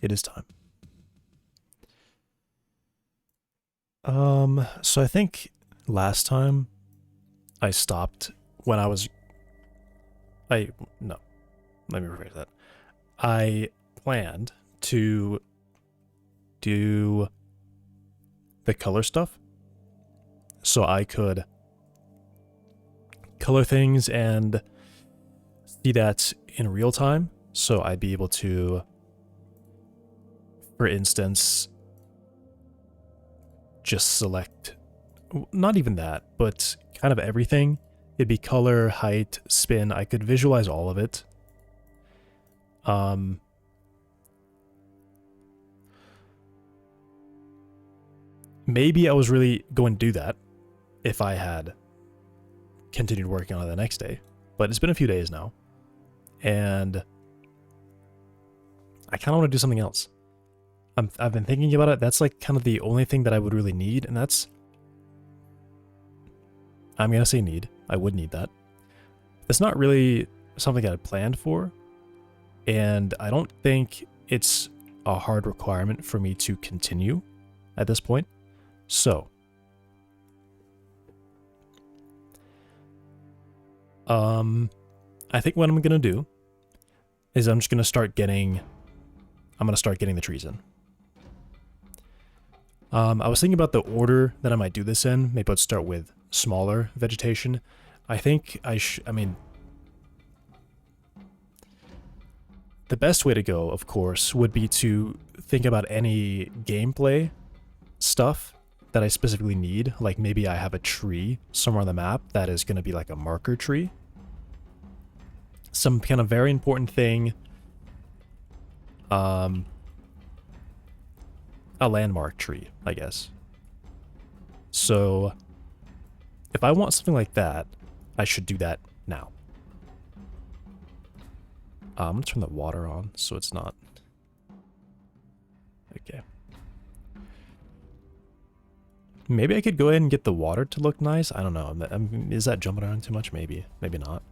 It is time. So I think last time I stopped when I was no, let me rephrase that. I planned to do the color stuff so I could color things and see that in real time. So I'd be able to, for instance, just select, not even that, but kind of everything. It'd be color, height, spin. I could visualize all of it. Maybe I was really going to do that if I had continued working on it the next day, but it's been a few days now, and I kind of want to do something else. I've been thinking about it. That's like kind of the only thing that I would really need, and that's, I'm gonna say need. I would need that. It's not really something I had planned for, and I don't think it's a hard requirement for me to continue at this point. So, I think what I'm gonna do is I'm gonna start getting the trees in. I was thinking about the order that I might do this in. Maybe let's start with smaller vegetation. I think I mean, the best way to go, of course, would be to think about any gameplay stuff that I specifically need. Like maybe I have a tree somewhere on the map that is going to be like a marker tree. Some kind of very important thing. A landmark tree, I guess. So if I want something like that, I should do that now. I'm gonna turn the water on so it's not... Okay. Maybe I could go ahead and get the water to look nice. I don't know. Is that jumping around too much? Maybe. Maybe not.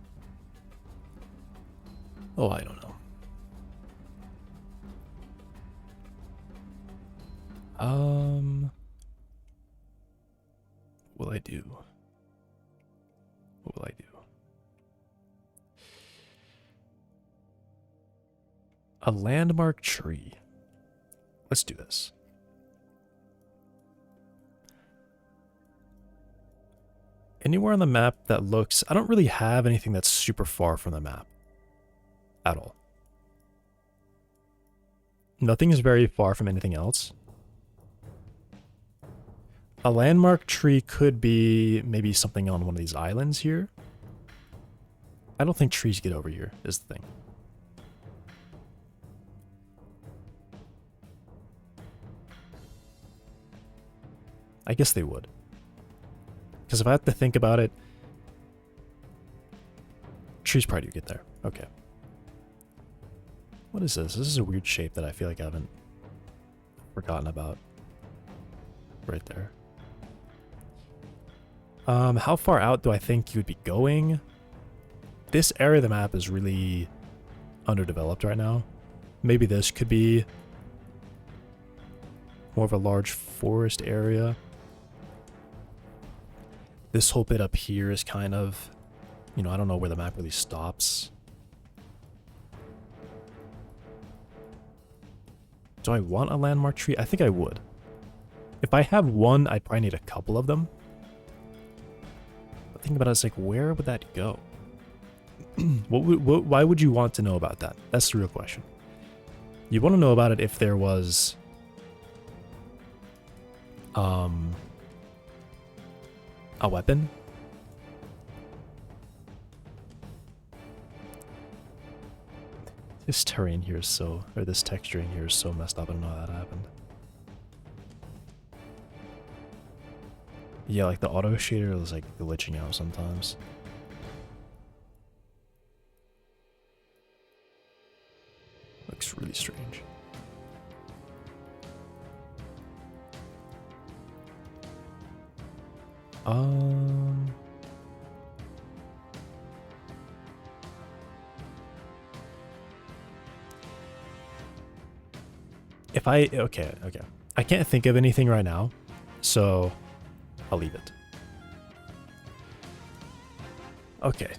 Oh, I don't know. What will I do? What will I do? A landmark tree. Let's do this. Anywhere on the map that looks... I don't really have anything that's super far from the map. At all. Nothing is very far from anything else. A landmark tree could be maybe something on one of these islands here. I don't think trees get over here, is the thing. I guess they would. Because if I have to think about it, trees probably do get there. Okay. What is this? This is a weird shape that I feel like I haven't forgotten about. Right there. How far out do I think you would be going? This area of the map is really underdeveloped right now. Maybe this could be more of a large forest area. This whole bit up here is kind of, you know, I don't know where the map really stops. Do I want a landmark tree? I think I would. If I have one, I probably need a couple of them. But think about it, it's like, where would that go? Why would you want to know about that? That's the real question. You want to know about it if there was... a weapon? This terrain here is so... or this texture in here is so messed up. I don't know how that happened. Yeah, like the auto shader is like glitching out sometimes. Looks really strange. If I... Okay, okay. I can't think of anything right now, so I'll leave it. Okay.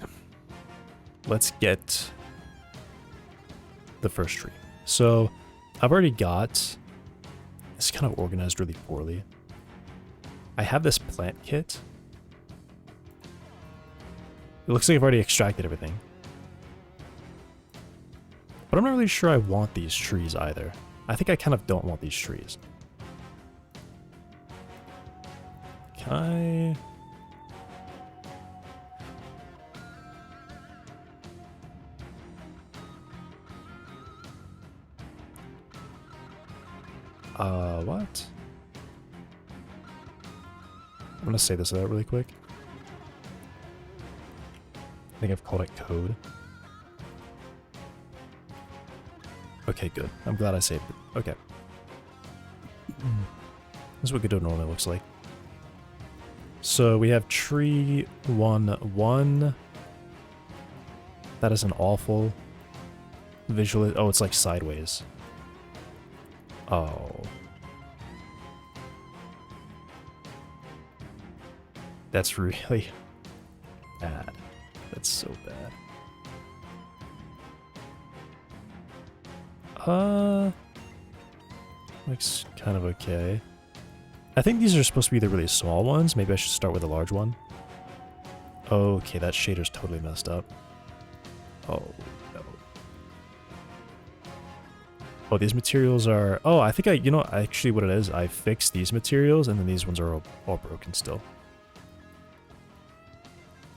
Let's get the first tree. So I've already got... It's kind of organized really poorly. I have this plant kit. It looks like I've already extracted everything. But I'm not really sure I want these trees either. I think I kind of don't want these trees. Can what? I'm gonna say this out really quick. I think I've called it code. Okay, good. I'm glad I saved it. Okay. This is what Godot normally looks like. So we have tree 1-1. That is an awful visual. Oh, it's like sideways. Oh. That's really bad. That's so bad. Looks kind of okay. I think these are supposed to be the really small ones. Maybe I should start with a large one. Okay, that shader's totally messed up. Oh, no. Oh, these materials are... Oh, I think you know, actually what it is, I fixed these materials, and then these ones are all broken still.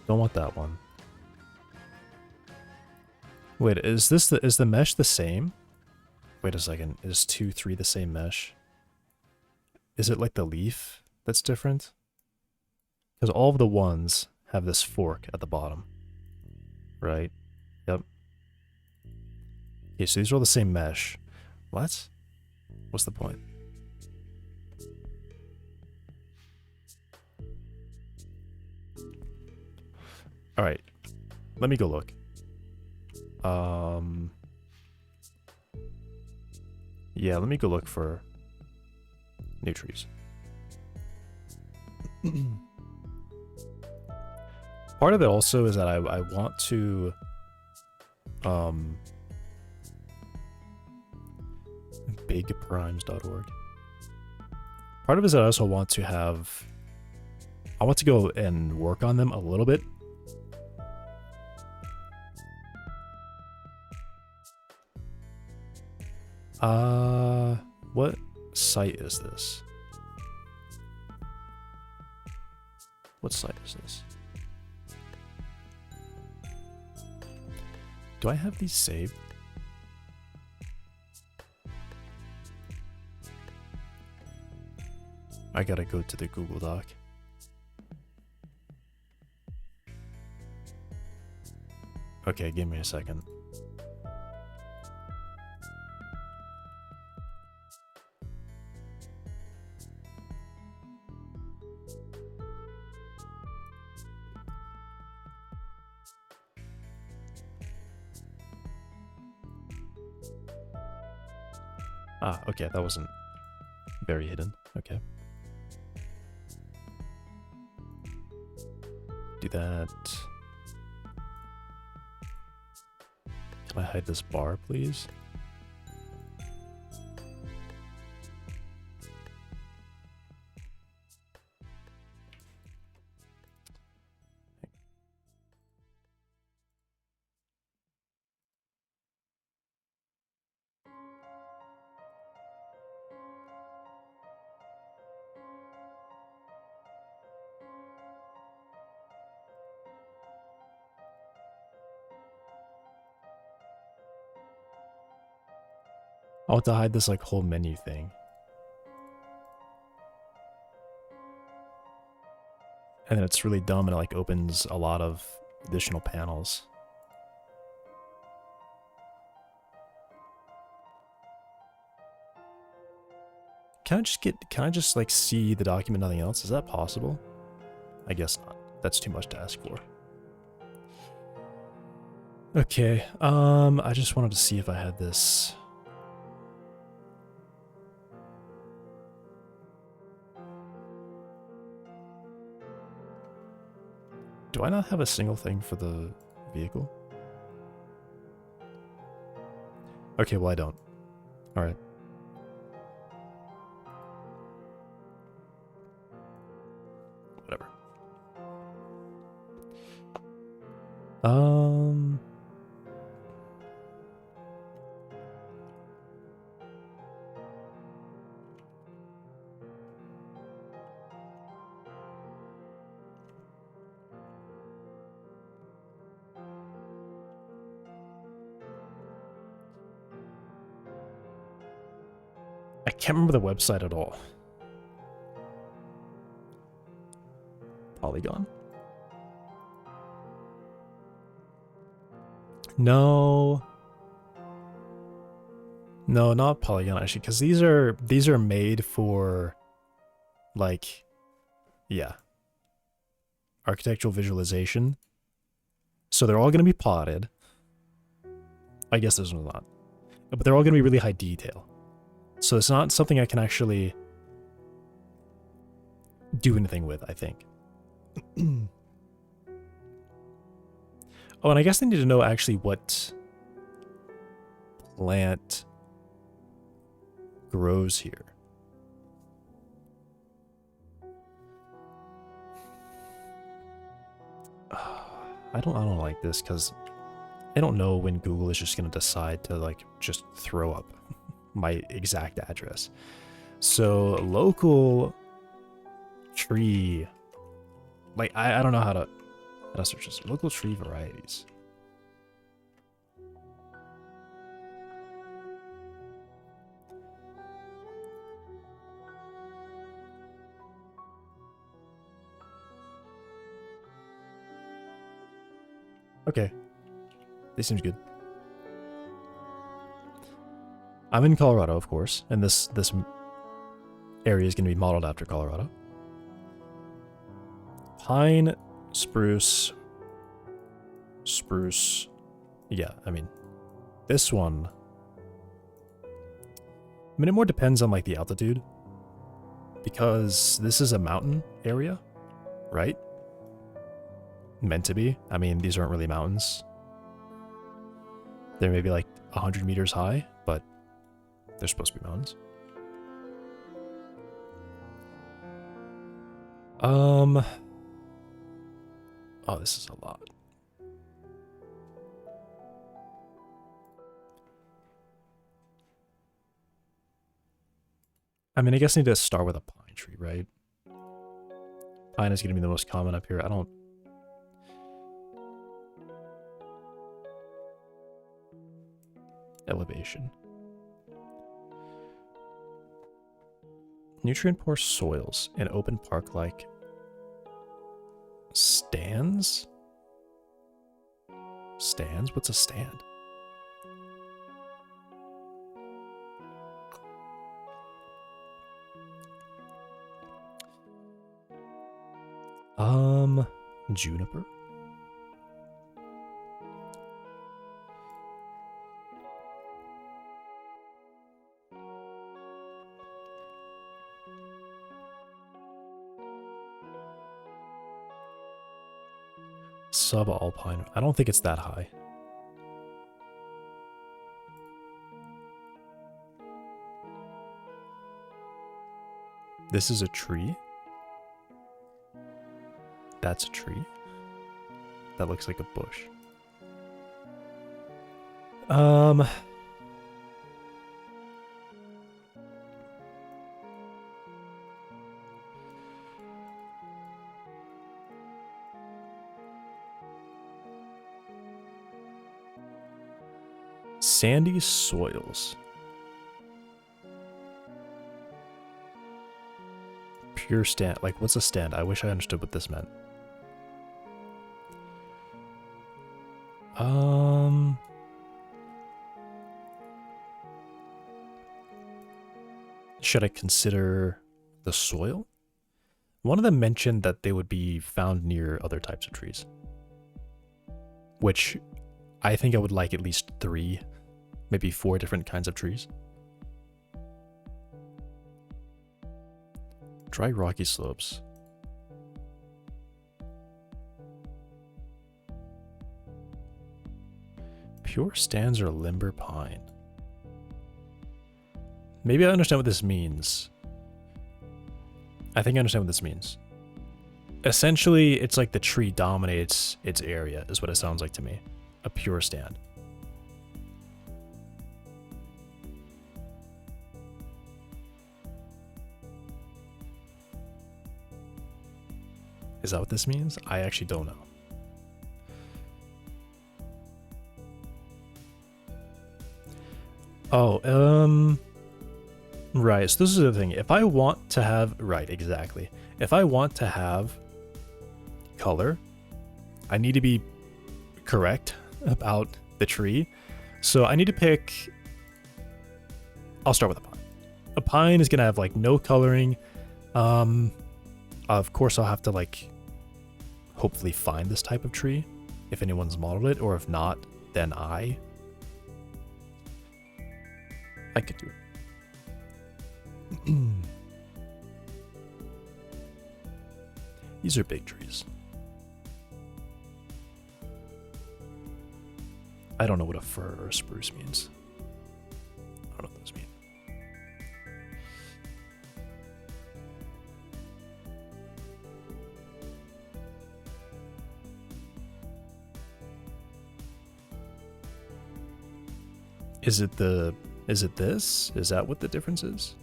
Don't want that one. Wait, is the mesh the same? Wait a second, is 2, 3 the same mesh? Is it like the leaf that's different? Because all of the ones have this fork at the bottom. Right? Yep. Okay, so these are all the same mesh. What? What's the point? Alright. Let me go look. Yeah, let me go look for new trees. Part of it also is that I want to bigprimes.org. Part of it is that I also want to have... I want to go and work on them a little bit. What site is this? What site is this? Do I have these saved? I gotta go to the Google Doc. Okay, give me a second. Ah, okay, that wasn't very hidden. Okay. Do that. Can I hide this bar, please? I want to hide this like whole menu thing. And then it's really dumb and it like opens a lot of additional panels. Can I just like see the document, nothing else? Is that possible? I guess not. That's too much to ask for. Okay, I just wanted to see if I had this. Do I not have a single thing for the vehicle? Okay, well I don't. Alright. Whatever. I can't remember the website at all. Polygon? No. No, not Polygon actually, because these are made for like, yeah, architectural visualization. So they're all going to be plotted. I guess there's not, but they're all going to be really high detail. So it's not something I can actually do anything with, I think. Oh, and I guess I need to know actually what plant grows here. I don't like this because I don't know when Google is just going to decide to like just throw up my exact address. So local tree, like I don't know how to search this. Local tree varieties. Okay, this seems good. I'm in Colorado, of course, and this area is going to be modeled after Colorado. Pine, spruce. Yeah, I mean, this one. I mean, it more depends on like the altitude, because this is a mountain area, right? Meant to be. I mean, these aren't really mountains. They're maybe like 100 meters high, but they're supposed to be mountains. Oh, this is a lot. I mean, I guess I need to start with a pine tree, right? Pine is going to be the most common up here. I don't... Elevation. Nutrient-poor soils and open park-like stands? Stands? What's a stand? Juniper? Subalpine. I don't think it's that high. This is a tree. That's a tree. That looks like a bush. Sandy soils. Pure stand. Like, what's a stand? I wish I understood what this meant. Should I consider the soil? One of them mentioned that they would be found near other types of trees, which I think I would like at least 3, maybe 4 different kinds of trees. Dry rocky slopes. Pure stands or limber pine. Maybe I understand what this means. I think I understand what this means. Essentially, it's like the tree dominates its area, is what it sounds like to me. A pure stand. Is that what this means? I actually don't know. Oh, right, so this is the thing. If I want to have, right, exactly. If I want to have color, I need to be correct about the tree. So I need to pick, I'll start with a pine. A pine is gonna have like no coloring. Of course I'll have to like hopefully find this type of tree if anyone's modeled it, or if not, then I could do it. These are big trees. I don't know what a fir or a spruce means. I don't know what those mean. Is it this? Is that what the difference is?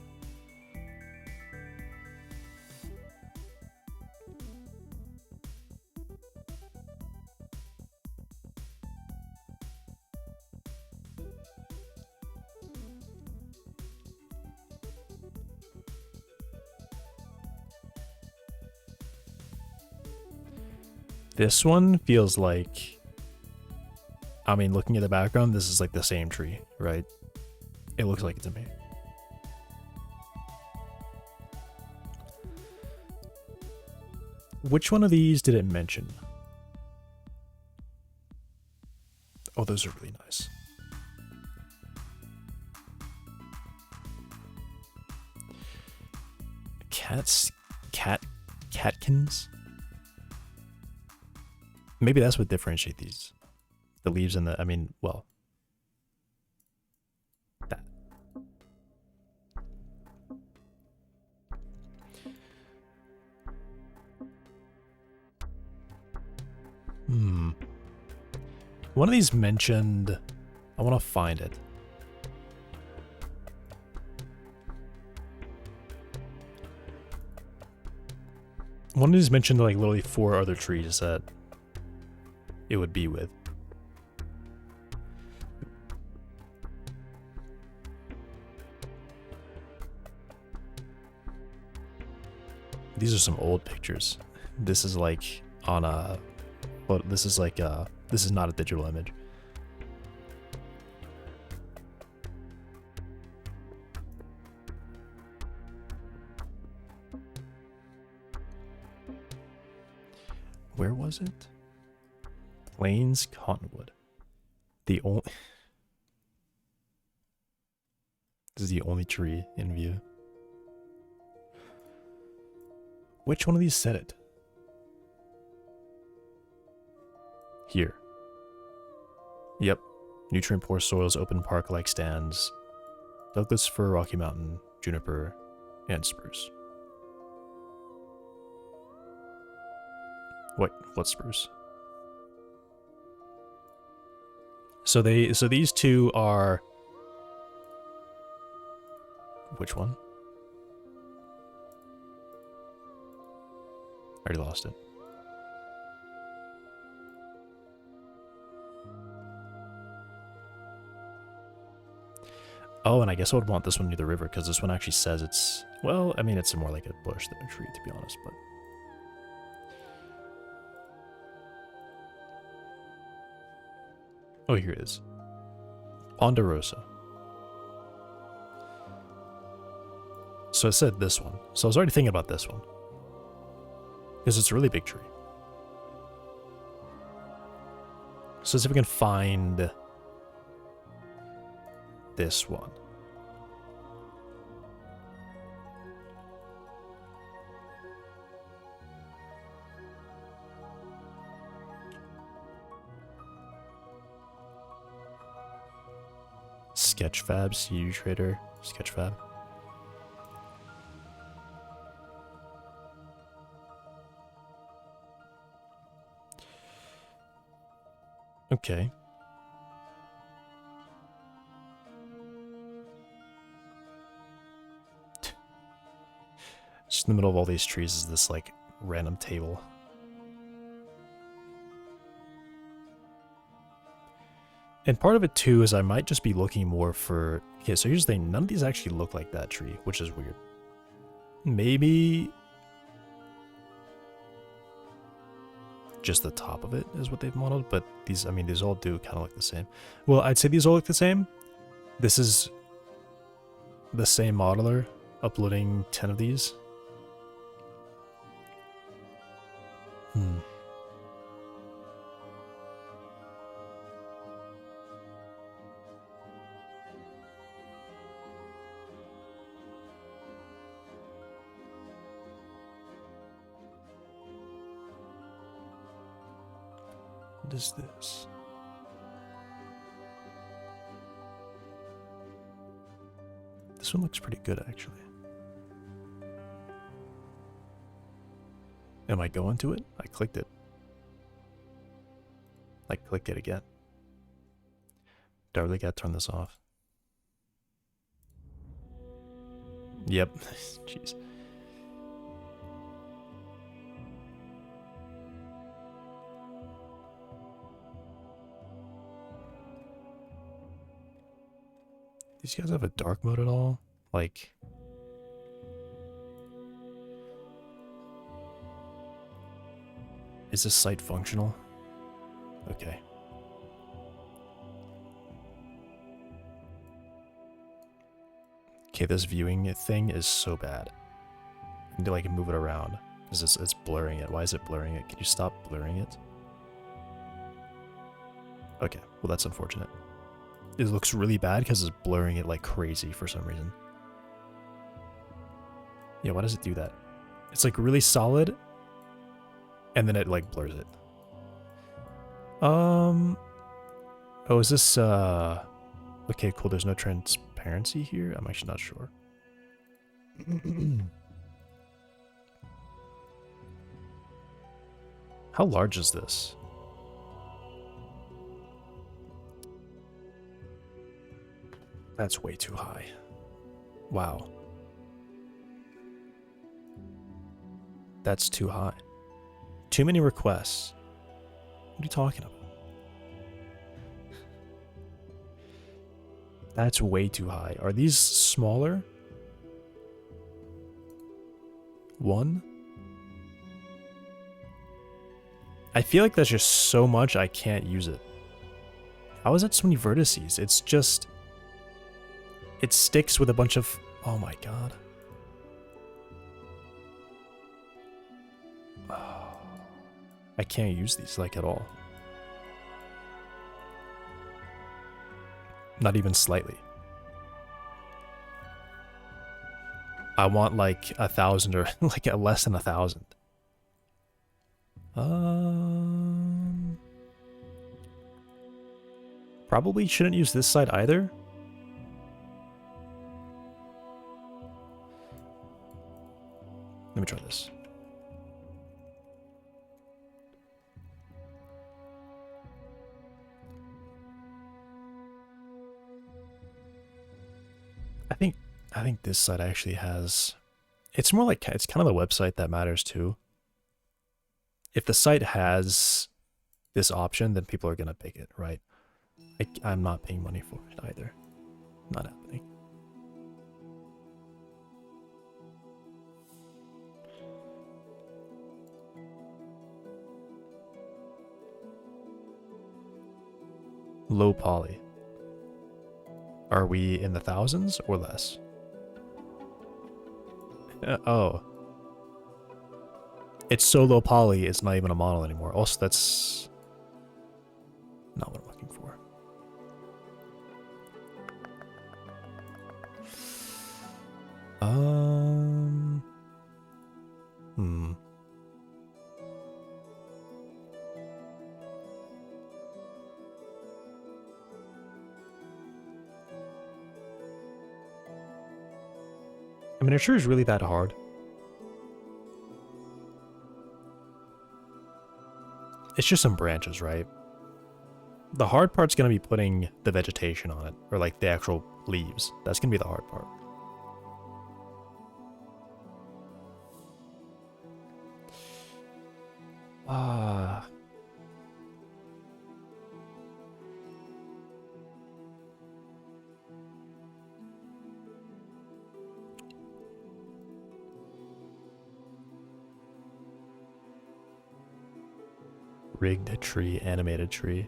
This one feels like, I mean, looking at the background, this is like the same tree, right? It looks like it to me. Which one of these did it mention? Oh, those are really nice. Catkins? Maybe that's what differentiate these. The leaves and the, I mean, well. That. One of these mentioned, I want to find it. One of these mentioned like literally 4 other trees that it would be with. These are some old pictures. This is like on a, well, this is like a, this is not a digital image. Where was it? Plains Cottonwood. The only, this is the only tree in view. Which one of these said it? Here. Yep. Nutrient poor soils, open park like stands. Douglas fir, Rocky Mountain, juniper, and spruce. What spruce? So these two are, which one? I already lost it. Oh, and I guess I would want this one near the river because this one actually says it's, well, I mean, it's more like a bush than a tree, to be honest, but. Oh, here it is. Ponderosa. So I said this one. So I was already thinking about this one. Because it's a really big tree. So let's see if we can find this one. Sketchfab, CU Trader, Sketchfab. Okay. Just in the middle of all these trees is this, like, random table. And part of it, too, is I might just be looking more for... Okay, so here's the thing. None of these actually look like that tree, which is weird. Maybe... just the top of it is what they've modeled, but these, I mean, these all do kind of look the same. Well, I'd say these all look the same. This is the same modeler uploading 10 of these. What is this? This one looks pretty good, actually. Am I going to it? I clicked it. I clicked it again. Do I really gotta turn this off? Yep. Jeez. These guys have a dark mode at all? Like... is this site functional? Okay. Okay, this viewing thing is so bad. I need to like move it around. Because it's blurring it. Why is it blurring it? Can you stop blurring it? Okay, well that's unfortunate. It looks really bad because it's blurring it like crazy for some reason. Yeah, why does it do that? It's like really solid, and then it like blurs it. Oh, is this okay, cool, there's no transparency here? I'm actually not sure. How large is this? That's way too high. Wow. That's too high. Too many requests. What are you talking about? That's way too high. Are these smaller? One? I feel like that's just so much I can't use it. How is it so many vertices? It's just... it sticks with a bunch of... oh my god. I can't use these, like, at all. Not even slightly. I want, like, 1,000 or, like, less than 1,000. Probably shouldn't use this side either. Let me try this. I think this site actually has... it's more like... it's kind of the website that matters too. If the site has this option, then people are going to pick it, right? I'm not paying money for it either. Not happening. Low poly. Are we in the thousands or less? Oh. It's so low poly, it's not even a model anymore. Also, that's not what I'm looking for. mean, are trees really that hard? It's just some branches, right? The hard part's gonna be putting the vegetation on it, or like the actual leaves. That's gonna be the hard part. Rigged tree, animated tree.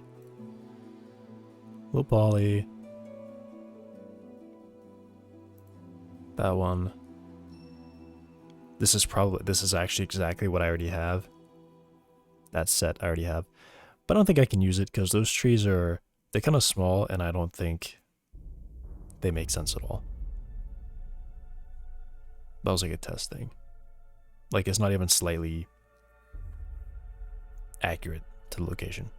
Low poly. That one. This is actually exactly what I already have. That set I already have. But I don't think I can use it because those trees they're kind of small and I don't think they make sense at all. That was like a test thing. Like it's not even slightly accurate to the location.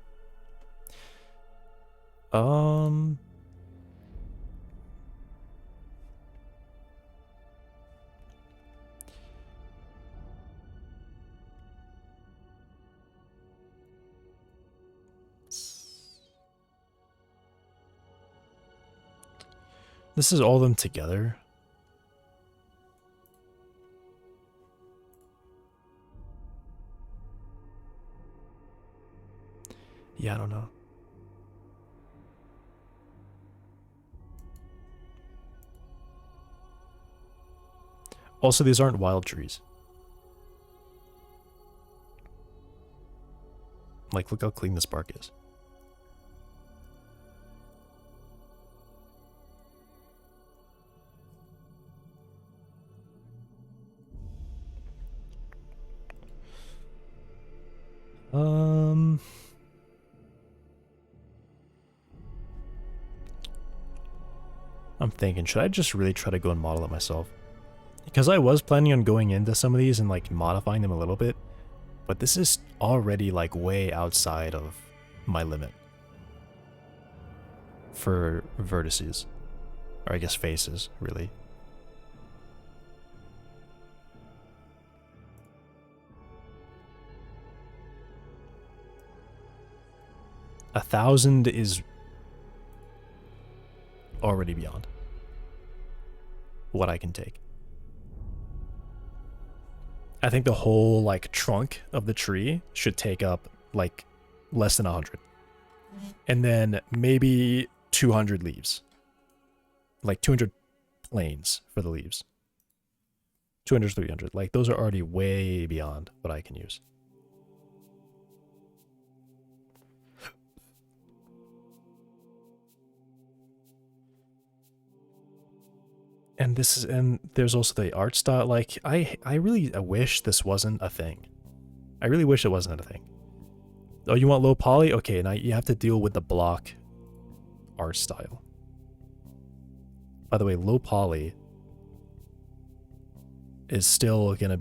This is all of them together. Yeah, I don't know. Also, these aren't wild trees. Like, look how clean this bark is. I'm thinking, should I just really try to go and model it myself? Because I was planning on going into some of these and like modifying them a little bit, but this is already like way outside of my limit for vertices, or I guess faces, really. A 1,000 is already beyond what I can take. I think the whole like trunk of the tree should take up like less than 100. And then maybe 200 leaves. Like 200 planes for the leaves. 200, 300. Like those are already way beyond what I can use. And there's also the art style. Like I really wish this wasn't a thing. I really wish it wasn't a thing. Oh, you want low poly? Okay, now you have to deal with the block art style. By the way, low poly is still gonna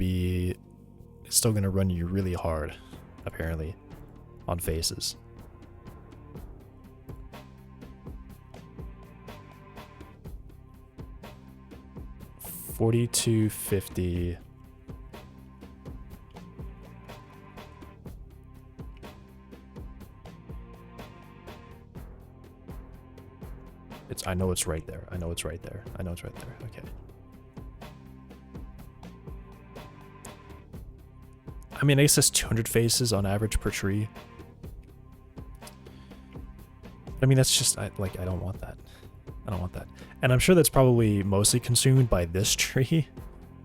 run you really hard, apparently, on faces. 4250. I know it's right there. I know it's right there. I know it's right there. Okay. I mean, I guess that's 200 faces on average per tree. I mean, that's just, I don't want that. I don't want that. And I'm sure that's probably mostly consumed by this tree.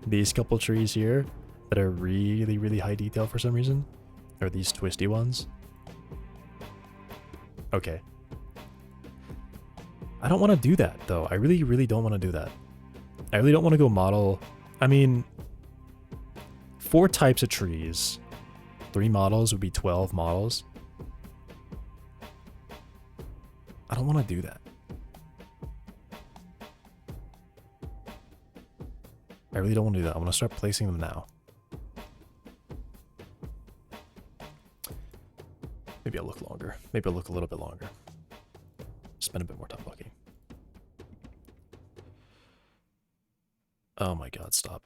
These couple trees here that are really, really high detail for some reason. Or these twisty ones. Okay. I don't want to do that, though. I really, really don't want to do that. I really don't want to go model... I mean, 4 types of trees. 3 models would be 12 models. I don't want to do that. I really don't want to do that. I want to start placing them now. Maybe I'll look longer. Maybe I'll look a little bit longer. Spend a bit more time looking. Oh my god, stop.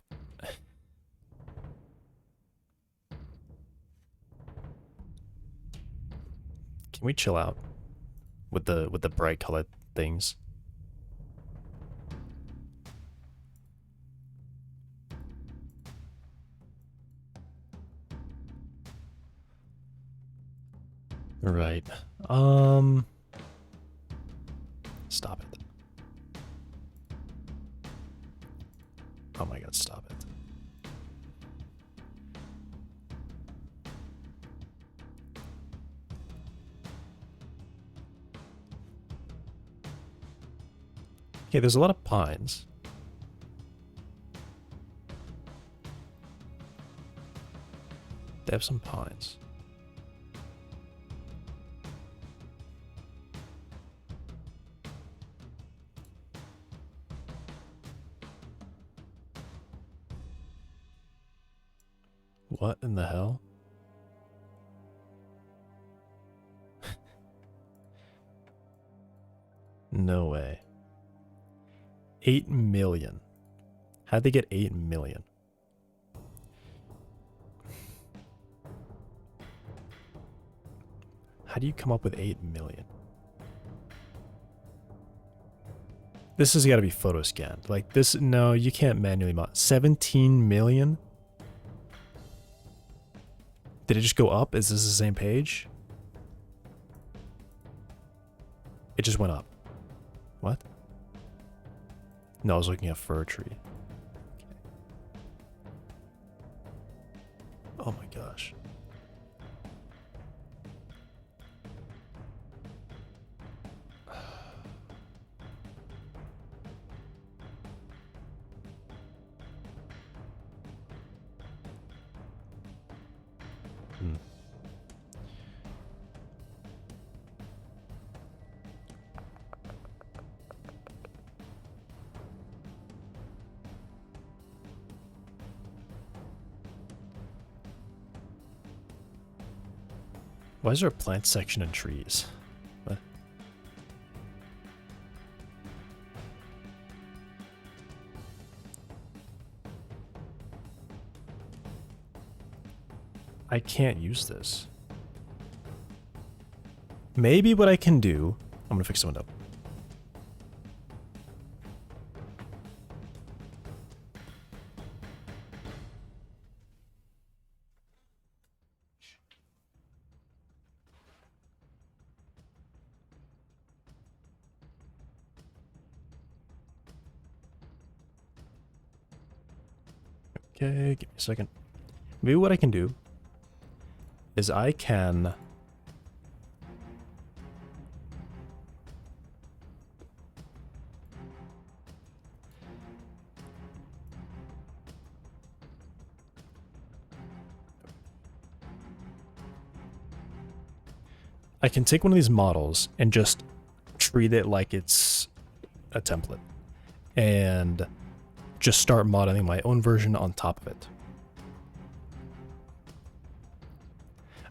Can we chill out with the bright colored things? Right. Stop it. Oh my god, stop it. Okay, there's a lot of pines. They have some pines. What in the hell? No way. 8 million. How'd they get 8 million? How do you come up with 8 million? This has got to be photo scanned. Like this, no, you can't manually mod. 17 million? Did it just go up? Is this the same page? It just went up. What? No, I was looking at fir tree. Okay. Oh my gosh. Why is there a plant section and trees? What? I can't use this. Maybe what I can do... I'm gonna fix the window. Okay, give me a second. Maybe what I can do is I can... I can take one of these models and just treat it like it's a template and just start modeling my own version on top of it.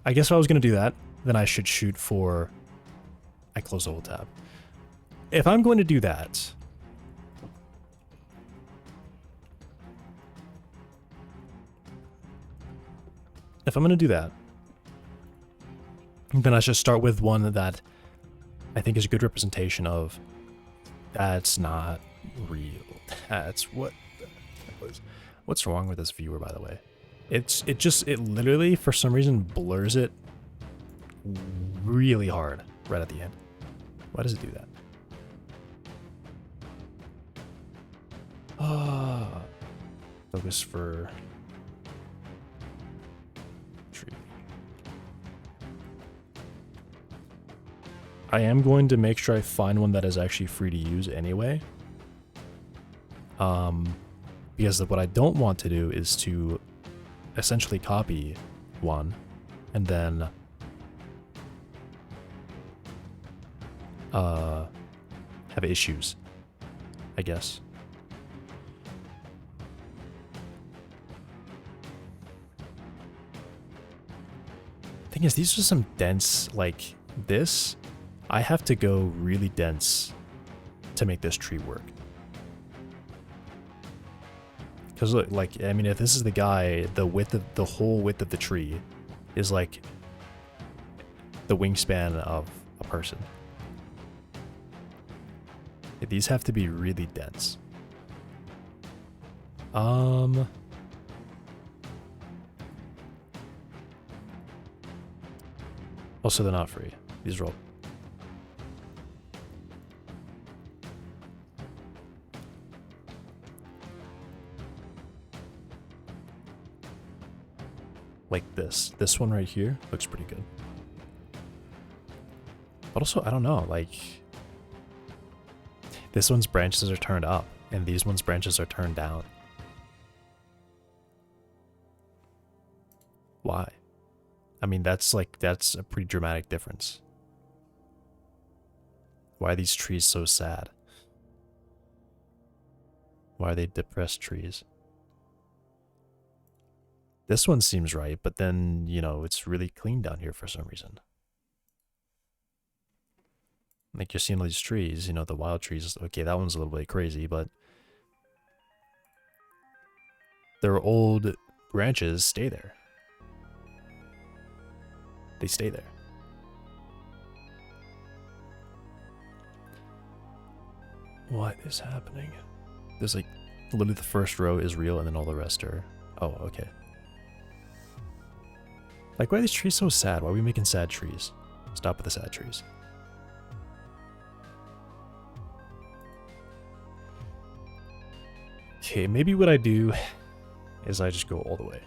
I guess if I was going to do that, then I should shoot for... I close the whole tab. If I'm going to do that... If I'm going to do that, then I should start with one that I think is a good representation of that's not real. That's what... What's wrong with this viewer, by the way? It literally, for some reason, blurs it really hard right at the end. Why does it do that? Ah, focus for tree. I am going to make sure I find one that is actually free to use anyway. Because what I don't want to do is to essentially copy one and then have issues, I guess. Thing is, these are some dense, like this. I have to go really dense to make this tree work. Because look, like, I mean, if this is the guy, the whole width of the tree is like the wingspan of a person. These have to be really dense. Also, they're not free. These are all. Like this. This one right here looks pretty good. But also, I don't know, like... This one's branches are turned up, and these one's branches are turned down. Why? I mean, that's a pretty dramatic difference. Why are these trees so sad? Why are they depressed trees? This one seems right, but then, you know, it's really clean down here for some reason. Like, you're seeing all these trees, you know, the wild trees. Okay, that one's a little bit crazy, but their old branches stay there. They stay there. What is happening? There's like, literally the first row is real and then all the rest are... Oh, okay. Like, why are these trees so sad? Why are we making sad trees? Stop with the sad trees. Okay, maybe what I do is I just go all the way.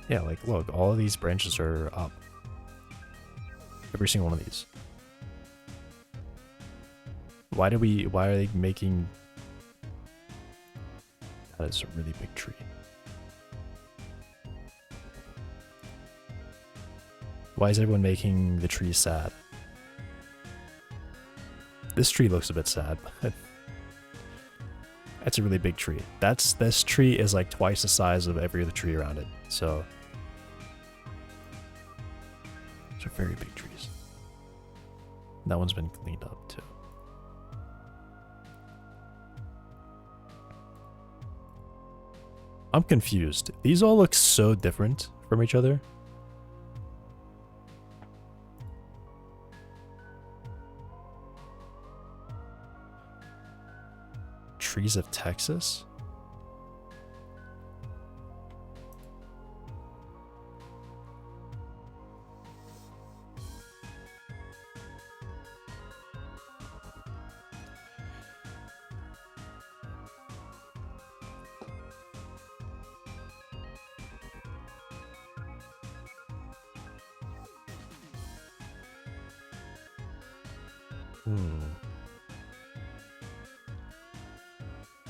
Yeah, like, look, all of these branches are up. Every single one of these. Why are they making... That is a really big tree. Why is everyone making the tree sad? This tree looks a bit sad, but... That's a really big tree. This tree is like twice the size of every other tree around it, so... These are very big trees. That one's been cleaned up too. I'm confused. These all look so different from each other. Trees of Texas?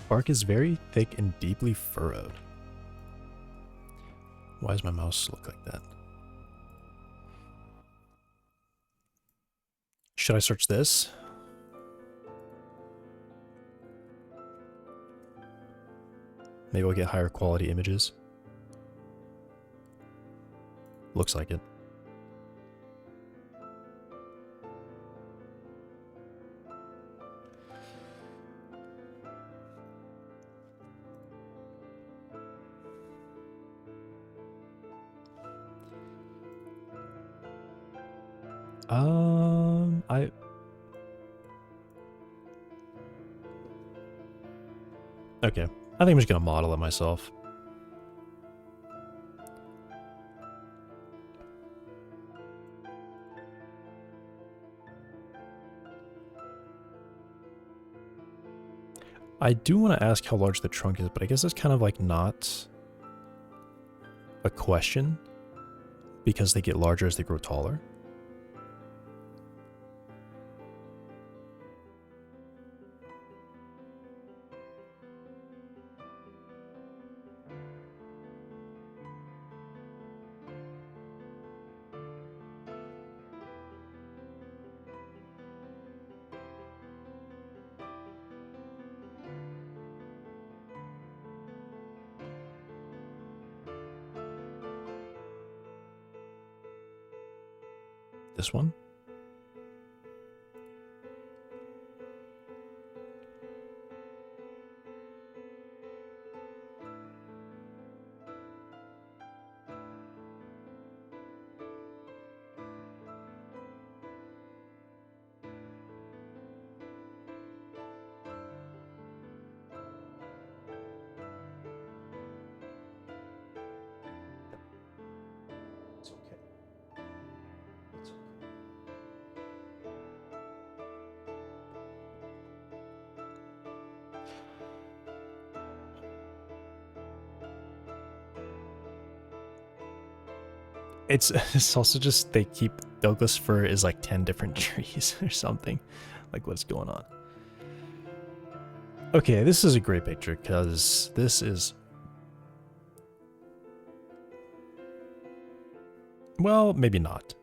Bark is very thick and deeply furrowed. Why does my mouse look like that? Should I search this? Maybe we'll get higher quality images. Looks like it. Okay. I think I'm just gonna model it myself. I do want to ask how large the trunk is, but I guess that's kind of like not a question because they get larger as they grow taller. This one? It's okay. It's okay. It's also just they keep Douglas fir is like 10 different trees or something. Like what's going on? Okay, this is a great picture because this is, well, maybe not.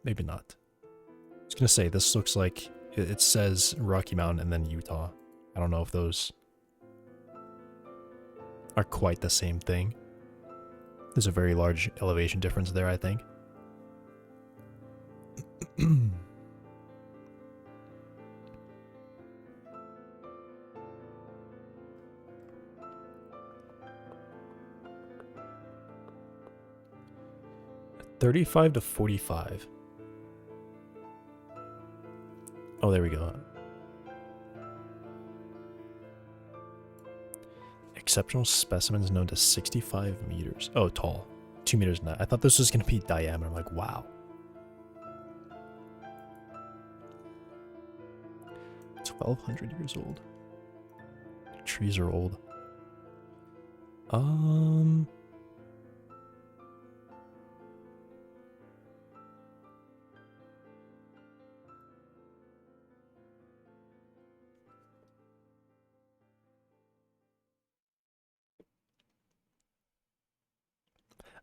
Maybe not. I was gonna say this looks like it says Rocky Mountain and then Utah. I don't know if those are quite the same thing. There's a very large elevation difference there, I think. $35 to $45. Oh, there we go. Exceptional specimens known to 65 meters. Oh, tall. 2 meters and I thought this was going to be diameter. I'm like, wow. 1,200 years old. Trees are old.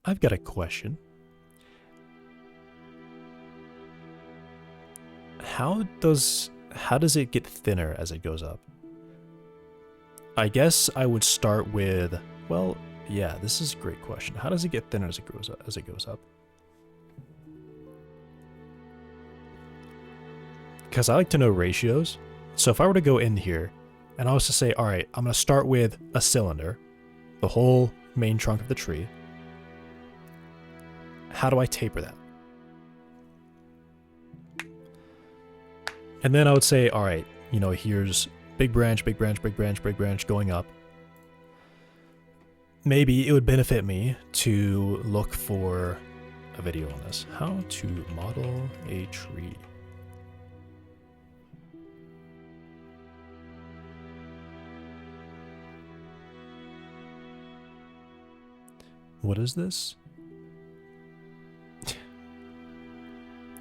I've got a question. How does it get thinner as it goes up? I guess I would start with, well, yeah, this is a great question. How does it get thinner as it goes up? Because I like to know ratios. So if I were to go in here and I was to say, all right, I'm going to start with a cylinder, the whole main trunk of the tree. How do I taper that? And then I would say, all right, you know, here's big branch, big branch, big branch, big branch going up. Maybe it would benefit me to look for a video on this. How to model a tree. What is this?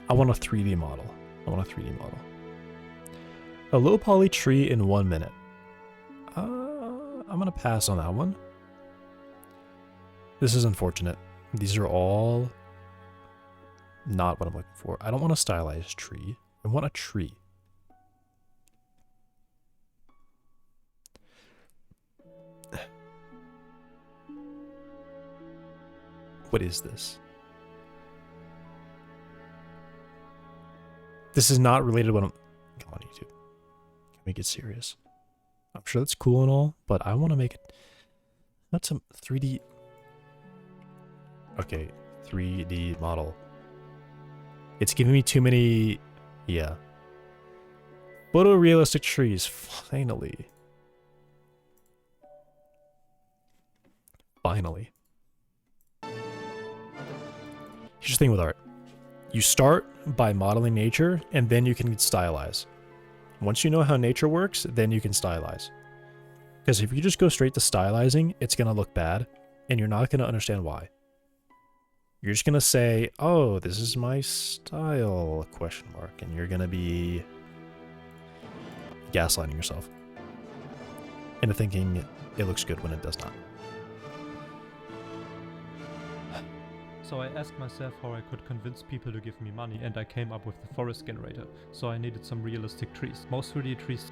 I want a 3D model. A low poly tree in 1 minute. I'm gonna pass on that one. This is unfortunate. These are all not what I'm looking for. I don't want a stylized tree. I want a tree. What is this? This is not related to what I'm... Come on, YouTube. Can we get serious? I'm sure that's cool and all, but I want to make it... Not some 3D... Okay, 3D model. It's giving me too many... Yeah. Photorealistic trees, finally. Finally. Here's the thing with art. You start by modeling nature, and then you can stylize. Once you know how nature works, then you can stylize. Because if you just go straight to stylizing, it's going to look bad, and you're not going to understand why. You're just going to say, oh, this is my style, question mark, and you're going to be gaslighting yourself into thinking it looks good when it does not. So I asked myself how I could convince people to give me money, and I came up with the forest generator. So I needed some realistic trees. Most 3D trees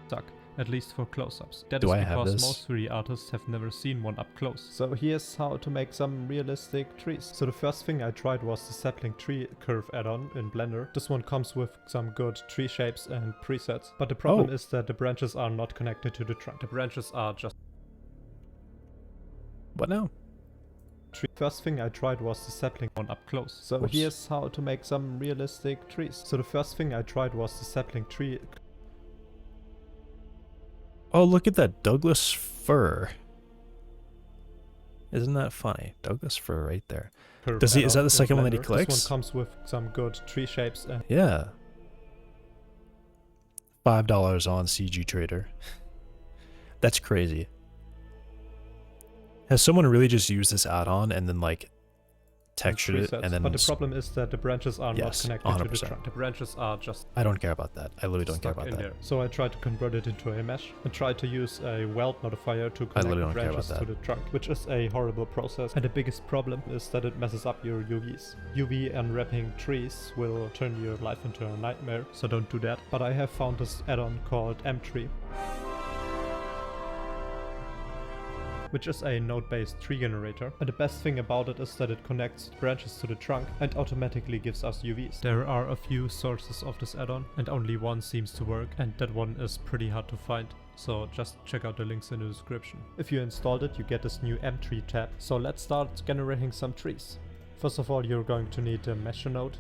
suck. at least for close-ups. That Do is I have because this? most 3D artists have never seen one up close. So here's how to make some realistic trees. So the first thing I tried was the sapling tree curve add-on in Blender. This one comes with some good tree shapes and presets, but the problem is that the branches are not connected to the trunk. The branches are just What now? tree. First thing I tried was the sapling one up close. So Whoops. here's how to make some realistic trees. So the first thing I tried was the sapling tree. Oh, look at that Douglas fir. Isn't that funny? Douglas fir right there. Curve Does he? Is that add-on the in second one that he Blender. clicks? This one comes with some good tree shapes and Yeah. $5 on CG Trader. That's crazy. Has someone really just used this add-on and then like textured it presets. and then? But the problem is that the branches are not Yes, connected to the 100%. trunk. The branches are just I don't care about that. I literally don't care stuck about in that. there. So I tried to convert it into a mesh and tried to use a weld modifier to I connect literally the don't care branches about to the trunk, which is a horrible process. And the biggest problem is that it messes up your UVs. UV unwrapping trees will turn your life into a nightmare, so don't do that. But I have found this add-on called M-Tree, which is a node-based tree generator. And the best thing about it is that it connects branches to the trunk and automatically gives us UVs. There are a few sources of this add-on, and only one seems to work, and that one is pretty hard to find. So just check out the links in the description. If you installed it, you get this new M-Tree tab. So let's start generating some trees. First of all, you're going to need a mesh node,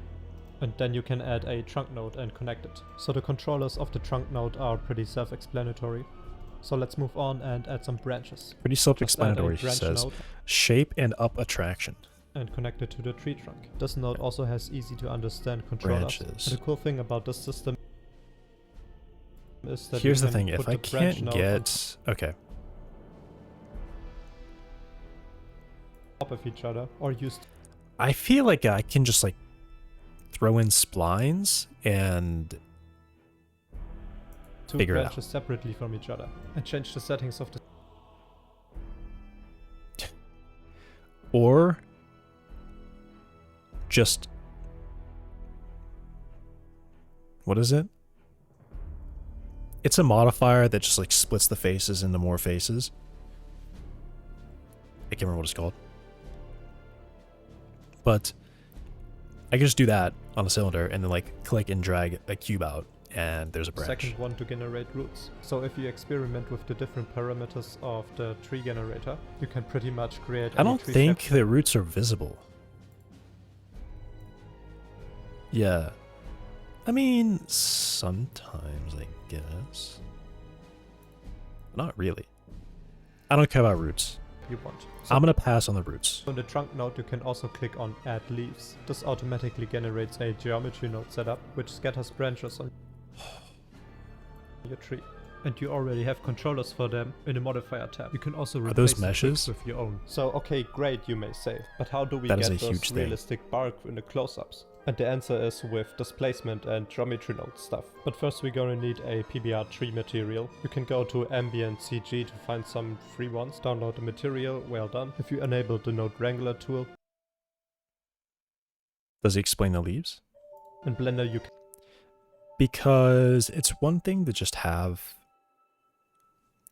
and then you can add a trunk node and connect it. So the controllers of the trunk node are pretty self-explanatory. So let's move on and add some branches. Pretty Just add a self-explanatory, she branch says. node Shape and up attraction. and connect it to the tree trunk. This node also has easy to understand controllers. Branches. And the cool thing about this system is that Here's you the can thing, if put I the branch can't node on get... Okay. top of each other or use I feel like I can just like throw in splines and two figure it out. branches separately from each other and change the settings of the or just what is it? It's a modifier that just like splits the faces into more faces. I can't remember what it's called. But I can just do that on a cylinder and then like click and drag a cube out and there's a branch. second one to generate roots. So if you experiment with the different parameters of the tree generator, you can pretty much create I any don't tree think shape. the roots are visible. Yeah. I mean, sometimes I guess. Not really. I don't care about roots. you want. So I'm gonna pass on the roots. on the trunk node, you can also click on add leaves. This automatically generates a geometry node setup, which scatters branches on your tree. And you already have controllers for them in the modifier tab. You can also Are replace those the meshes? twigs with your own. So okay, great, you may say, but how do we That is get a those huge thing. realistic bark in the close-ups? And the answer is with displacement and geometry node stuff. But first we're gonna need a PBR tree material. You can go to Ambient CG to find some free ones. Download the material, well done. If you enable the Node Wrangler tool, Does he explain the leaves? in Blender you can Because it's one thing to just have...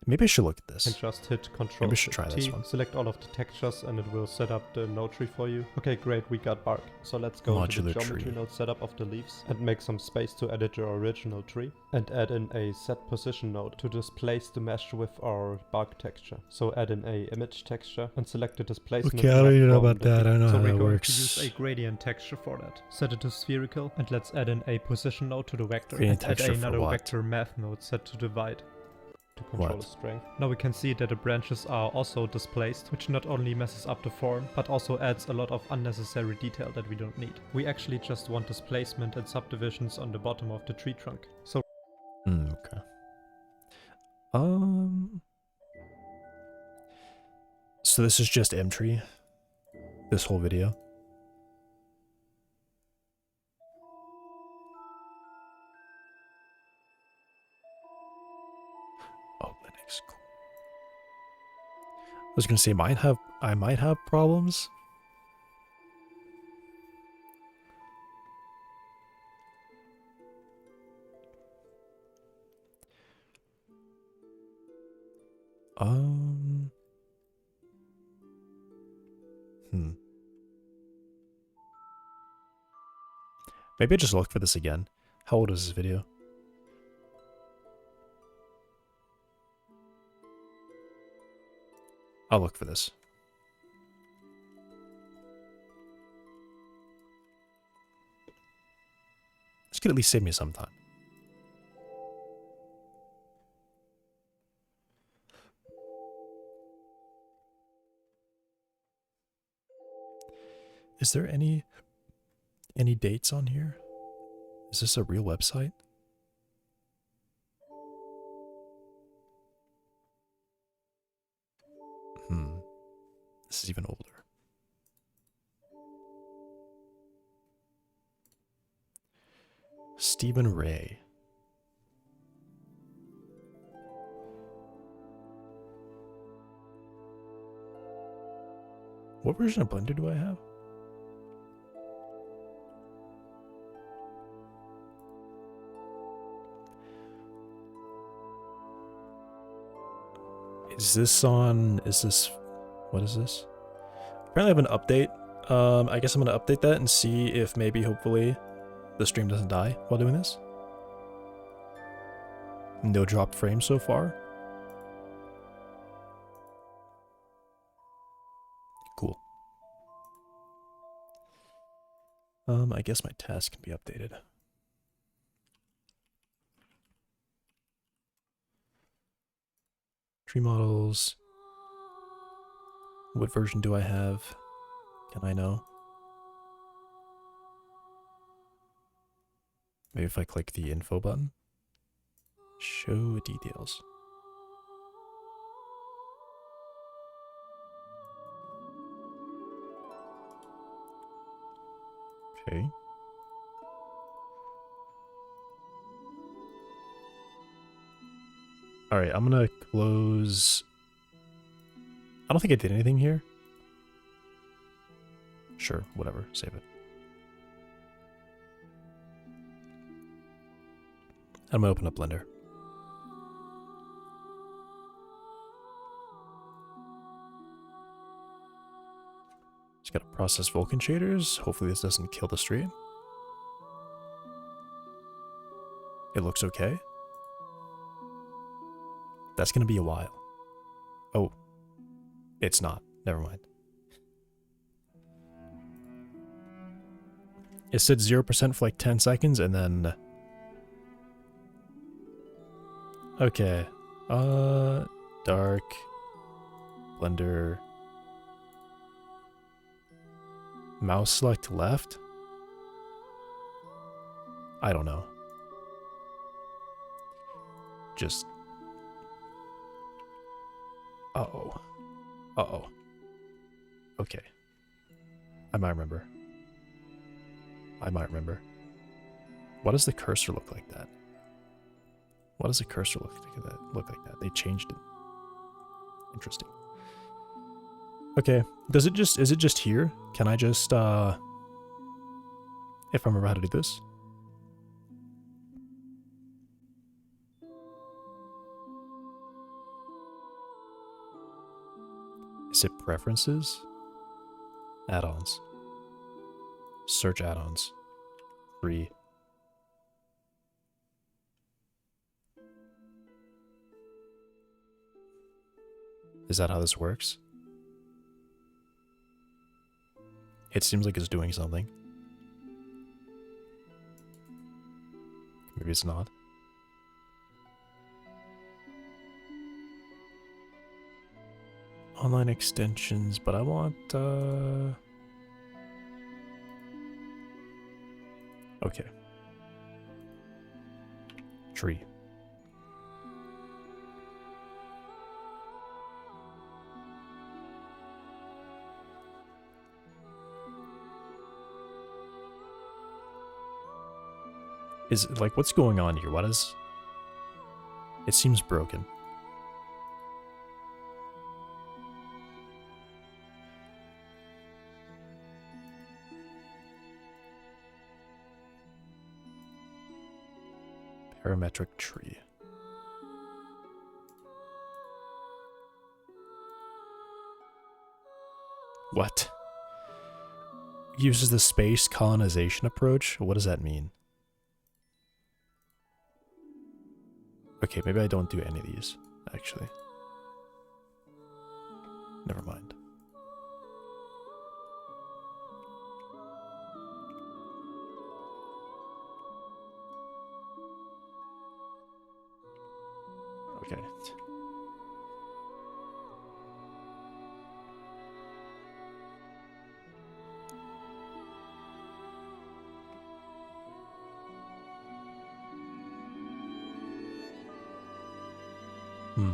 Maybe I should look at this. just hit Ctrl Maybe we should try this T, one. select all of the textures and it will set up the node tree for you. Okay, great, we got bark. So let's go to the Modular geometry tree. node setup of the leaves and make some space to edit your original tree and add in a set position node to displace the mesh with our bark texture. So add in a image texture and select the displacement. Okay, I don't map even know from about the that. I don't know so how we're that going works. to use a gradient texture for that. Set it to spherical and let's add in a position node to the vector Gradient and add texture for another what? vector math node set to divide to control What? the strength. Now we can see that the branches are also displaced, which not only messes up the form, but also adds a lot of unnecessary detail that we don't need. We actually just want displacement and subdivisions on the bottom of the tree trunk. So Okay. So this is just M-Tree? This whole video? Oh, Linux, cool. I was gonna say, I might have problems. Maybe I just look for this again. How old is this video? I'll look for this. This could at least save me some time. Is there any dates on here? Is this a real website? This is even older. Stephen Ray. What version of Blender do I have? What is this? Apparently I have an update. I guess I'm going to update that and see if maybe, hopefully, the stream doesn't die while doing this. No dropped frames so far. Cool. I guess my task can be updated. Tree models. What version do I have? Can I know? Maybe if I click the info button. Show details. Okay. Alright, I'm gonna close... I don't think I did anything here. Sure, whatever, save it. I'm gonna open up Blender. Just gotta process Vulkan shaders. Hopefully this doesn't kill the stream. It looks okay. That's gonna be a while. Oh. It's not. Never mind. It said 0% for like 10 seconds and then... Okay. Dark. Blender. Mouse select left? I don't know. Just... Uh-oh. Uh-oh. Okay. I might remember. Why does the cursor look like that? Why does the cursor look like that? They changed it. Interesting. Okay. Is it just here? Can I just, if I remember how to do this? Is it preferences? Add-ons. Search add-ons. 3. Is that how this works? It seems like it's doing something. Maybe it's not. Online extensions, but I want, okay. Tree. Is like, what's going on here? What is... It seems broken. Parametric tree. What? uses the space colonization approach. What does that mean? Okay, maybe I don't do any of these, actually. Never mind. Okay. Hmm.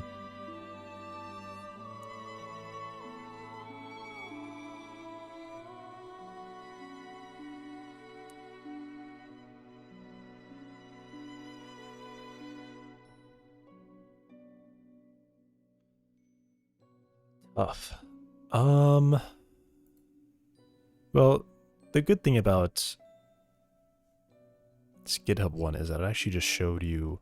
Tough. Well, the good thing about this GitHub one is that it actually just showed you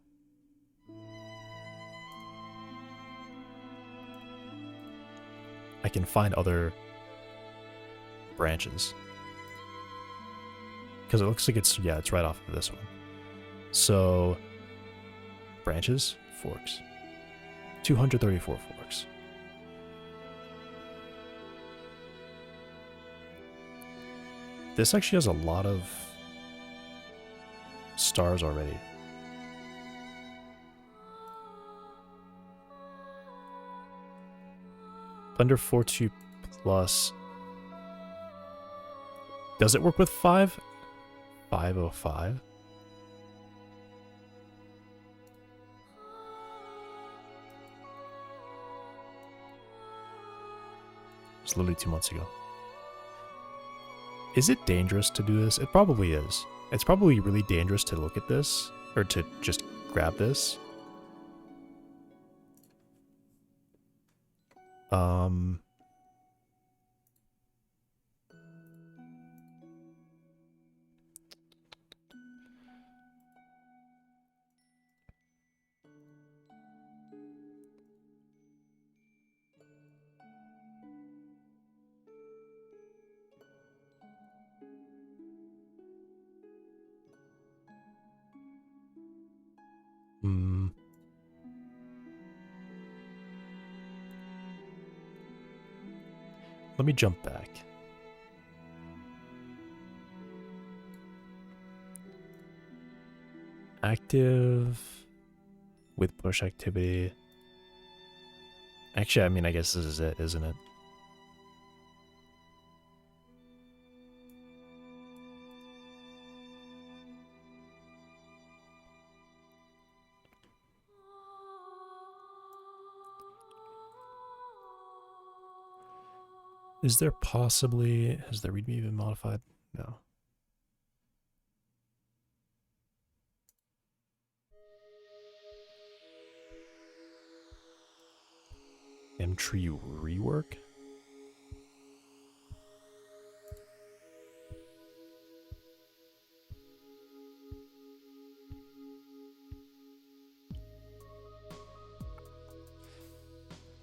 I can find other branches. Because it looks like it's, yeah, it's right off of this one. So, branches, forks. 234 forks. This actually has a lot of stars already. Blender 4.2 Plus. Does it work with 5? 505? It's literally 2 months ago. Is it dangerous to do this? It probably is. It's probably really dangerous to look at this, or to just grab this. Let me jump back. Active with push activity. Actually, I mean, I guess this is it, isn't it? Is there possibly... Has the readme been modified? No. M-tree rework?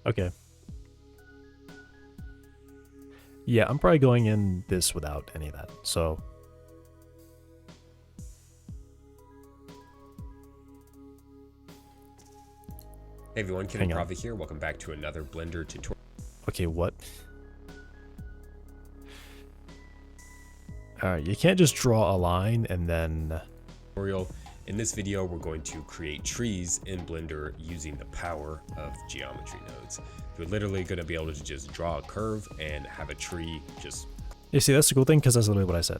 Okay. Yeah, I'm probably going in this without any of that, so... Hey everyone, Ken and Pravi here. Welcome back to another Blender tutorial. Okay, what? Alright, you can't just draw a line and then... In this video, we're going to create trees in Blender using the power of geometry nodes. You're literally going to be able to just draw a curve and have a tree just... You see, that's the cool thing, because that's literally what I said.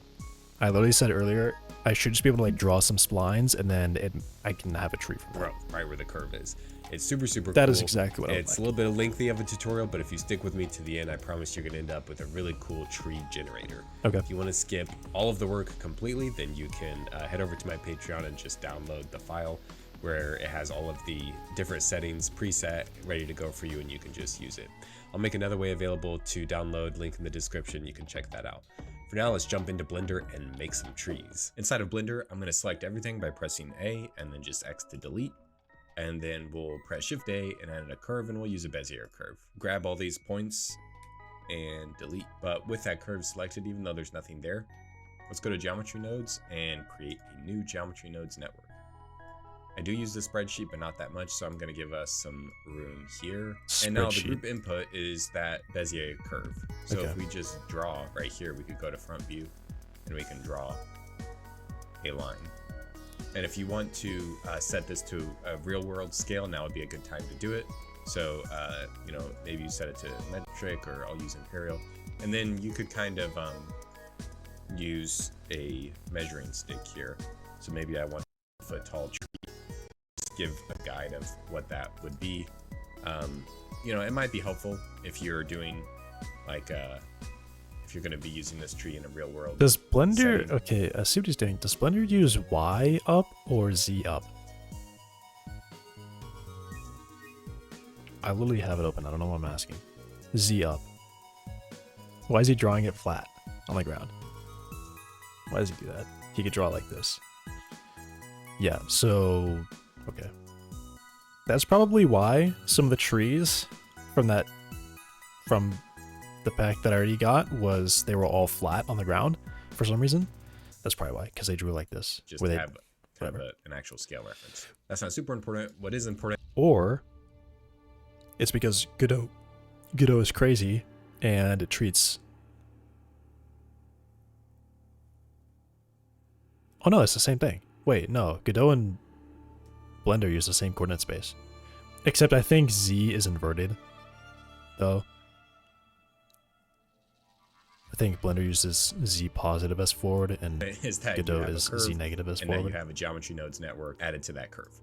I literally said earlier, I should just be able to like draw some splines, and then I can have a tree from that. Right where the curve is. It's super cool. That is exactly what I It's a little bit lengthy of a tutorial, but if you stick with me to the end, I promise you're going to end up with a really cool tree generator. Okay. If you want to skip all of the work completely, then you can head over to my Patreon and just download the file where it has all of the different settings preset, ready to go for you, and you can just use it. I'll make another way available to download, link in the description. You can check that out. For now, let's jump into Blender and make some trees. Inside of Blender, I'm going to select everything by pressing A and then just X to delete. And then we'll press Shift A and add a curve, and we'll use a Bezier curve. Grab all these points and delete. But with that curve selected, even though there's nothing there, let's go to geometry nodes and create a new geometry nodes network. I do use the spreadsheet, but not that much, so I'm going to give us some room here. And now the group input is that Bezier curve. So if we just draw right here, we could go to front view and we can draw a line. And if you want to set this to a real world scale, now would be a good time to do it. So, you know, maybe you set it to metric, or I'll use imperial. And then you could kind of use a measuring stick here. So maybe I want a foot tall tree. Just give a guide of what that would be. You know, it might be helpful if you're doing like if you're going to be using this tree in a real world. Does Blender, setting. okay, I see what he's doing. Does Blender use Y up or Z up? I literally have it open. I don't know what I'm asking. Z up. Why is he drawing it flat on the ground? Why does he do that? He could draw like this. Yeah, so, okay. That's probably why some of the trees from the pack that I already got was they were all flat on the ground for some reason. That's probably why, because they drew like this. Just to have an actual scale reference. That's not super important. What is important? Or it's because Godot is crazy and it treats... Oh no, it's the same thing. Wait, no, Godot and Blender use the same coordinate space. Except I think Z is inverted, though. I think Blender uses Z positive as forward, and Godot is Z negative as forward. And then you have a geometry nodes network added to that curve.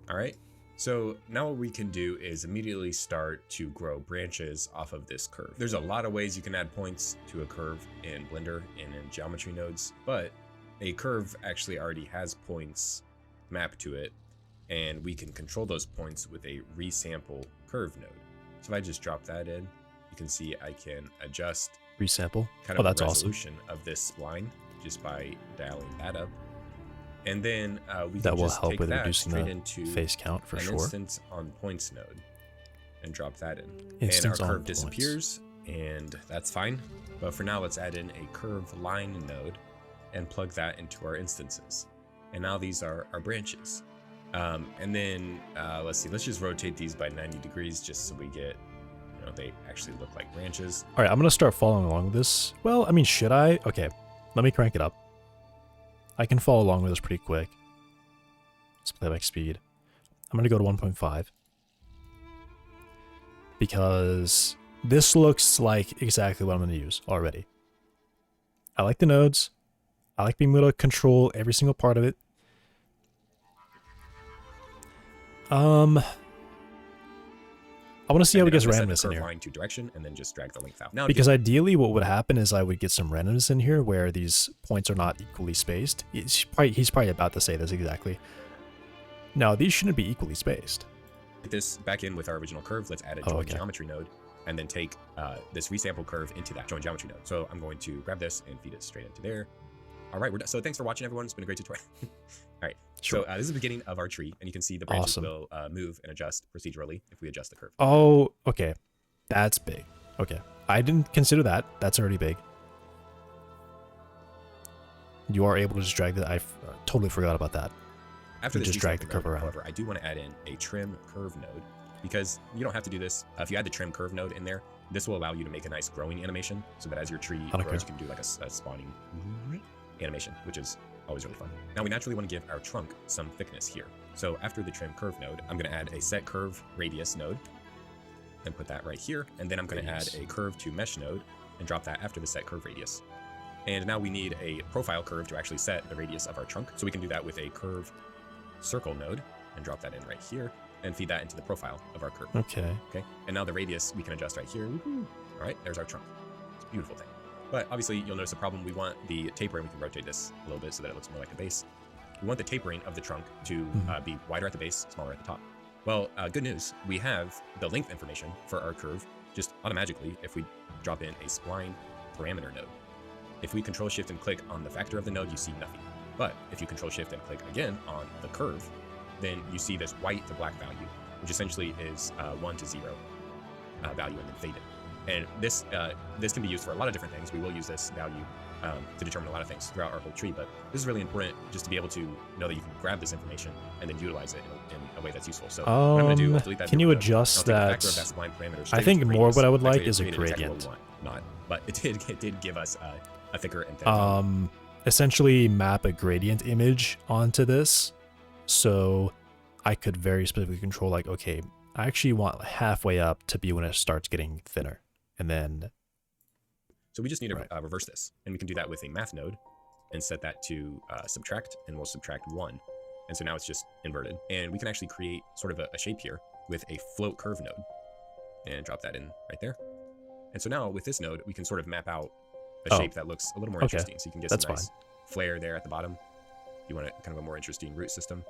All right. So now what we can do is immediately start to grow branches off of this curve. There's a lot of ways you can add points to a curve in Blender and in geometry nodes, but a curve actually already has points mapped to it, and we can control those points with a resample curve node. So if I just drop that in, you can see I can adjust resample. Kind of that's resolution of this spline just by dialing that up. And then we that can will just help take with that reducing straight the into face count for an sure. instance on points node and drop that in. Instance and our on curve points. disappears, and that's fine. But for now, let's add in a curve line node and plug that into our instances. And now these are our branches. And then let's see, let's just rotate these by 90 degrees just so we get, you know, they actually look like branches. All right, I'm gonna start following along with this. Well, I mean, should I? Okay, let me crank it up. I can follow along with this pretty quick. Let's playback speed. I'm gonna go to 1.5 because this looks like exactly what I'm gonna use already. I like the nodes. I like being able to control every single part of it. I want to see how it gets randomness in here. Line to direction and then just drag the length out. Now, because ideally what would happen is I would get some randomness in here where these points are not equally spaced. He's probably about to say this exactly. Now, these shouldn't be equally spaced. Get this back in with our original curve. Let's add a join geometry node and then take this resample curve into that join geometry node. So I'm going to grab this and feed it straight into there. All right, we're done. So thanks for watching, everyone. It's been a great tutorial. All right, sure. So this is the beginning of our tree, and you can see the branches will move and adjust procedurally if we adjust the curve. Oh, okay. That's big. Okay. I didn't consider that. That's already big. You are able to just drag that. I totally forgot about that. After this, just drag the curve around. However, I do want to add in a trim curve node because you don't have to do this. If you add the trim curve node in there, this will allow you to make a nice growing animation so that as your tree grows, you can do like a spawning animation, which is always really fun. Now we naturally want to give our trunk some thickness here. So after the trim curve node, I'm going to add a set curve radius node and put that right here. And then I'm going to add a curve to mesh node and drop that after the set curve radius. And now we need a profile curve to actually set the radius of our trunk. So we can do that with a curve circle node and drop that in right here and feed that into the profile of our curve. Okay. Okay. And now the radius we can adjust right here. All right, there's our trunk. It's a beautiful thing. But obviously, you'll notice a problem. We want the tapering. We can rotate this a little bit so that it looks more like a base. We want the tapering of the trunk to be wider at the base, smaller at the top. Well, good news. We have the length information for our curve just automatically if we drop in a spline parameter node. If we Control Shift and click on the factor of the node, you see nothing. But if you Control Shift and click again on the curve, then you see this white to black value, which essentially is 1 to 0 value and then faded. And this can be used for a lot of different things. We will use this value to determine a lot of things throughout our whole tree, but this is really important just to be able to know that you can grab this information and then utilize it in a way that's useful. So what I'm going to do, I'll delete that. Can you adjust that? I think more what I would like is a gradient. Not, but it did give us a thicker and thinner. Essentially map a gradient image onto this, so I could very specifically control like, okay, I actually want halfway up to be when it starts getting thinner, and then. So we just need to reverse this, and we can do that with a math node and set that to subtract, and we'll subtract 1. And so now it's just inverted. And we can actually create sort of a shape here with a float curve node and drop that in right there. And so now with this node, we can sort of map out a shape that looks a little more interesting. So you can get some nice flare there at the bottom. You want kind of a more interesting root system.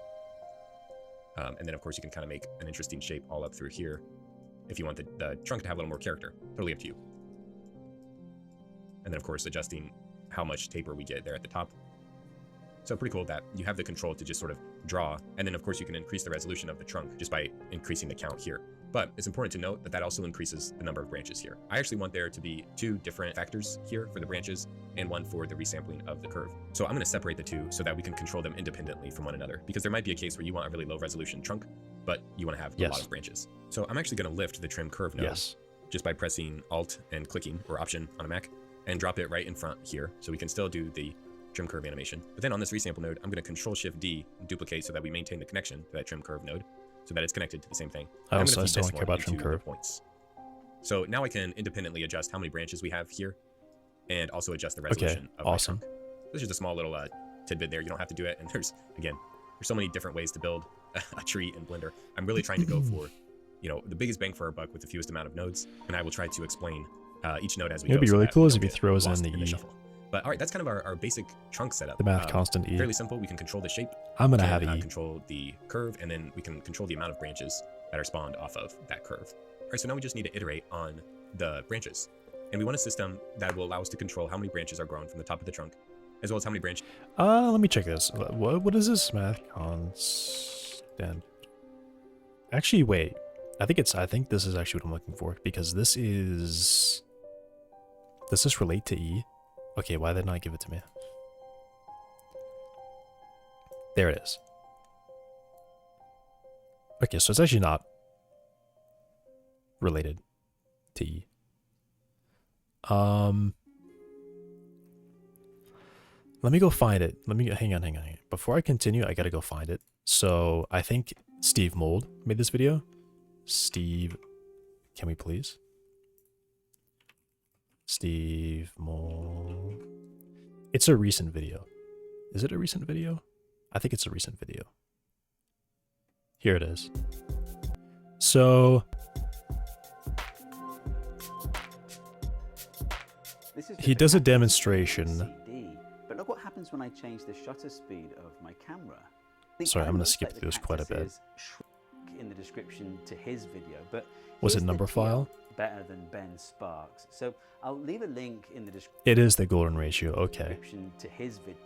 And then of course you can kind of make an interesting shape all up through here if you want the trunk to have a little more character. Totally up to you. And then of course adjusting how much taper we get there at the top. So pretty cool that you have the control to just sort of draw, and then of course you can increase the resolution of the trunk just by increasing the count here. But it's important to note that that also increases the number of branches here. I actually want there to be 2 different factors here for the branches and 1 for the resampling of the curve. So I'm going to separate the 2 so that we can control them independently from one another, because there might be a case where you want a really low resolution trunk, but you want to have a lot of branches. So I'm actually going to lift the trim curve node just by pressing Alt and clicking, or Option on a Mac, and drop it right in front here, so we can still do the trim curve animation. But then on this resample node, I'm going to Control-Shift-D and duplicate so that we maintain the connection to that trim curve node, so that it's connected to the same thing. I also still don't care about trim curve points. So now I can independently adjust how many branches we have here, and also adjust the resolution of my trunk. This is just a small little tidbit there. You don't have to do it, and there's so many different ways to build a tree in Blender. I'm really trying to go for, the biggest bang for our buck with the fewest amount of nodes, and I will try to explain each node as we go. It'd be really cool if he throws in the shuffle. But all right, that's kind of our basic trunk setup. The math constant E. Fairly simple. We can control the shape. I'm going to have E. Control the curve, and then we can control the amount of branches that are spawned off of that curve. All right, so now we just need to iterate on the branches. And we want a system that will allow us to control how many branches are grown from the top of the trunk, as well as how many branches. Let me check this. What is this math constant? Actually, wait. I think this is actually what I'm looking for, because this is... Does this relate to E? Okay, why did they not give it to me? There it is. Okay, so it's actually not related to E. Let me go find it. Hang on. Before I continue, I gotta go find it. So I think Steve Mold made this video. Steve, can we please? Steve Mold. It's a recent video. Is it a recent video? I think it's a recent video. Here it is. So he does a demonstration. But look what happens when I change the shutter speed of my camera. Sorry, I'm going to skip through this quite a bit. In the description to his video, but was it number file? Better than Ben Sparks. So I'll leave a link in the description. It is the golden ratio. Okay. To his video.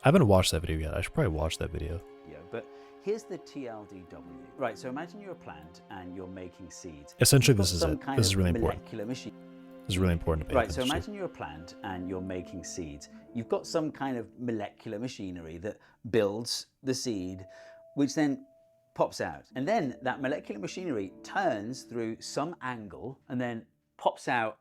I haven't watched that video yet. I should probably watch that video. Yeah, but here's the TLDW. Right. So imagine you're a plant and you're making seeds. Essentially, this is it. This is really important. This is really important to pay attention to. So imagine you're a plant and you're making seeds. You've got some kind of molecular machinery that builds the seed, which then pops out. And then that molecular machinery turns through some angle and then pops out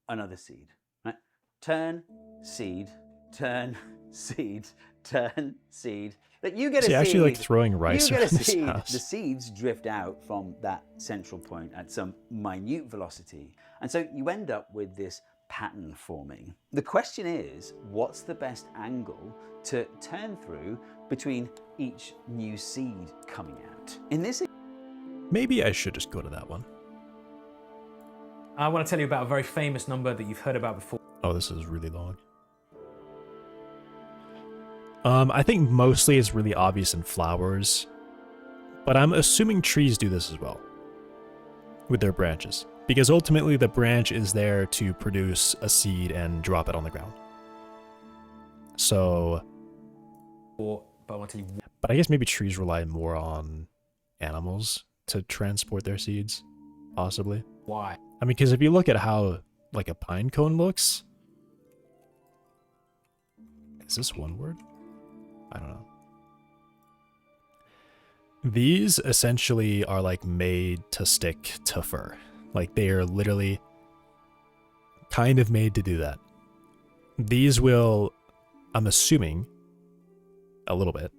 another seed. Right? Turn, seed, turn, seed, turn, seed. But you get a seed. Actually like throwing rice you get a around seed. This house. The seeds drift out from that central point at some minute velocity. And so you end up with this pattern forming. The question is, what's the best angle to turn through between each new seed coming out? In this, maybe I should just go to that one. I want to tell you about a very famous number that you've heard about before. Oh, this is really long. I think mostly it's really obvious in flowers, but I'm assuming trees do this as well with their branches, because ultimately the branch is there to produce a seed and drop it on the ground. So, but I want to tell you. But I guess maybe trees rely more on animals to transport their seeds. possibly. Why? I mean, because if you look at how like a pine cone looks, is this one word? I don't know. These essentially are like made to stick to fur. Like they are literally kind of made to do that. These will, I'm assuming, a little bit,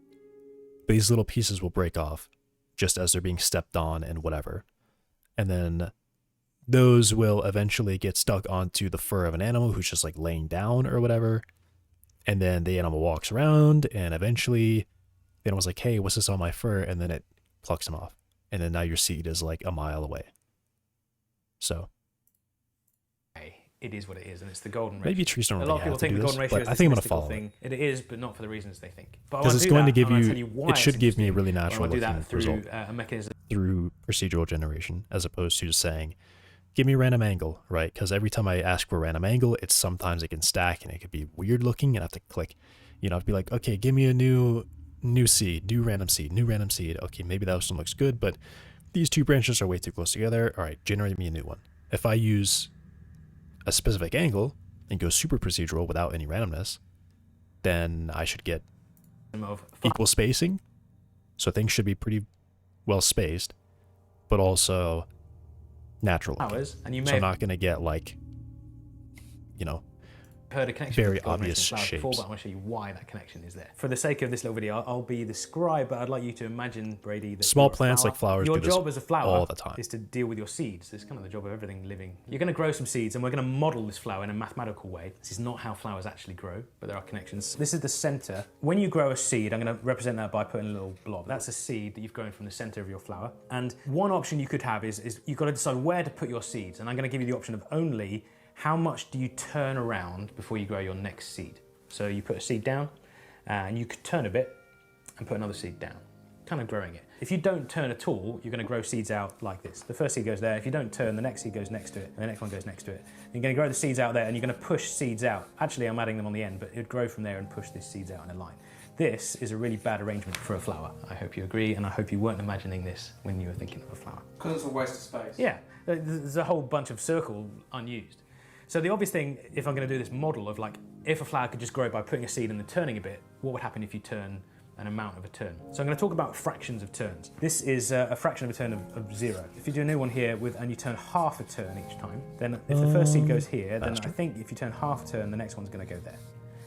but these little pieces will break off just as they're being stepped on and whatever. And then those will eventually get stuck onto the fur of an animal who's just like laying down or whatever. And then the animal walks around and eventually the animal's like, hey, what's this on my fur? And then it plucks them off. And then now your seed is like a mile away. So it is what it is, and it's the golden ratio. maybe trees don't A really lot of people have to think do the this, golden ratio but is I this think I'm going to mystical follow thing. it. It is, but not for the reasons they think. But Because it's going to give you, it should give me a really I natural want to do looking that through result a mechanism. through procedural generation, as opposed to just saying, give me random angle, right? Because every time I ask for random angle, it's sometimes it can stack and it could be weird looking, and I have to click, you know, I'd be like, okay, give me a new seed, new random seed. Okay, maybe that one looks good, but these two branches are way too close together. All right, generate me a new one. If I use a specific angle and go super procedural without any randomness, then I should get equal spacing. So things should be pretty well spaced, but also natural. Flowers, and you may so I'm not going to get like, you know, heard a connection very with golden obvious ratio flowers before, shapes. but I want to show you why that connection is there. For the sake of this little video, I'll be the scribe, but I'd like you to imagine, Brady, that Small you're a plants flower. like flowers Your do this job as a flower all the time. is to deal with your seeds. It's kind of the job of everything living. You're going to grow some seeds, and we're going to model this flower in a mathematical way. This is not how flowers actually grow, but there are connections. This is the center. When you grow a seed, I'm going to represent that by putting a little blob. That's a seed that you've grown from the center of your flower. And one option you could have is you've got to decide where to put your seeds. And I'm going to give you the option of only how much do you turn around before you grow your next seed. So you put a seed down, and you could turn a bit and put another seed down, kind of growing it. If you don't turn at all, you're going to grow seeds out like this. The first seed goes there. If you don't turn, the next seed goes next to it, and the next one goes next to it. You're going to grow the seeds out there, and you're going to push seeds out. Actually, I'm adding them on the end, but it would grow from there and push these seeds out in a line. This is a really bad arrangement for a flower. I hope you agree, and I hope you weren't imagining this when you were thinking of a flower. Because it's a waste of space. Yeah, there's a whole bunch of circle unused. So the obvious thing, if I'm going to do this model of like, if a flower could just grow by putting a seed and then turning a bit, what would happen if you turn an amount of a turn? So I'm going to talk about fractions of turns. This is a fraction of a turn of 0. If you do a new one here and you turn half a turn each time, then if the first seed goes here, then I think if you turn half a turn, the next one's going to go there.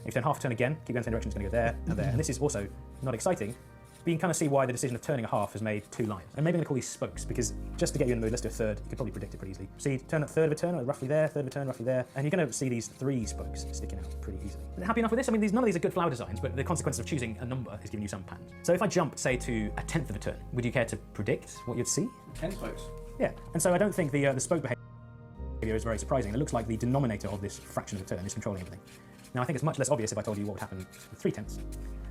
If you turn half a turn again, keep going in the same direction, it's going to go there and there. And this is also not exciting, but you can kind of see why the decision of turning a half has made 2 lines. And maybe I'm going to call these spokes, because just to get you in the mood, let's do a third. You could probably predict it pretty easily. See, turn a third of a turn, roughly there, third of a turn, roughly there, and you're going to see these 3 spokes sticking out pretty easily. Happy enough with this? I mean, none of these are good flower designs, but the consequences of choosing a number is giving you some patterns. So if I jump, say, to a 1/10 of a turn, would you care to predict what you'd see? 10 spokes. Yeah, and so I don't think the spoke behavior is very surprising. It looks like the denominator of this fraction of a turn is controlling everything. Now, I think it's much less obvious if I told you what would happen with 3/10.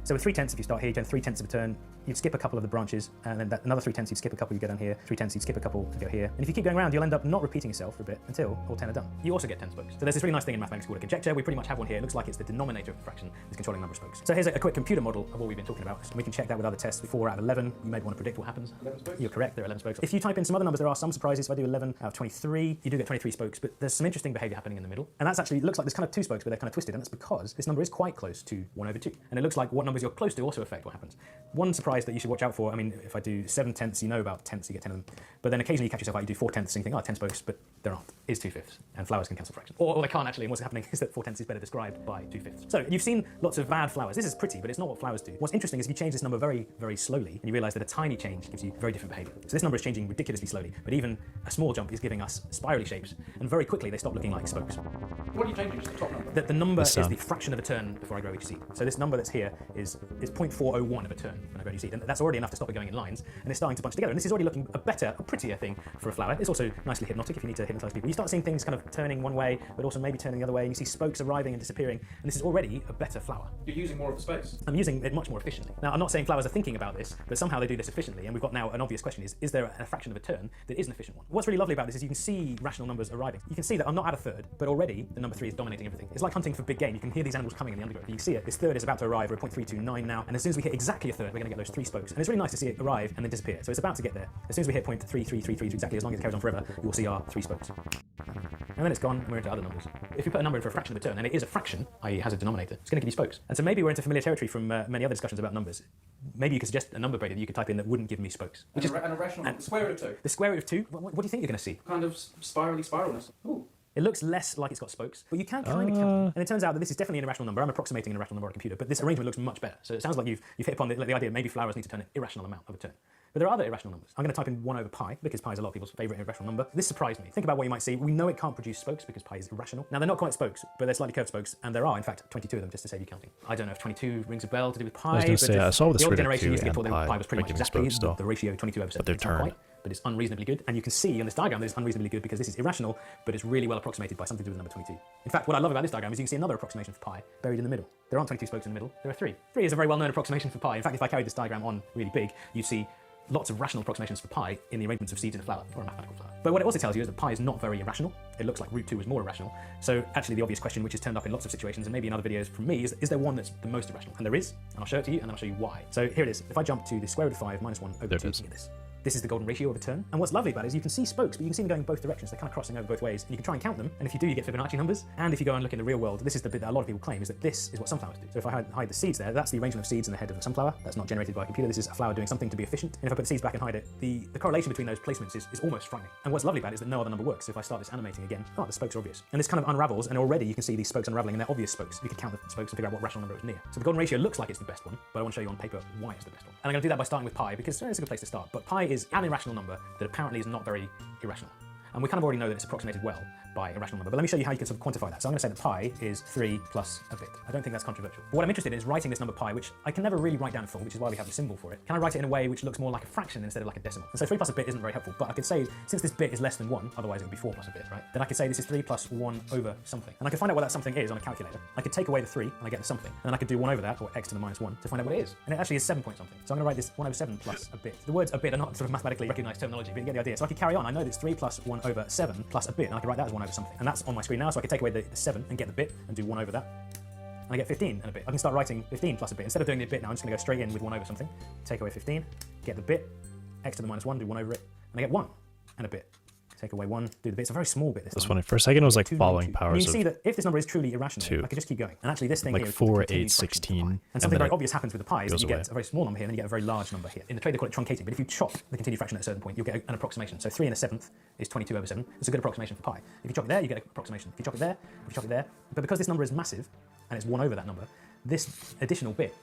So with 3/10, if you start here, you turn 3/10 of a turn, you'd skip a couple of the branches, and then another 3/10, you'd skip a couple, you go down here, 3/10, you'd skip a couple and go here. And if you keep going around, you'll end up not repeating yourself for a bit until all 10 are done. You also get 10 spokes. So there's this really nice thing in mathematics called a conjecture. We pretty much have one here. It looks like it's the denominator of the fraction that's controlling the number of spokes. So here's a quick computer model of what we've been talking about. We can check that with other tests. 4 out of 11, you may want to predict what happens. 11 spokes. You're correct, there are 11 spokes. If you type in some other numbers, there are some surprises. If I do 11 out of 23, you do get 23 spokes, but there's some interesting behavior happening in the middle. And that's actually, looks like there's kind of 2 spokes, but they're kind of twisted, and that's because this number is quite close to 1/2. And it looks like what numbers you're close to also affect what happens. One surprise that you should watch out for, I mean, if I do 7/10, you know about tenths, you get 10 of them. But then occasionally you catch yourself out, you do 4/10, and you think, 10 spokes, but there aren't. Is 2/5. And flowers can cancel fractions. Or they can't actually, and what's happening is that 4/10 is better described by 2/5. So you've seen lots of bad flowers. This is pretty, but it's not what flowers do. What's interesting is if you change this number very, very slowly, and you realize that a tiny change gives you very different behavior. So this number is changing ridiculously slowly, but even a small jump is giving us spirally shapes, and very quickly they stop looking like spokes. What are you changing? Just the top number? The number is sound. the fraction of a turn before I grow each seed. So this number that's here is 0.401 of a turn when I grow each seed, and that's already enough to stop it going in lines, and it's starting to bunch together. And this is already looking a better, a prettier thing for a flower. It's also nicely hypnotic if you need to hypnotize people. You start seeing things kind of turning one way, but also maybe turning the other way, and you see spokes arriving and disappearing, and this is already a better flower. You're using more of the space. I'm using it much more efficiently. Now, I'm not saying flowers are thinking about this, but somehow they do this efficiently, and we've got now an obvious question is there a fraction of a turn that is an efficient one? What's really lovely about this is you can see rational numbers arriving. You can see that I'm not at a third, but already the number 3 is dominating everything. It's like hunting for big game. You can hear these animals coming in the undergrowth. You can see it. This third is about to arrive. We're at 0.329 now, and as soon as we hit exactly a third, we're going to get those 3 spokes. And it's really nice to see it arrive and then disappear. So it's about to get there. As soon as we hit 0.3 3, 3, 3, exactly as long as it carries on forever, you will see our 3 spokes. And then it's gone, and we're into other numbers. If you put a number in for a fraction of a turn, and it is a fraction, i.e. has a denominator, it's going to give you spokes. And so maybe we're into familiar territory from many other discussions about numbers. Maybe you could suggest a number, Brady, that you could type in that wouldn't give me spokes. Which is an irrational number. The square root of 2. The square root of 2? What do you think you're going to see? Kind of spiralness. Ooh. It looks less like it's got spokes, but you can kind of count them. And it turns out that this is definitely an irrational number. I'm approximating an irrational number on a computer, but this arrangement looks much better. So it sounds like you've hit upon the idea maybe flowers need to turn an irrational amount of a turn. But there are other irrational numbers. I'm going to type in 1 over pi, because pi is a lot of people's favourite irrational number. This surprised me. Think about what you might see. We know it can't produce spokes because pi is irrational. Now, they're not quite spokes, but they're slightly curved spokes, and there are, in fact, 22 of them, just to save you counting. I don't know if 22 rings a bell to do with pi. I was going to say, I saw this the older rid of generation 2 used to get and taught that pi was pretty much giving exactly spokes the ratio 22 over 7. but they're It's not turned. quite, but it's unreasonably good. And you can see on this diagram that it's unreasonably good because this is irrational, but it's really well approximated by something to do with the number 22. In fact, what I love about this diagram is you can see another approximation for pi buried in the middle. There aren't 22 spokes in the middle, there are 3. 3 is a very well-known approximation for pi. In fact, if I carried this diagram on really big, you'd see lots of rational approximations for pi in the arrangements of seeds in a flower, or a mathematical flower. But what it also tells you is that pi is not very irrational. It looks like root 2 is more irrational. So actually the obvious question, which is turned up in lots of situations and maybe in other videos from me, is there one that's the most irrational? And there is, and I'll show it to you, and then I'll show you why. So here it is. If I jump to the square root of 5 minus 1 over 2, you get this. This is the golden ratio of a turn. And what's lovely about it is you can see spokes, but you can see them going both directions. They're kind of crossing over both ways. And you can try and count them. And if you do, you get Fibonacci numbers. And if you go and look in the real world, this is the bit that a lot of people claim, is that this is what sunflowers do. So if I hide the seeds there, that's the arrangement of seeds in the head of a sunflower. That's not generated by a computer. This is a flower doing something to be efficient. And if I put the seeds back and hide it, the correlation between those placements is almost frightening. And what's lovely about it is that no other number works. So if I start this animating again, the spokes are obvious. And this kind of unravels, and already you can see these spokes unraveling, and they're obvious spokes. You can count the spokes and figure out what rational number it was near. So the golden ratio looks like it's the best one, but I want to show you on paper why it's the best one. And I'm going to do that by starting with pi, because it's a good place to start. But pi is an irrational number that apparently is not very irrational. And we kind of already know that it's approximated well by a rational number, but let me show you how you can sort of quantify that. So I'm going to say that pi is 3 plus a bit. I don't think that's controversial. But what I'm interested in is writing this number pi, which I can never really write down in full, which is why we have the symbol for it. Can I write it in a way which looks more like a fraction instead of like a decimal? And so 3 plus a bit isn't very helpful, but I could say, since this bit is less than 1, otherwise it would be 4 plus a bit, right? Then I could say this is 3 plus 1 over something. And I could find out what that something is on a calculator. I could take away the 3, and I get the something. And then I could do 1 over that, or x to the minus 1, to find out what it is. And it actually is 7 point something. So I'm going to write this 1 over 7 plus a bit. The words a bit are not sort of mathematically recognized terminology, but you get the idea. So I could carry on. I know that it's 3 plus 1 over 7 plus a bit, and I could write that as 1 over something. And that's on my screen now, so I could take away the 7 and get the bit and do 1 over that. And I get 15 and a bit. I can start writing 15 plus a bit. Instead of doing the bit now, I'm just going to go straight in with 1 over something. Take away 15, get the bit, x to the minus 1, do 1 over it, and I get 1 and a bit. Take away 1, do the bit. It's a very small bit. This one, for a second, I was like following and powers you see that if this number is truly irrational, 2. I could just keep going. And actually this thing like here is 4, 8, continued 16, fraction of pi. And something very then obvious happens with the pi is that you goes get a very small number here and then you get a very large number here. In the trade they call it truncating, but if you chop the continued fraction at a certain point, you'll get an approximation. So 3 and a 7th is 22 over 7. It's a good approximation for pi. If you chop it there, you get an approximation. If you chop it there, if you chop it there. But because this number is massive, and it's 1 over that number, this additional bit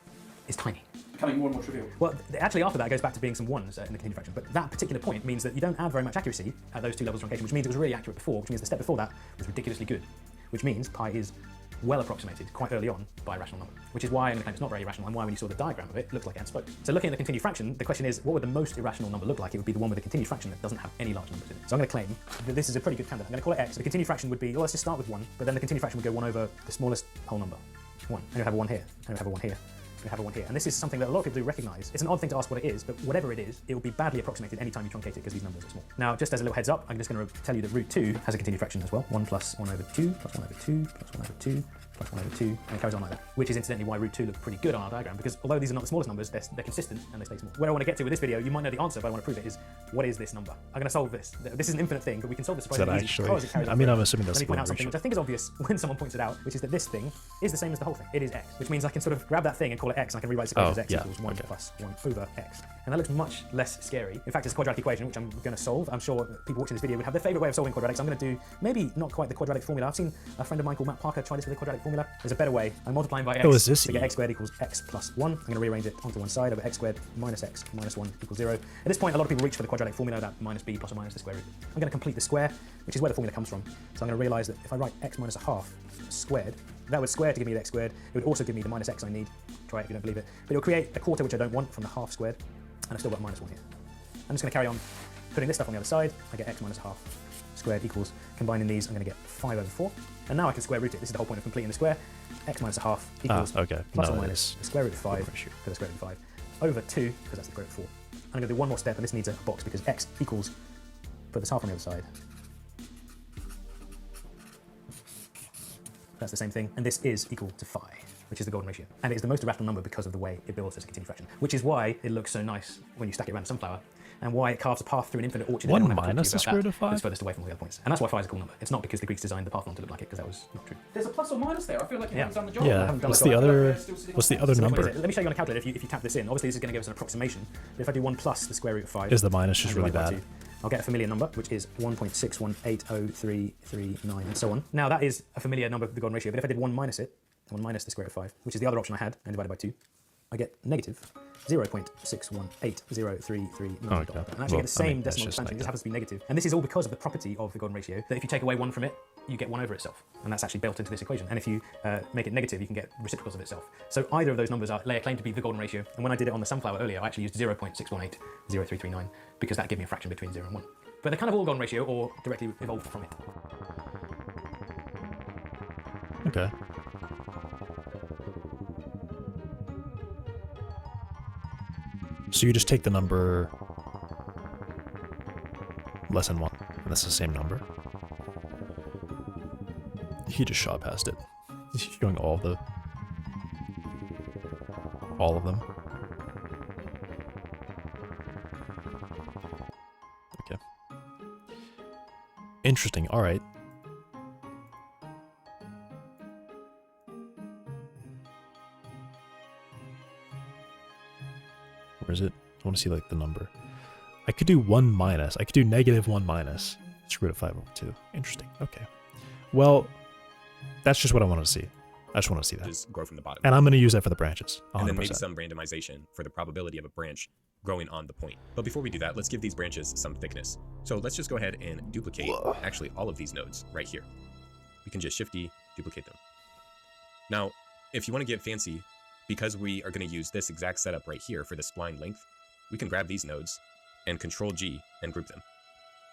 is tiny. Becoming more and more trivial. Well, actually after that it goes back to being some 1s in the continued fraction, but that particular point means that you don't add very much accuracy at those 2 levels of truncation, which means it was really accurate before, which means the step before that was ridiculously good, which means pi is well approximated quite early on by a rational number, which is why I'm going to claim it's not very irrational, and why when you saw the diagram of it looked like it had spokes. So looking at the continued fraction, the question is, what would the most irrational number look like? It would be the one with a continued fraction that doesn't have any large numbers in it. So I'm going to claim that this is a pretty good candidate. I'm going to call it x. The continued fraction would be, well, let's just start with 1, but then the continued fraction would go 1 over the smallest whole number, 1. And you'll have a 1 here, and you'll have a 1 here. We have a 1 here. And this is something that a lot of people do recognize. It's an odd thing to ask what it is, but whatever it is, it will be badly approximated anytime you truncate it because these numbers are small. Now, just as a little heads up, I'm just going to tell you that root 2 has a continued fraction as well. 1 plus 1 over 2, plus 1 over 2, plus 1 over 2, plus 1 over 2, and it carries on like that. Which is incidentally why root 2 looks pretty good on our diagram, because although these are not the smallest numbers, they're consistent and they stay small. Where I want to get to with this video, you might know the answer, but I want to prove it, is what is this number? I'm going to solve this. This is an infinite thing, but we can solve this surprisingly easy because it carries on. I mean, I'm assuming that's Let me point out something which I think is obvious when someone points it out, which is that this thing is the same as the whole thing. It is x, which means I can sort of grab that thing and call it x, and I can rewrite this equation as x equals 1 plus 1 over x. And that looks much less scary. In fact, it's a quadratic equation, which I'm going to solve. I'm sure people watching this video would have their favorite way of solving quadratics. I'm going to do maybe not quite the quadratic formula. I've seen a friend of mine called Matt Parker try this with a quadratic formula. There's a better way. I'm multiplying by x. Oh, is this to get x squared equals x plus 1. I'm going to rearrange it onto one side over x squared minus x minus 1 equals 0. At this point, a lot of people reach for the quadratic formula, that minus b plus or minus the square root. I'm going to complete the square, which is where the formula comes from. So I'm going to realize that if I write x minus a half squared, that would square to give me the x squared. It would also give me the minus x I need. Try it if you don't believe it. But it will create a quarter which I don't want from the half squared, and I've still got minus 1 here. I'm just going to carry on putting this stuff on the other side. I get x minus a half squared equals, combining these, I'm going to get 5 over 4. And now I can square root it. This is the whole point of completing the square. X minus a half equals plus or minus the square root of 5 for the square root of 5 over 2, because that's the square root of 4. I'm going to do one more step, and this needs a box because x equals, put this half on the other side. That's the same thing, and this is equal to phi, which is the golden ratio. And it is the most irrational number because of the way it builds as a continued fraction, which is why it looks so nice when you stack it around a sunflower. and why it carves a path through an infinite orchard. 1 Anyone ever talked to you minus the about square root that? of 5? That's furthest away from all the other points. And that's why 5 is a cool number. It's not because the Greeks designed the path line to look like it, because that was not true. There's a plus or minus there. I feel like you Yeah. haven't done the job. Yeah. haven't done What's the the job. other? Still sitting What's on the other points. number? Let me show you on a calculator if you tap this in. Obviously, this is going to give us an approximation. But if I do 1 plus the square root of 5... Is the minus just and really divide by bad? 2, I'll get a familiar number, which is 1.6180339, and so on. Now, that is a familiar number with the golden ratio, but if I did 1 minus it, 1 minus the square root of 5, which is the other option I had, and divided by 2, I get negative 0.6180339. And actually Well, get the same I mean, that's decimal just expansion, like it just happens to be negative. And this is all because of the property of the golden ratio, that if you take away 1 from it, you get 1 over itself. And that's actually built into this equation. And if you make it negative, you can get reciprocals of itself. So either of those numbers lay a claim to be the golden ratio. And when I did it on the sunflower earlier, I actually used 0.6180339 because that gave me a fraction between 0 and 1. But they're kind of all golden ratio or directly evolved from it. Okay. So you just take the number less than 1, and that's the same number. He just shot past it. He's showing all of them. Okay. Interesting. All right. Where is it? I want to see like the number. I could do 1 minus. I could do negative 1 minus square root of 5 over 2. Interesting. Okay. Well, that's just what I want to see. I just want to see that. Just grow from the bottom. And I'm going to use that for the branches. 100%. And then maybe some randomization for the probability of a branch growing on the point. But before we do that, let's give these branches some thickness. So let's just go ahead and duplicate actually all of these nodes right here. We can just Shift-D, duplicate them. Now, if you want to get fancy, because we are going to use this exact setup right here for the spline length, we can grab these nodes and Control-G and group them.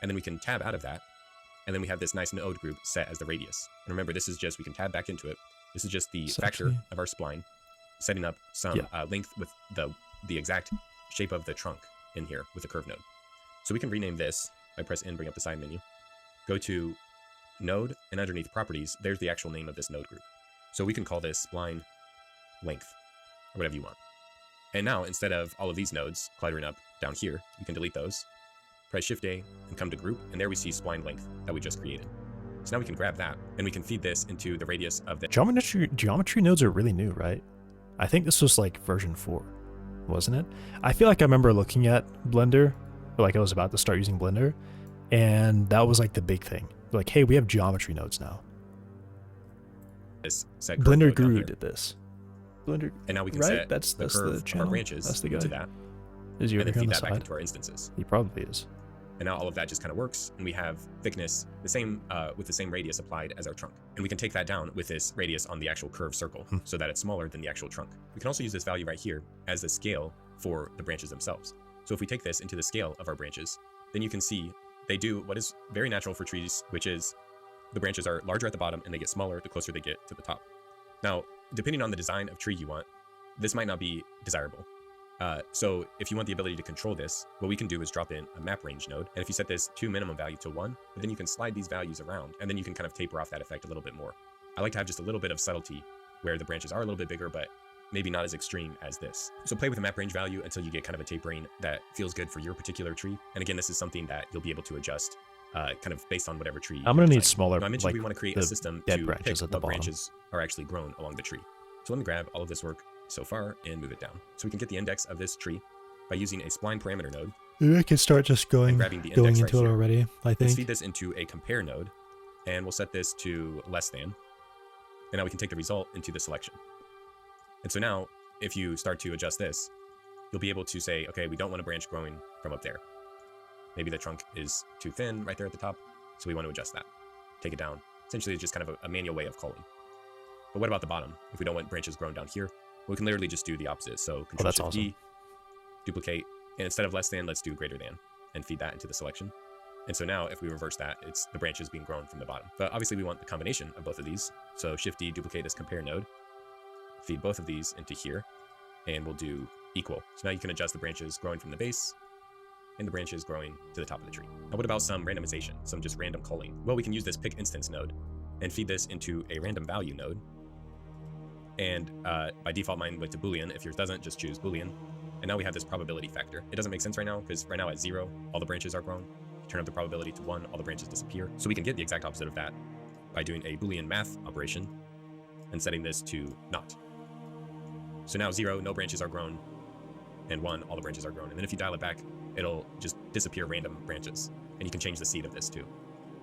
And then we can tab out of that, and then we have this nice node group set as the radius. And remember, this is just, we can tab back into it. This is just the factor of our spline, setting up some length with the exact shape of the trunk in here with a curve node. So we can rename this by press N, bring up the side menu, go to node, and underneath properties, there's the actual name of this node group. So we can call this spline length, or whatever you want. And now, instead of all of these nodes cluttering up down here, we can delete those, press Shift-A, and come to group, and there we see spline length that we just created. So now we can grab that, and we can feed this into the radius of the... Geometry nodes are really new, right? I think this was like version 4, wasn't it? I feel like I remember looking at Blender, or like I was about to start using Blender, and that was like the big thing. Like, hey, we have geometry nodes now. This set Blender Guru did this. Blender, and now we can right? set That's the curve the channel. of our branches That's the guy. into that, Is he and over then here on feed the that back side? into our instances. He probably is. And now all of that just kind of works, and we have thickness the same with the same radius applied as our trunk. And we can take that down with this radius on the actual curved circle so that it's smaller than the actual trunk. We can also use this value right here as the scale for the branches themselves. So if we take this into the scale of our branches, then you can see they do what is very natural for trees, which is the branches are larger at the bottom and they get smaller the closer they get to the top. Now, depending on the design of tree you want, this might not be desirable. So if you want the ability to control this, what we can do is drop in a map range node. And if you set this to minimum value to 1, then you can slide these values around, and then you can kind of taper off that effect a little bit more. I like to have just a little bit of subtlety where the branches are a little bit bigger, but maybe not as extreme as this. So play with the map range value until you get kind of a tapering that feels good for your particular tree. And again, this is something that you'll be able to adjust kind of based on whatever tree. I'm going to need smaller, Now, I mentioned like we want to create the a system dead to branches pick at the what bottom. branches are actually grown along the tree. So let me grab all of this work so far and move it down. So we can get the index of this tree by using a spline parameter node. Maybe I can start just and grabbing the index right here. already, I Let's think. feed this into a compare node, and we'll set this to less than. And now we can take the result into the selection. And so now, if you start to adjust this, you'll be able to say, okay, we don't want a branch growing from up there. Maybe the trunk is too thin right there at the top, so we want to adjust that. Take it down. Essentially, it's just kind of a manual way of calling. But what about the bottom? If we don't want branches grown down here, we can literally just do the opposite. So Control-Shift-D, duplicate, and instead of less than, let's do greater than, and feed that into the selection. And so now, if we reverse that, it's the branches being grown from the bottom. But obviously, we want the combination of both of these. So Shift-D, duplicate this compare node, feed both of these into here, and we'll do equal. So now you can adjust the branches growing from the base, and the branches growing to the top of the tree. Now, what about some randomization, some just random calling? Well, we can use this pick instance node and feed this into a random value node. And by default, mine went to Boolean. If yours doesn't, just choose Boolean. And now we have this probability factor. It doesn't make sense right now because right now at 0, all the branches are grown. Turn up the probability to 1, all the branches disappear. So we can get the exact opposite of that by doing a Boolean math operation and setting this to not. So now 0, no branches are grown, and 1, all the branches are grown. And then if you dial it back, it'll just disappear random branches. And you can change the seed of this too.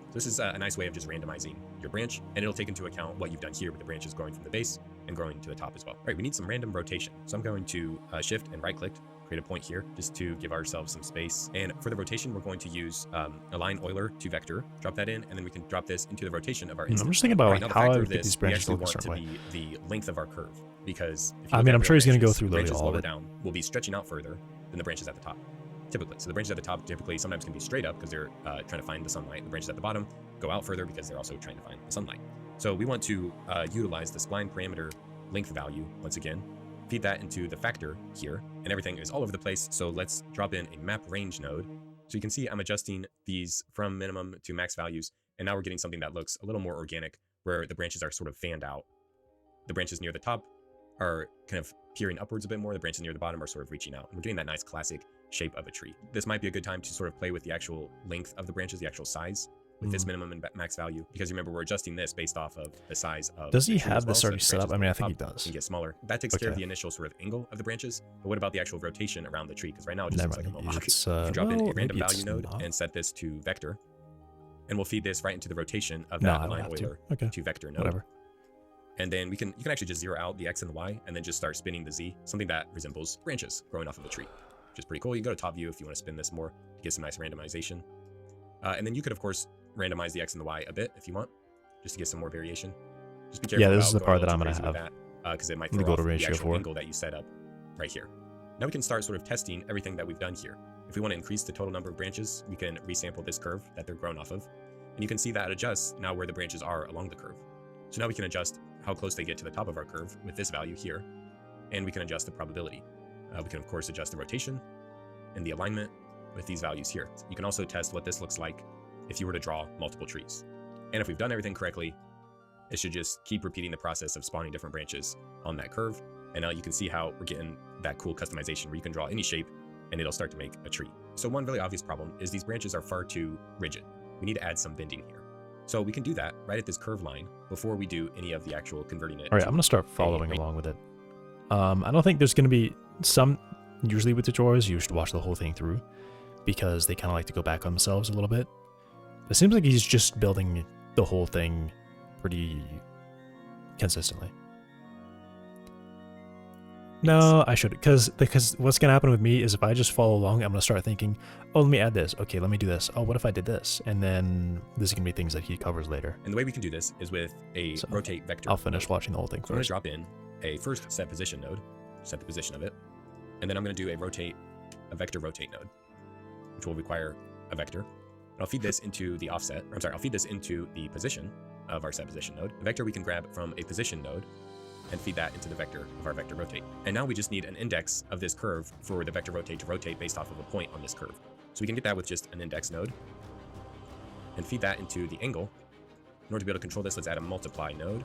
So this is a nice way of just randomizing your branch, and it'll take into account what you've done here with the branches growing from the base and growing to the top as well. All right, we need some random rotation. So I'm going to shift and right click, create a point here just to give ourselves some space. And for the rotation, we're going to use align Euler to vector, drop that in, and then we can drop this into the rotation of our instance. I'm just thinking about Right, like, now the how I factor would of get this, these we branches actually look a want to certain way. be the length of our curve, because if you I look mean, at I'm real sure he's going to go branches, through literally branches all of lower it. down will be stretching out further than the branches at the top, typically. So the branches at the top typically sometimes can be straight up because they're trying to find the sunlight. The branches at the bottom go out further because they're also trying to find the sunlight. So we want to utilize the spline parameter length value once again, feed that into the factor here, and everything is all over the place. So let's drop in a map range node. So you can see I'm adjusting these from minimum to max values, and now we're getting something that looks a little more organic, where the branches are sort of fanned out. The branches near the top are kind of peering upwards a bit more. The branches near the bottom are sort of reaching out, and we're getting that nice classic shape of a tree. This might be a good time to sort of play with the actual length of the branches, the actual size, with this minimum and max value, because remember, we're adjusting this based off of the size of Does he the tree have as well, this so already the set up? branches I mean, I at the think he top does. can get smaller. That takes care of Okay. the initial sort of angle of the branches, but what about the actual rotation around the tree? Because right now it just Never looks like a mind. mohawk. It's, You can drop in well, a random maybe value it's node not. and set this to vector, and we'll feed this right into the rotation of No, that I don't align have to. Euler Okay, to vector node. whatever. And then you can actually just zero out the x and the y, and then just start spinning the z, something that resembles branches growing off of a tree, which is pretty cool. You can go to top view if you want to spin this more to get some nice randomization. And then you could, of course, randomize the x and the y a bit if you want, just to get some more variation. Just be careful. Yeah, this about is the going part a that little I'm too gonna crazy with have that, because it might the throw Godot off the ratio actual for. angle that you set up right here. Now we can start sort of testing everything that we've done here. If we want to increase the total number of branches, we can resample this curve that they're grown off of, and you can see that adjusts now where the branches are along the curve. So now we can adjust how close they get to the top of our curve with this value here, and we can adjust the probability. We can of course adjust the rotation and the alignment with these values here. You can also test what this looks like if you were to draw multiple trees. And if we've done everything correctly, it should just keep repeating the process of spawning different branches on that curve. And now you can see how we're getting that cool customization where you can draw any shape and it'll start to make a tree. So one really obvious problem is these branches are far too rigid. We need to add some bending here. So we can do that right at this curve line before we do any of the actual converting it. All right, I'm going to start following along with it. I don't think there's going to be some, usually with tutorials, you should watch the whole thing through because they kind of like to go back on themselves a little bit. It seems like he's just building the whole thing pretty consistently. No, I should, because what's going to happen with me is if I just follow along, I'm going to start thinking, oh, let me add this. Okay, let me do this. Oh, what if I did this? And then this is going to be things that he covers later. And the way we can do this is with a So, rotate vector. I'll finish node. watching the whole thing So I'm going to first. drop in a first set position node, set the position of it, and then I'm going to do a vector rotate node, which will require a vector. And I'll feed this into the offset. I'll feed this into the position of our set position node. The vector we can grab from a position node and feed that into the vector of our vector rotate. And now we just need an index of this curve for the vector rotate to rotate based off of a point on this curve. So we can get that with just an index node and feed that into the angle. In order to be able to control this, let's add a multiply node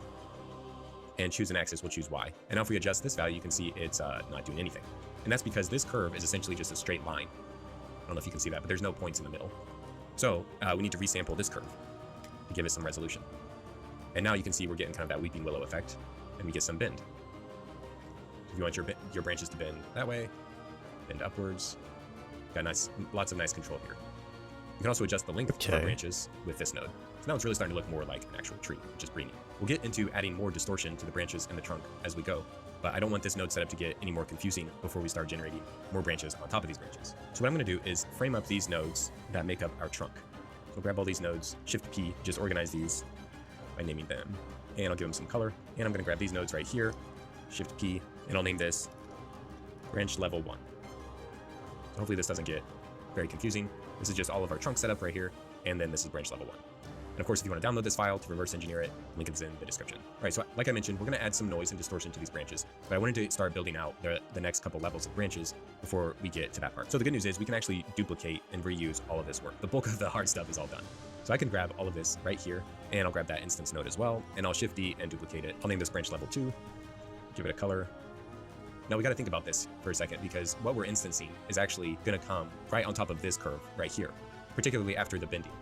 and choose an axis. We'll choose Y. And now if we adjust this value, you can see it's not doing anything. And that's because this curve is essentially just a straight line. I don't know if you can see that, but there's no points in the middle. So we need to resample this curve to give it some resolution. And now you can see we're getting kind of that weeping willow effect, and we get some bend. If you want your branches to bend that way, bend upwards, got lots of nice control here. You can also adjust the length of our branches with this node. So now it's really starting to look more like an actual tree, which is pretty neat. We'll get into adding more distortion to the branches and the trunk as we go, but I don't want this node setup to get any more confusing before we start generating more branches on top of these branches. So what I'm going to do is frame up these nodes that make up our trunk. So I'll grab all these nodes, Shift P, just organize these by naming them, and I'll give them some color. And I'm going to grab these nodes right here, Shift P, and I'll name this branch level 1. So hopefully this doesn't get very confusing. This is just all of our trunk setup right here, and then this is branch level 1. And of course, if you want to download this file to reverse engineer it, link is in the description. All right, so like I mentioned, we're going to add some noise and distortion to these branches, but I wanted to start building out the next couple levels of branches before we get to that part. So the good news is we can actually duplicate and reuse all of this work. The bulk of the hard stuff is all done. So I can grab all of this right here, and I'll grab that instance node as well, and I'll Shift D and duplicate it. I'll name this branch level 2, give it a color, Now we got to think about this for a second, because what we're instancing is actually going to come right on top of this curve right here, particularly after the bending.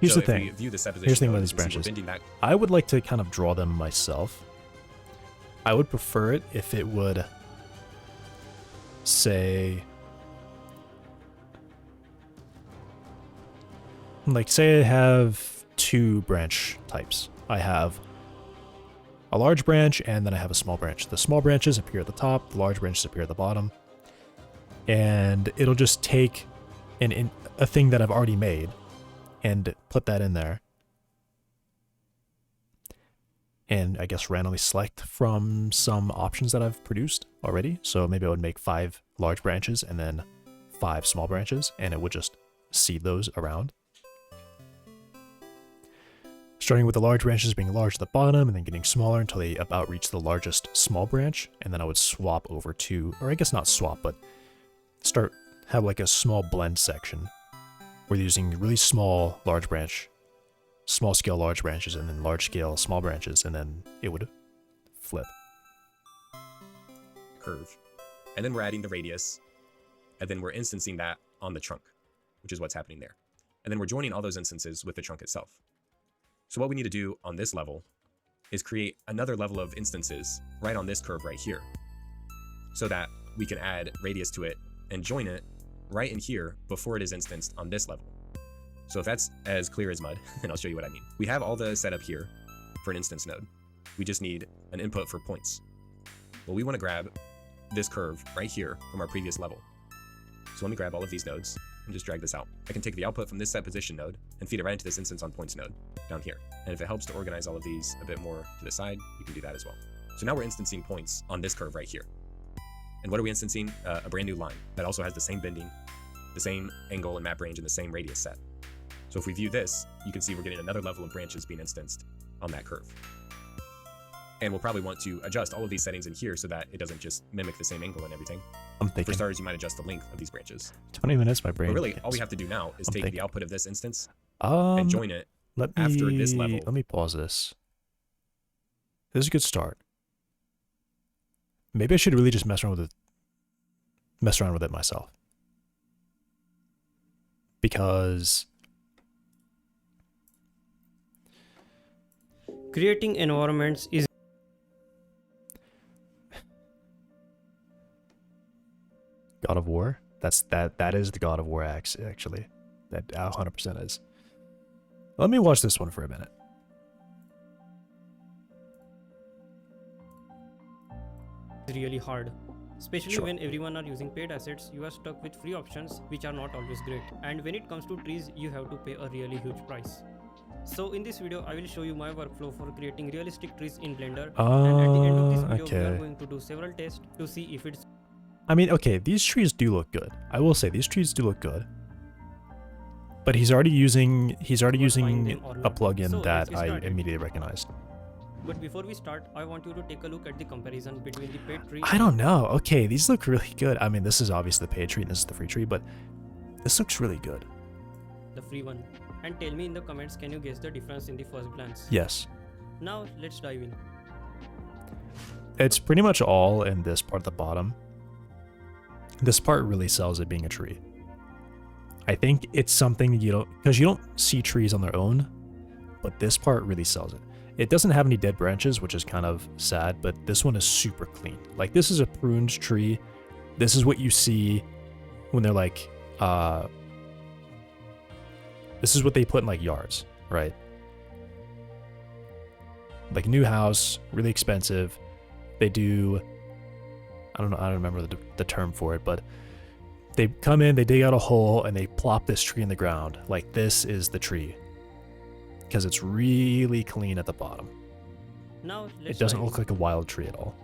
Here's so the thing. If we view the supposition Here's the thing node, about these you can see we're branches. bending that. I would like to kind of draw them myself. I would prefer it if it would say, like, say I have 2 branch types. I have a large branch and then I have a small branch. The small branches appear at the top, the large branches appear at the bottom. And it'll just take a thing that I've already made and put that in there. And I guess randomly select from some options that I've produced already. So maybe I would make 5 large branches and then 5 small branches, and it would just seed those around. Starting with the large branches being large at the bottom and then getting smaller until they about reach the largest small branch. And then I would swap over to, or I guess not swap, but have like a small blend section where you're using really small large branch, small scale large branches, and then large scale small branches, and then it would flip. Curve. And then we're adding the radius, and then we're instancing that on the trunk, which is what's happening there. And then we're joining all those instances with the trunk itself. So what we need to do on this level is create another level of instances right on this curve right here, so that we can add radius to it and join it right in here before it is instanced on this level. So if that's as clear as mud, then I'll show you what I mean. We have all the setup here for an instance node. We just need an input for points. Well, we want to grab this curve right here from our previous level. So let me grab all of these nodes and just drag this out. I can take the output from this set position node and feed it right into this instance on points node down here. And if it helps to organize all of these a bit more to the side, you can do that as well. So now we're instancing points on this curve right here. And what are we instancing? A brand new line that also has the same bending, the same angle and map range, and the same radius set. So if we view this, you can see we're getting another level of branches being instanced on that curve. And we'll probably want to adjust all of these settings in here so that it doesn't just mimic the same angle and everything. I'm For thinking starters, you might adjust the length of these branches. 20 minutes, my brain. But really, gets- all we have to do now is I'm take thinking. the output of this instance and join it after this level. Let me pause this. This is a good start. Maybe I should really just mess around with it myself. Because creating environments is God of War, that is the God of War axe, actually. That 100% is. Let me watch this one for a minute. really hard. Especially Sure. when everyone are using paid assets, you are stuck with free options which are not always great. And when it comes to trees, you have to pay a really huge price. So in this video, I will show you my workflow for creating realistic trees in Blender. And at the end of this video, we are okay. going to do several tests to see if it's I mean, okay, these trees do look good. I will say these trees do look good. But he's already using finding them or a not. plugin So, that let's get I started. immediately recognized. But before we start, I want you to take a look at the comparison between the paid tree I don't know. Okay, these look really good. I mean, this is obviously the paid tree and this is the free tree, but this looks really good. and the free one. And tell me in the comments, can you guess the difference in the first glance? Yes. Now let's dive in. It's pretty much all in this part at the bottom. This part really sells it being a tree. I think it's something because you don't see trees on their own, but this part really sells it. It doesn't have any dead branches, which is kind of sad, but this one is super clean. Like, this is a pruned tree. This is what you see when they're like, this is what they put in like yards, right? Like, new house, really expensive. They do, I don't remember the term for it, but they come in, they dig out a hole, and they plop this tree in the ground. Like, this is the tree. Because it's really clean at the bottom. Now let's It doesn't dive look in. like a wild tree at all.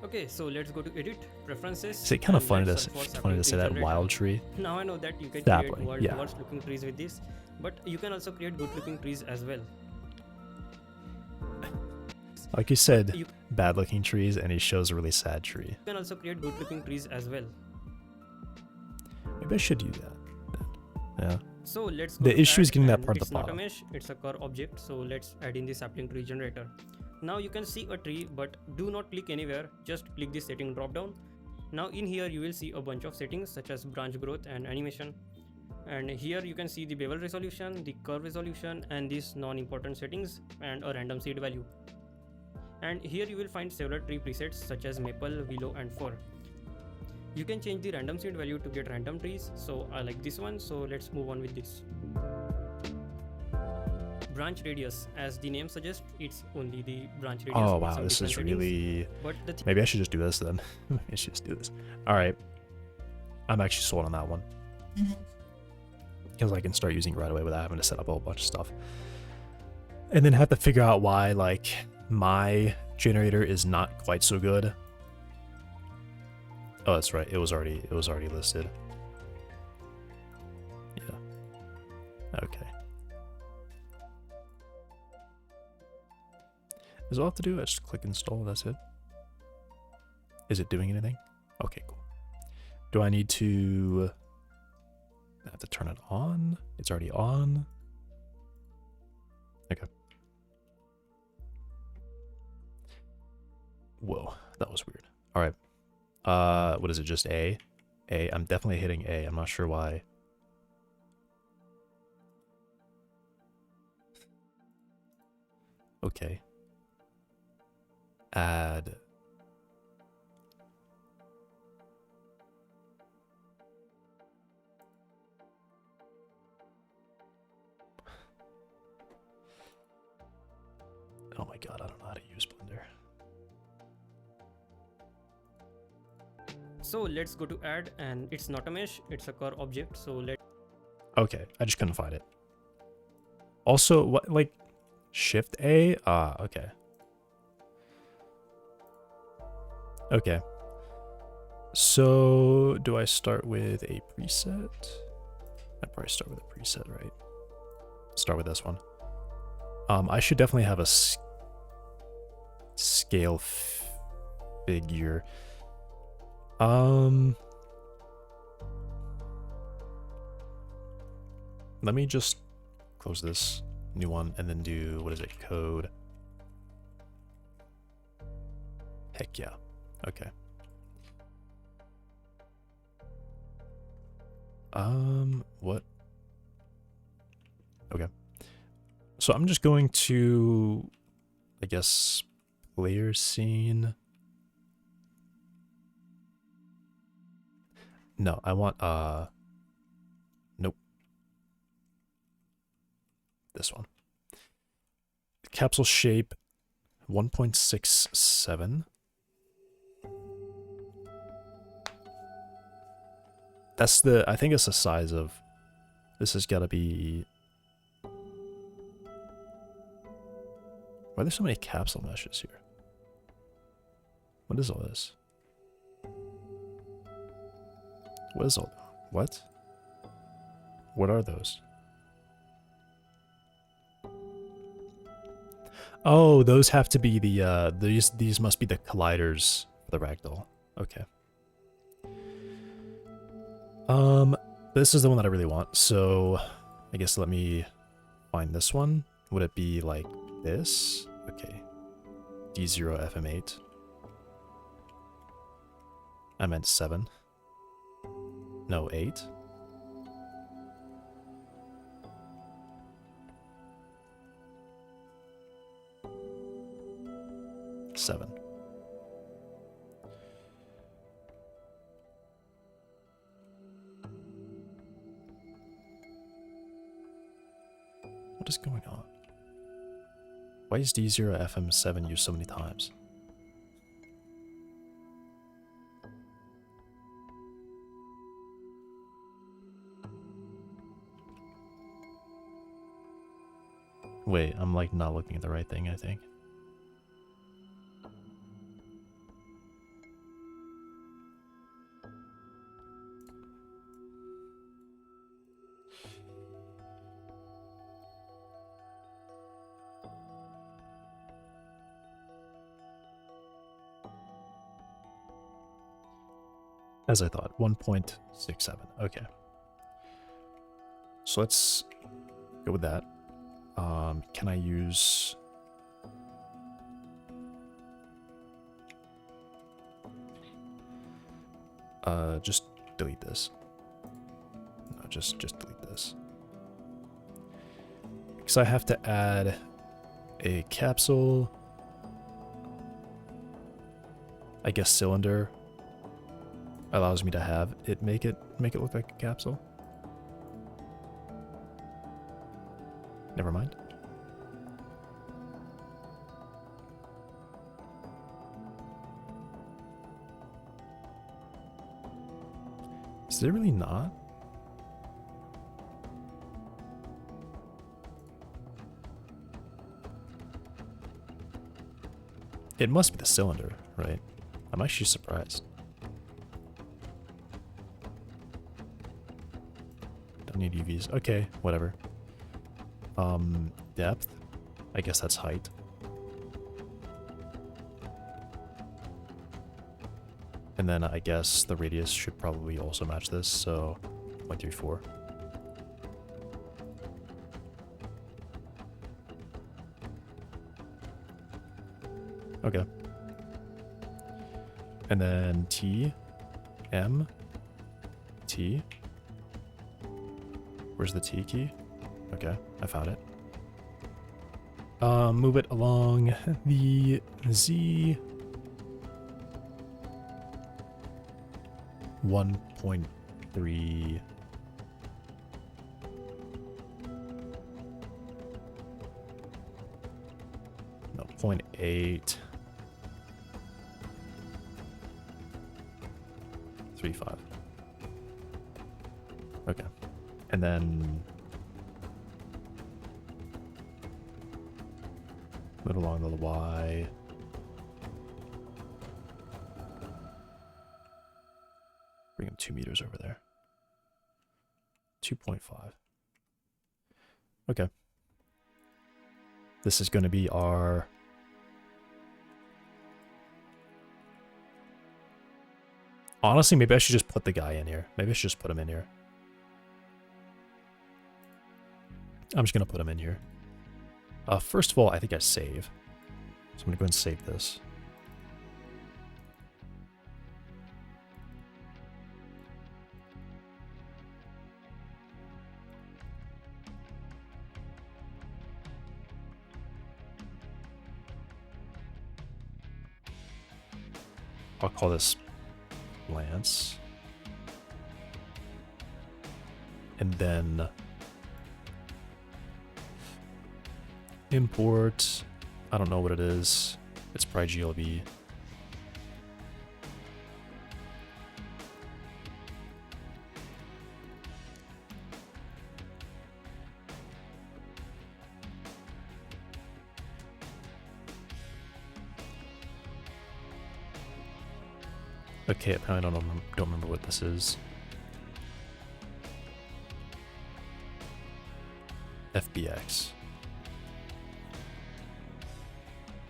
Okay, so let's go to edit, preferences. Is it kind of and funny let's to, search for say sapling that generator. wild tree? Now I know that you can Sapling, create world yeah. worst looking trees with this, but you can also create good looking trees as well. Like you said, You bad looking trees, and he shows a really sad tree. can also create good looking trees as well. Maybe I should do that. Yeah. So let's go The to issue is add, getting that and part at it's the not a bottom. mesh, it's a curve object, so let's add in the sapling tree generator. Now you can see a tree, but do not click anywhere, just click the setting drop down. Now in here you will see a bunch of settings such as branch growth and animation. And here you can see the bevel resolution, the curve resolution, and these non-important settings and a random seed value. And here you will find several tree presets such as maple, willow, and fir. You can change the random seed value to get random trees, so I like this one, so let's move on with this. Branch radius, as the name suggests, it's only the branch radius. Oh with wow, some this is different settings. really... But the Maybe I should just do this then. Maybe I should just do this. Alright. I'm actually sold on that one. Because I can start using it right away without having to set up a whole bunch of stuff. And then have to figure out why, like, my generator is not quite so good. Oh, that's right. It was already listed. Yeah. Okay. Is all I have to do? I just click install, that's it. Is it doing anything? Okay, cool. Do I need to... I have to turn it on? It's already on? Okay. Whoa, that was weird. Alright. What is it, just A? A, I'm definitely hitting A. I'm not sure why. Okay. Add. Oh my god, I don't know how to use Blender. So let's go to add, and it's not a mesh, it's a curve object. So Okay, I just couldn't find it. Also, what, like, Shift A? Ah, okay. Okay. So, do I start with a preset? I'd probably start with a preset, right? Start with this one. I should definitely have a scale figure. Let me just close this new one and then do, what is it, code? Heck yeah. Okay. What? Okay. So I'm just going to, I guess, player scene. No, I want, nope. This one. Capsule shape 1.67. That's the, I think it's the size of, this has got to be, why are there so many capsule meshes here? What is all this? What is all, what? What are those? Oh, those have to be the, these must be the colliders for the ragdoll. Okay. This is the one that I really want, so I guess let me find this one. Would it be like this? Okay. D0 FM8. I meant 7. No, 8. Seven. What is going on? Why is D0 FM7 used so many times? Wait, I'm like not looking at the right thing, I think. As I thought, 1.67. Okay. So let's go with that. Can I use... Just delete this. No, just delete this. Because I have to add a capsule. I guess cylinder allows me to have it make it look like a capsule. Never mind. Is it really not? It must be the cylinder, right? I'm actually surprised. Don't need UVs. Okay, whatever. Depth. I guess that's height. And then I guess the radius should probably also match this, so 0.34. Okay. And then T, M, T. Where's the T key? Okay, I found it. Move it along the Z. 1.3. No, 0.8. 3.5. Okay. And then move along the Y. Bring him 2 meters over there. 2.5. Okay. This is going to be our... Honestly, maybe I should just put the guy in here. Maybe I should just put him in here. I'm just going to put him in here. First of all, I think I save. So I'm going to go and save this. I'll call this Lance. And then import, I don't know what it is. It's probably GLB. Okay, apparently I don't remember what this is. FBX.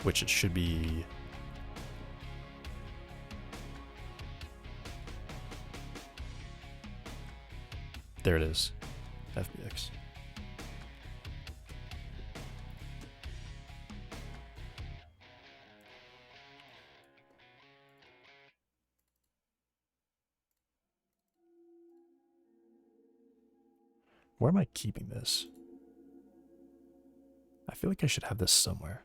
Which it should be... There it is. FBX. Where am I keeping this? I feel like I should have this somewhere.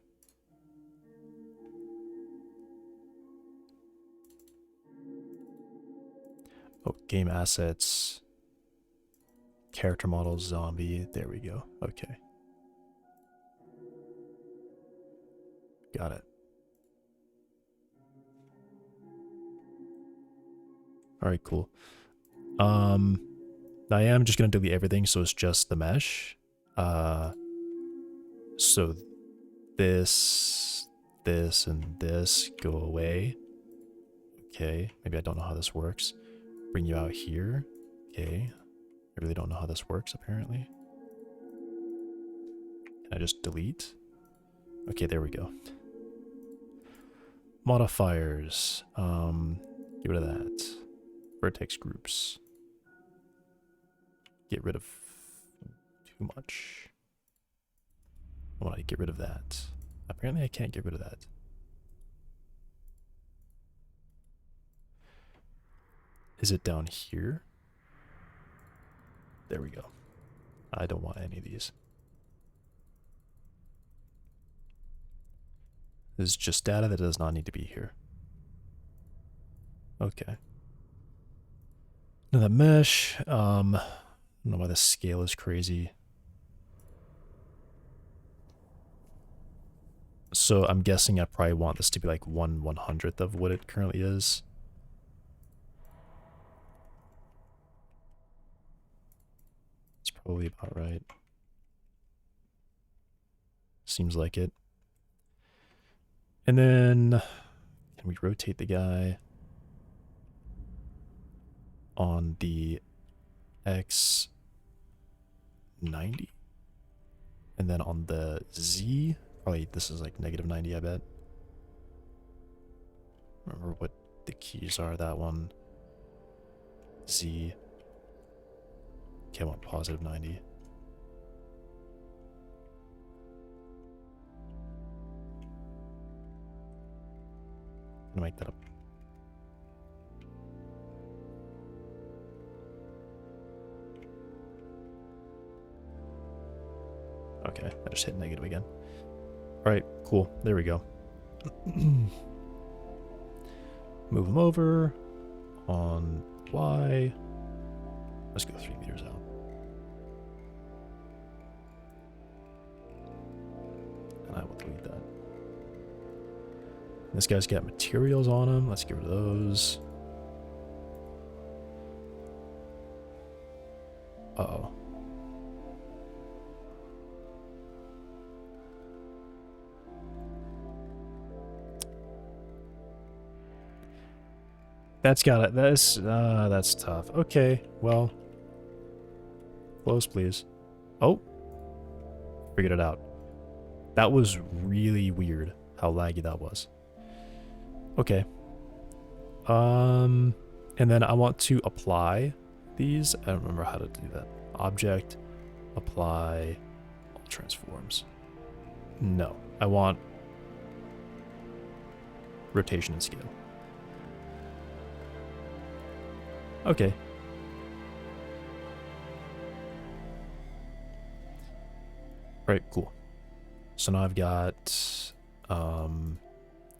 Oh, game assets. Character models, zombie. There we go. Okay. Got it. Alright, cool. I am just going to delete everything, so it's just the mesh. So this, and this go away. Okay, maybe I don't know how this works. Bring you out here. Okay, I really don't know how this works, apparently. Can I just delete? Okay, there we go. Modifiers. Get rid of that. Vertex groups. Get rid of too much. I want to get rid of that. Apparently I can't get rid of that. Is it down here? There we go. I don't want any of these. This is just data that does not need to be here. Okay. Now the mesh, I don't know why the scale is crazy. So I'm guessing I probably want this to be like 1/100th of what it currently is. It's probably about right. Seems like it. And then, can we rotate the guy on the X 90? And then on the Z, probably this is like -90, I bet. Remember what the keys are, that one. Z. Okay, I want +90. I'm gonna make that up. Okay, I just hit negative again. Alright, cool. There we go. Move them over. On Y. Let's go 3 meters out. And I will delete that. This guy's got materials on him. Let's get rid of those. Uh-oh. That's got it. That's tough. Okay, well. Close, please. Oh. Figured it out. That was really weird how laggy that was. Okay. And then I want to apply these. I don't remember how to do that. Object, apply, all transforms. No, I want rotation and scale. Okay. Right, cool. So now I've got, how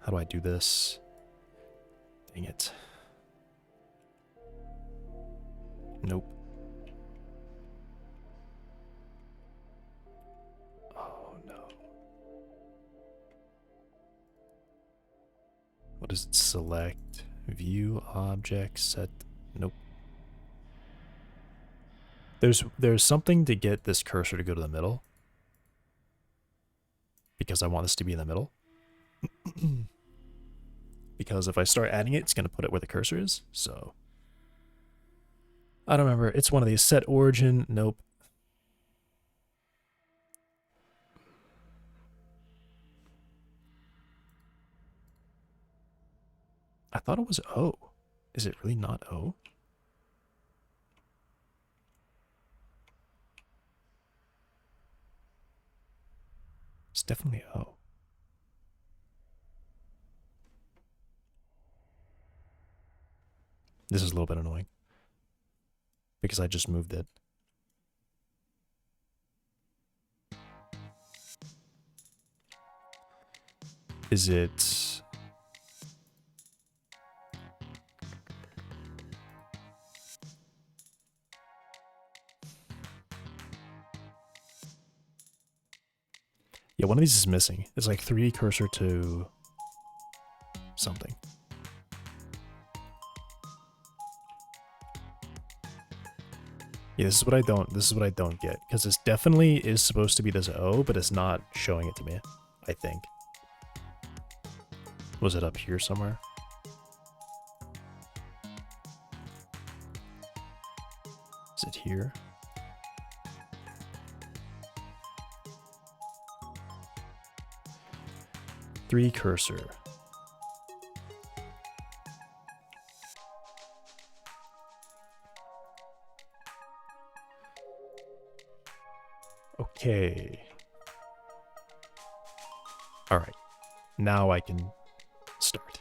do I do this? Dang it. Nope. Oh no. What does it select? View, object, set. Nope. There's something to get this cursor to go to the middle. Because I want this to be in the middle. Because if I start adding it, it's going to put it where the cursor is. So I don't remember. It's one of these. Set origin. Nope. I thought it was O. Is it really not O? It's definitely O. This is a little bit annoying. Because I just moved it. Is it... Yeah, one of these is missing. It's like 3D cursor to something. Yeah, this is what I don't get. Because this definitely is supposed to be this O, but it's not showing it to me, I think. Was it up here somewhere? Is it here? Three cursor. Okay. All right. Now I can start.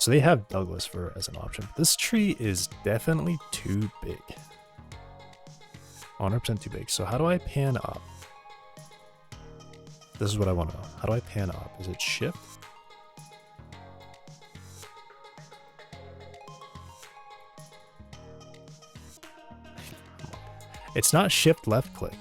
So they have Douglas for as an option. But this tree is definitely too big. 100% too big. So how do I pan up? This is what I want to know. How do I pan up? Is it shift? It's not shift left click.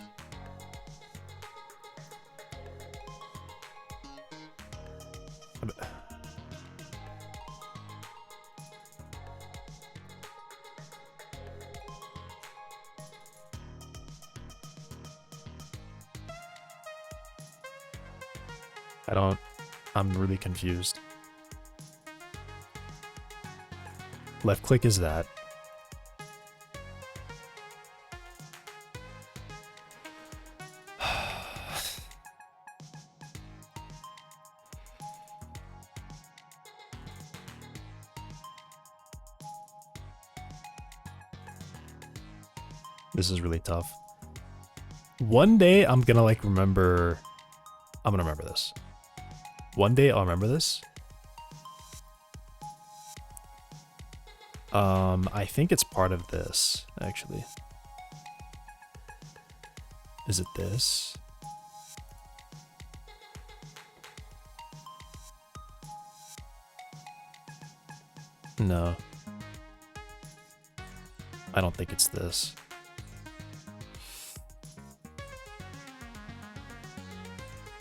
I'm really confused. Left click is that. This is really tough. One day I'm gonna like remember. I'm gonna remember this. One day I'll remember this. I think it's part of this, actually. Is it this? No. I don't think it's this.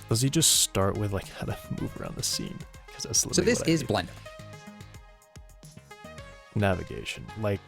Does he just start with like how to move around the scene? Because that's So this is Blender. Navigation. Like,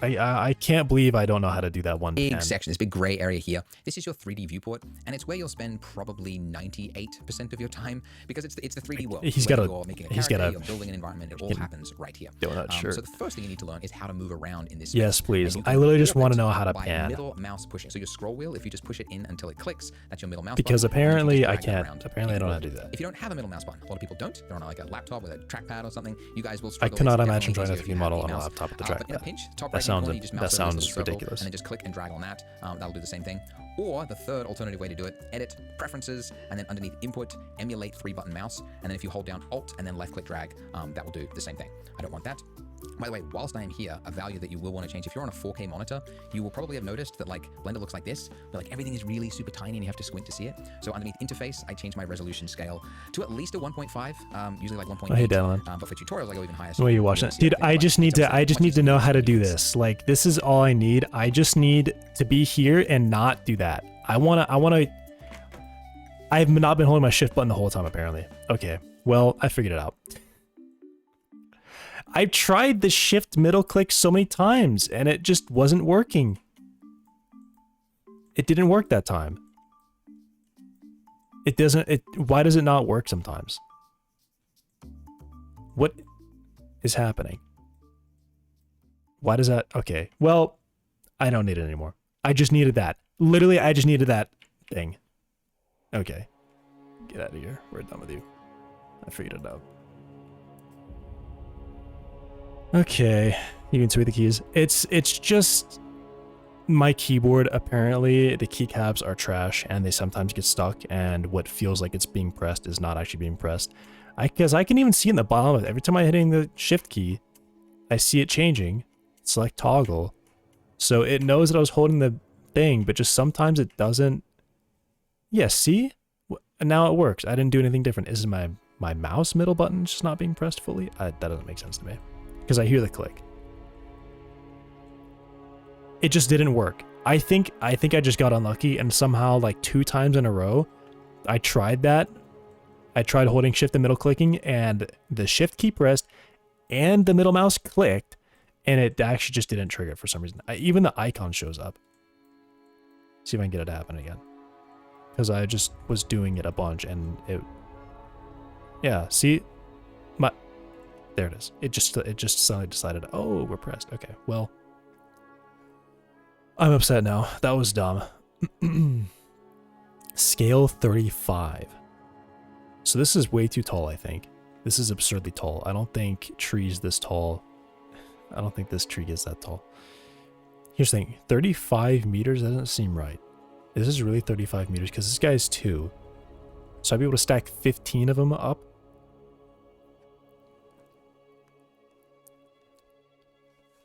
I can't believe I don't know how to do that one. Big section, this big gray area here. This is your 3D viewport, and it's where you'll spend probably 98% of your time because it's the 3D world. He's got you're making a character, you're building an environment. It all happens right here. Sure. So the first thing you need to learn is how to move around in this space. Yes, please. I literally just want to know how to by pan. Middle mouse pushing. So your scroll wheel, if you just push it in until it clicks, that's your middle mouse Because button. apparently I can't. Apparently I don't know how to do that. If you don't have a middle mouse button, a lot of people don't. They're on like a laptop with a trackpad or something. You guys will struggle. I cannot It's imagine definitely trying a easier if you 3D have model the on a mouse. laptop with the But in a trackpad. pinch, top That right sounds corner, you just mouse over sounds the circle, ridiculous. and then just click and drag on that. That'll do the same thing. Or the third alternative way to do it, edit, preferences, and then underneath input, emulate 3-button mouse. And then if you hold down Alt and then left click drag, that will do the same thing. I don't want that. By the way, whilst I am here, a value that you will want to change, if you're on a 4K monitor, you will probably have noticed that like Blender looks like this, but like everything is really super tiny and you have to squint to see it. So underneath interface, I change my resolution scale to at least a 1.5, usually like 1.8. Oh, hey, Dylan. But for tutorials, I go even higher. What are you watching? Dude, I just need to know how to do this. Like, this is all I need. I just need to be here and not do that. I have not been holding my shift button the whole time, apparently. Okay, well, I figured it out. I've tried the shift middle click so many times and it just wasn't working. It didn't work that time. Why does it not work sometimes? What is happening? Why does that? Okay, well, I don't need it anymore. I just needed that. Literally, I just needed that thing. Okay. Get out of here. We're done with you. I figured it out. Okay. You can see the keys. It's just my keyboard. Apparently, the keycaps are trash and they sometimes get stuck, and what feels like it's being pressed is not actually being pressed. Because I can even see in the bottom of it, every time I'm hitting the shift key, I see it changing. Select toggle. So it knows that I was holding the thing, but just sometimes it doesn't. Yeah, see? Now it works. I didn't do anything different. Is my mouse middle button just not being pressed fully? That doesn't make sense to me. Because I hear the click. It just didn't work. I think I just got unlucky, and somehow like 2 times in a row, I tried that. I tried holding shift and middle clicking, and the shift key pressed, and the middle mouse clicked, and it actually just didn't trigger for some reason. Even the icon shows up. See if I can get it to happen again. Because I just was doing it a bunch, and it... Yeah, see? There it is. It just suddenly decided, oh, we're pressed. Okay, well. I'm upset now. That was dumb. Scale 35. So this is way too tall, I think. This is absurdly tall. I don't think trees this tall. I don't think this tree gets that tall. Here's the thing. 35 meters doesn't seem right. This is really 35 meters because this guy's 2. So I'd be able to stack 15 of them up.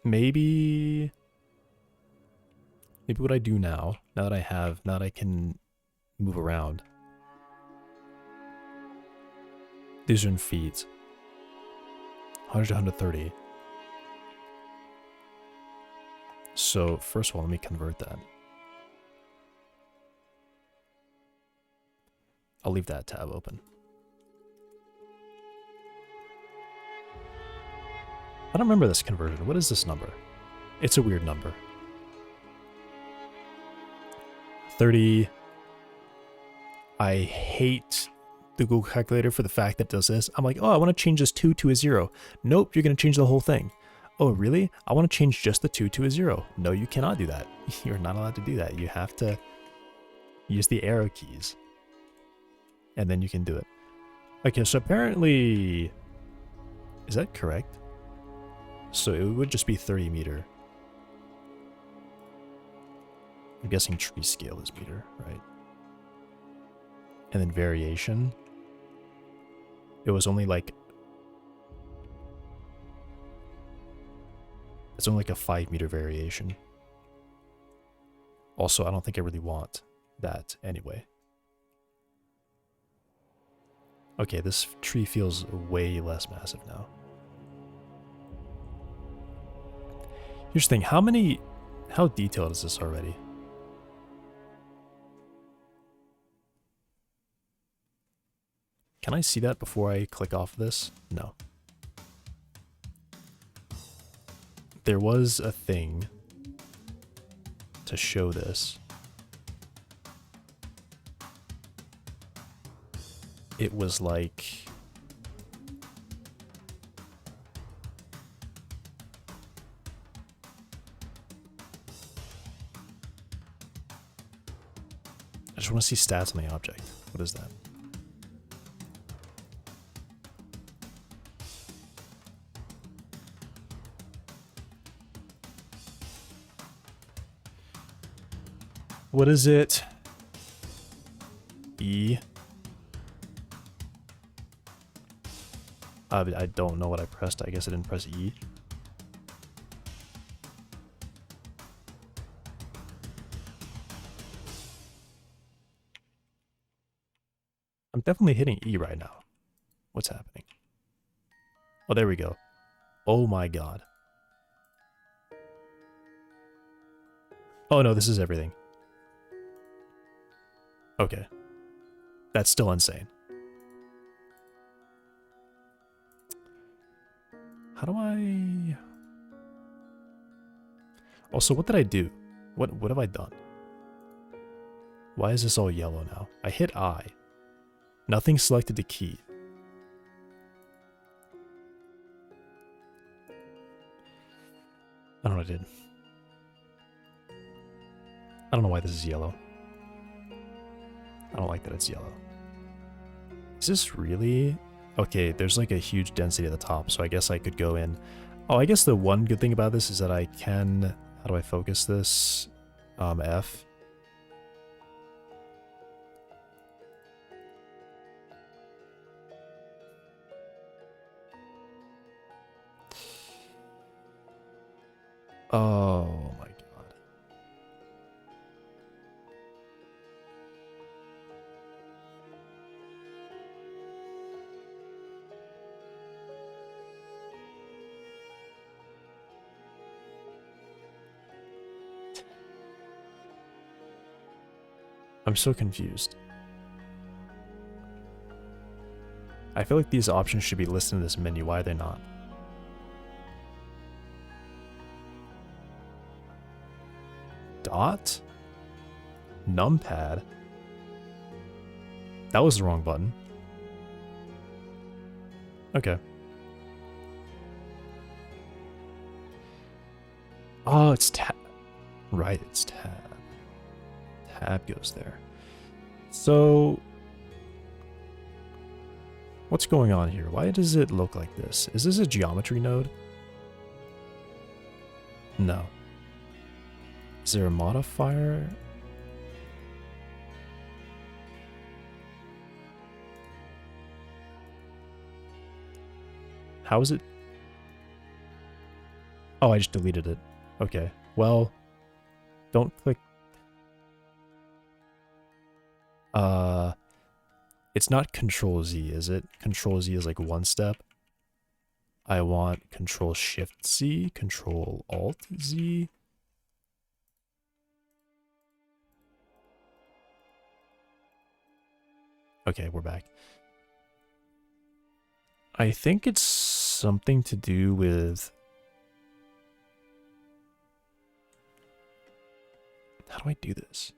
maybe what I do now that I can move around. These are in feet. 100 to 130. So first of all, let me convert that. I'll leave that tab open. I don't remember this conversion. What is this number? It's a weird number. 30. I hate the Google calculator for the fact that it does this. I'm like, oh, I want to change this 2 to a 0. Nope, you're going to change the whole thing. Oh, really? I want to change just the 2 to a 0. No, you cannot do that. You're not allowed to do that. You have to use the arrow keys. And then you can do it. Okay, so apparently... Is that correct? So it would just be 30 meter. I'm guessing tree scale is meter, right? And then variation. It was only like... It's only like a 5 meter variation. Also, I don't think I really want that anyway. Okay, this tree feels way less massive now. Here's the thing, how detailed is this already? Can I see that before I click off this? No. There was a thing to show this. It was like... I just want to see stats on the object. What is that? What is it? E. I don't know what I pressed. I guess I didn't press E. I'm definitely hitting E right now. What's happening? Oh, there we go. Oh my god. Oh no, this is everything. Okay. That's still insane. How do I... Also, what did I do? What have I done? Why is this all yellow now? I hit I. Nothing selected to key. I don't know what I did. I don't know why this is yellow. I don't like that it's yellow. Is this really... Okay, there's like a huge density at the top, so I guess I could go in... Oh, I guess the one good thing about this is that I can... How do I focus this? F. Oh my god. I'm so confused. I feel like these options should be listed in this menu. Why are they not? Dot? Numpad? That was the wrong button. Okay. Oh, it's tab. Right, it's tab. Tab goes there. So, what's going on here? Why does it look like this? Is this a geometry node? No. Is there a modifier? How is it? Oh, I just deleted it. Okay. Well, don't click. It's not Control Z, is it? Control Z is like one step. I want Control Shift Z, Control Alt Z. Okay, we're back. I think it's something to do with... How do I do this?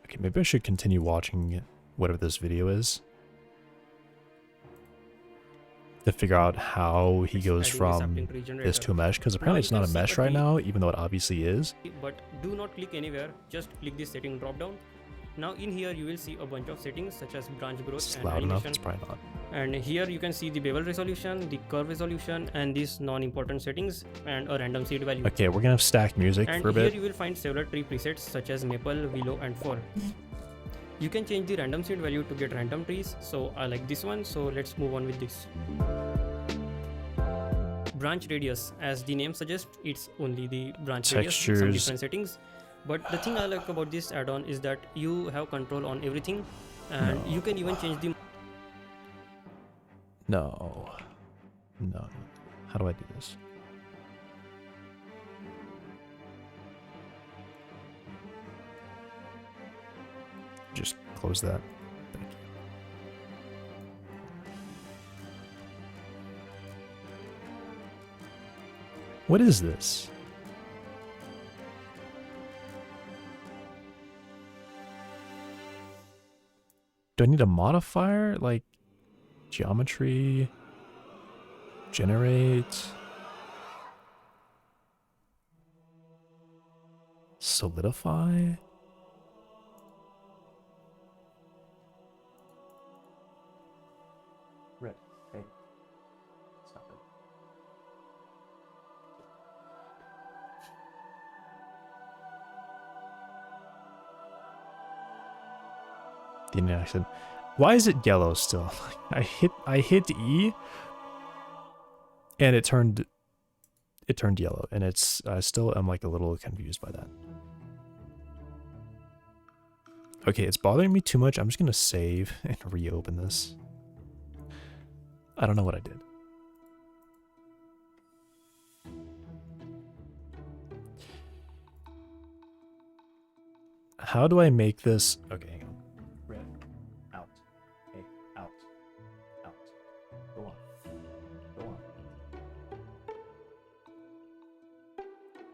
Okay, maybe I should continue watching whatever this video is to figure out how he goes from this to a mesh, because apparently it's not a mesh right now, even though it obviously is. But do not click anywhere, just click this setting drop down. Now in here you will see a bunch of settings such as branch growth It's and loud enough, animation. it's probably not. And here you can see the bevel resolution, the curve resolution, and these non-important settings, and a random seed value. Okay, we're gonna have stacked music And for a here bit. you will find several tree presets such as maple, willow, and fir. You can change the random seed value to get random trees, so I like this one, so let's move on with this. Branch radius, as the name suggests, it's only the branch radius, some Textures. different settings. But the thing I like about this add-on is that you have control on everything, and you can even change the No. No. How do I do this? Just close that. Thank you. What is this? Do I need a modifier? Like geometry? Generate? Solidify? Red. Hey. Stop it. The Indian accent. Why is it yellow still? I hit E and it turned yellow, and it's I still am like a little confused by that. Okay, it's bothering me too much. I'm just gonna save and reopen this. I don't know what I did. How do I make this? Okay, hang on. Red. Out. Hey. Out. Out. Go on. Go on.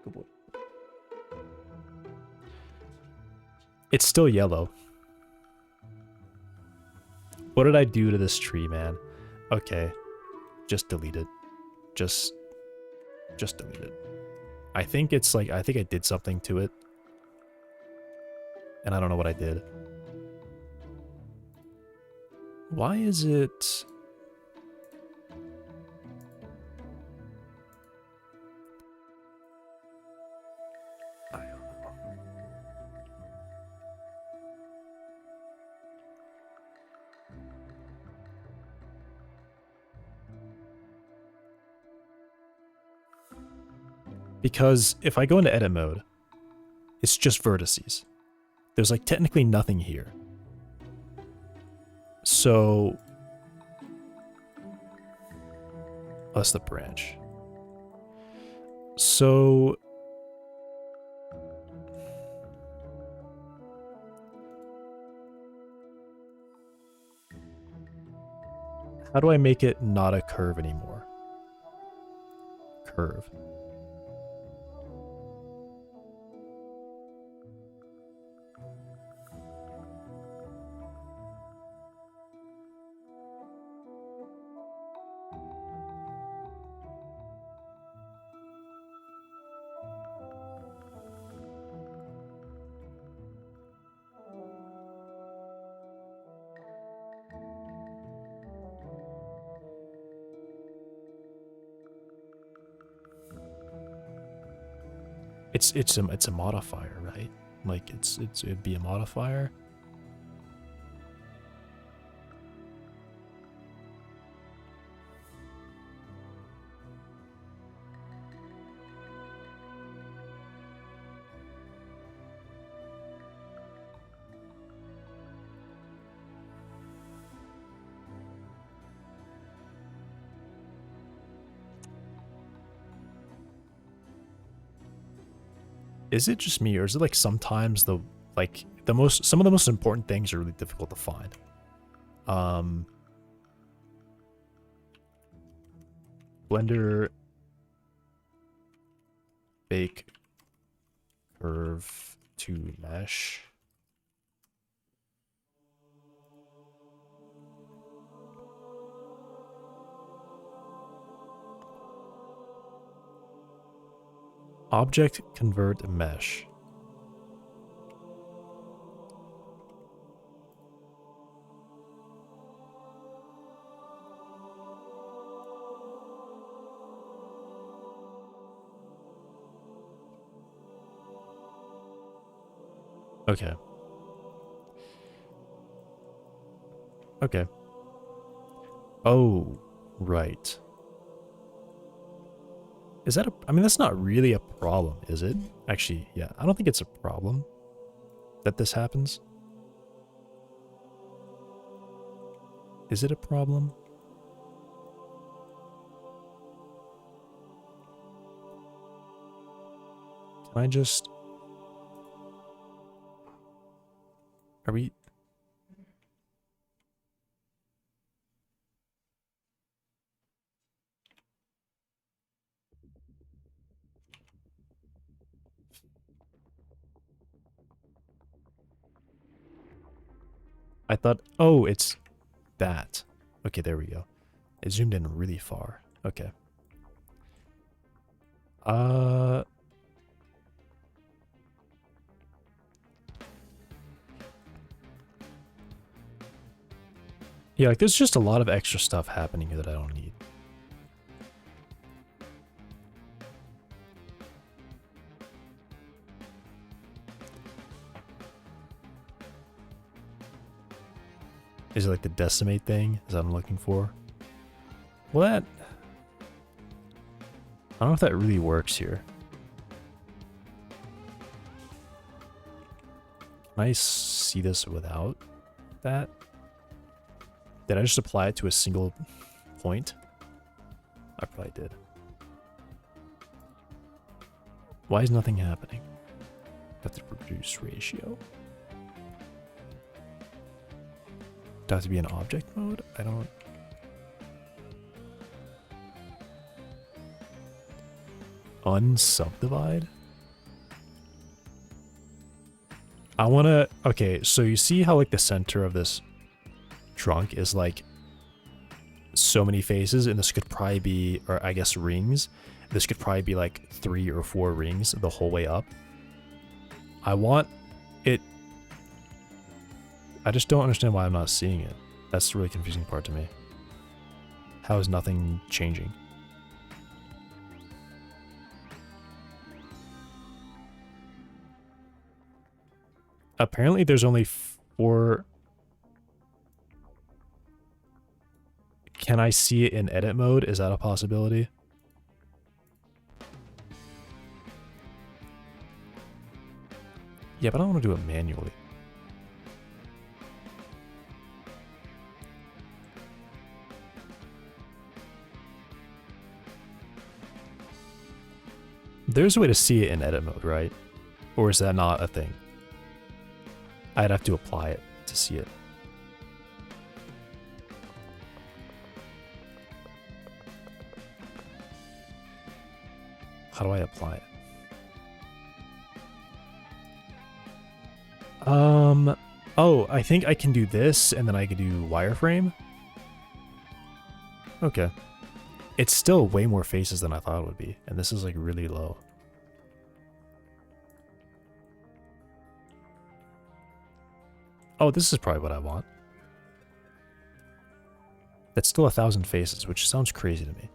Good boy. It's still yellow. What did I do to this tree, man? Okay. Just delete it. Just delete it. I think it's like, I think I did something to it. And I don't know what I did. Why is it... I don't know. Because if I go into edit mode, it's just vertices. There's like technically nothing here. So... Oh, that's the branch. So... How do I make it not a curve anymore? Curve. It's a modifier, right? Like it'd be a modifier. Is it just me, or is it like sometimes some of the most important things are really difficult to find? Blender bake curve to mesh. Object convert mesh. Okay. Okay. Oh, right. Is that I mean, that's not really a problem, is it? Actually, yeah, I don't think it's a problem that this happens. Is it a problem? Can I just... Are we... I thought, oh, it's that. Okay, there we go. It zoomed in really far. Okay. Yeah, like there's just a lot of extra stuff happening here that I don't need. Is it like the decimate thing? Is that what I'm looking for? Well, that... I don't know if that really works here. Can I see this without that? Did I just apply it to a single point? I probably did. Why is nothing happening? Got the reduce ratio. Do I have to be in object mode? I don't... Unsubdivide? I want to... Okay, so you see how like the center of this trunk is like so many faces, and this could probably be, or I guess rings. This could probably be like 3 or 4 rings the whole way up. I want it... I just don't understand why I'm not seeing it. That's the really confusing part to me. How is nothing changing? Apparently there's only 4... Can I see it in edit mode? Is that a possibility? Yeah, but I don't want to do it manually. There's a way to see it in edit mode, right? Or is that not a thing? I'd have to apply it to see it. How do I apply it? Oh, I think I can do this, and then I can do wireframe. Okay. It's still way more faces than I thought it would be, and this is like really low. Oh, this is probably what I want. That's still 1,000 faces, which sounds crazy to me.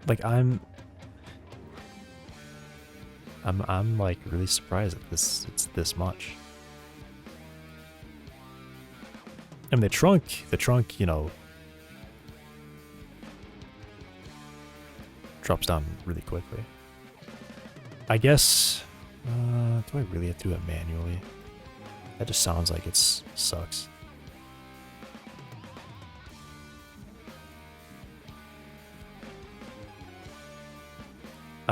Like I'm like really surprised that it's this much. I mean the trunk, you know, drops down really quickly. I guess do I really have to do it manually? That just sounds like it sucks.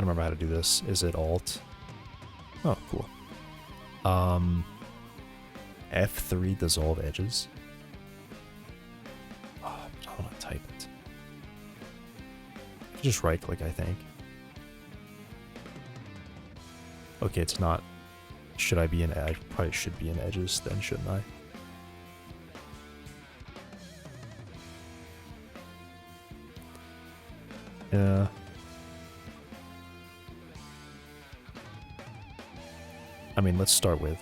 don't remember how to do this. Is it Alt? Oh, cool. F3 dissolve edges. Oh, I don't want to type it. Just right click, I think. Okay, it's not. Should I be in edge? Probably should be in edges then, shouldn't I? Yeah. I mean, let's start with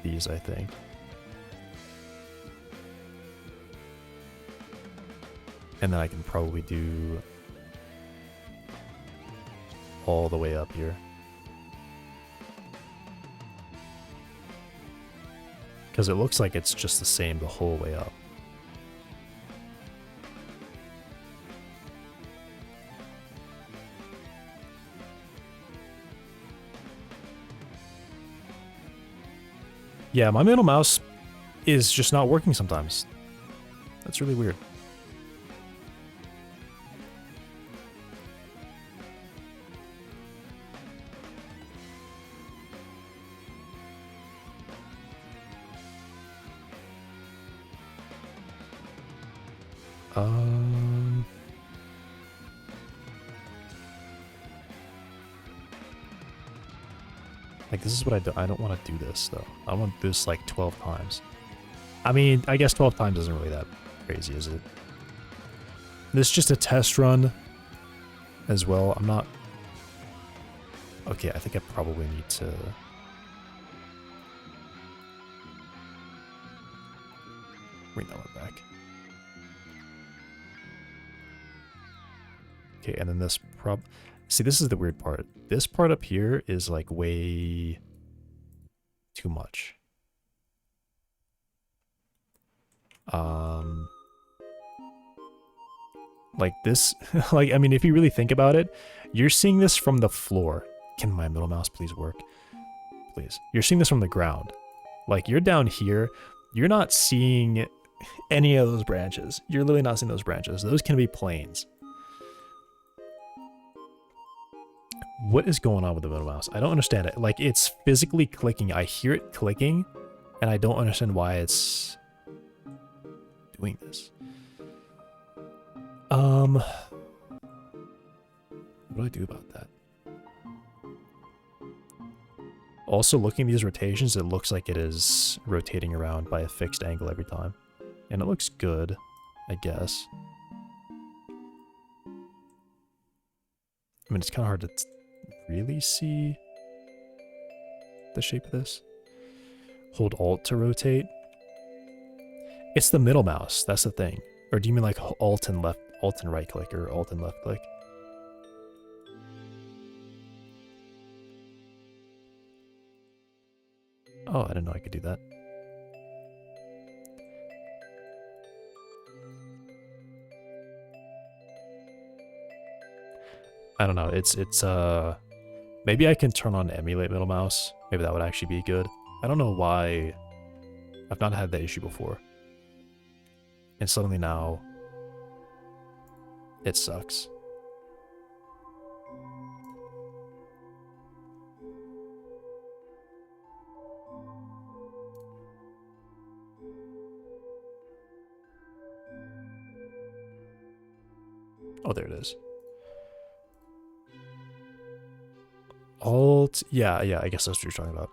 these, I think. And then I can probably do all the way up here. Because it looks like it's just the same the whole way up. Yeah, my middle mouse is just not working sometimes. That's really weird. Like, this is what I do. I don't want to do this, though. I want to do this, like, 12 times. I mean, I guess 12 times isn't really that crazy, is it? This is just a test run as well. I'm not... Okay, I think I probably need to... bring that one back. Okay, and then this See, this is the weird part. This part up here is like way too much. Like this, like, I mean, if you really think about it, you're seeing this from the floor. Can my middle mouse please work? Please. You're seeing this from the ground. Like, you're down here, you're not seeing any of those branches. You're literally not seeing those branches. Those can be planes. What is going on with the middle mouse? I don't understand it. Like, it's physically clicking. I hear it clicking, and I don't understand why it's doing this. What do I do about that? Also, looking at these rotations, it looks like it is rotating around by a fixed angle every time. And it looks good, I guess. I mean, it's kind of hard to really see the shape of this. Hold Alt to rotate. It's the middle mouse, that's the thing. Or do you mean like Alt and right click, or Alt and left click? Oh, I didn't know I could do that. I don't know, it's maybe I can turn on emulate middle mouse. Maybe that would actually be good. I don't know why. I've not had that issue before. And suddenly now, it sucks. Oh, there it is. Alt, yeah, I guess that's what you're talking about.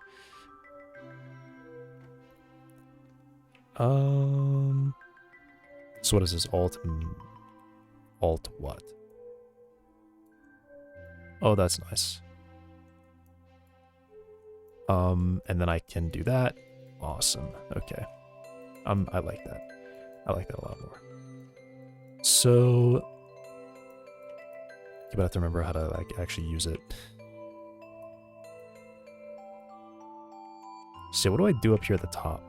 So what is this? Alt what? Oh, that's nice. And then I can do that. Awesome. Okay. I like that. I like that a lot more. So you have to remember how to like actually use it. So what do I do up here at the top?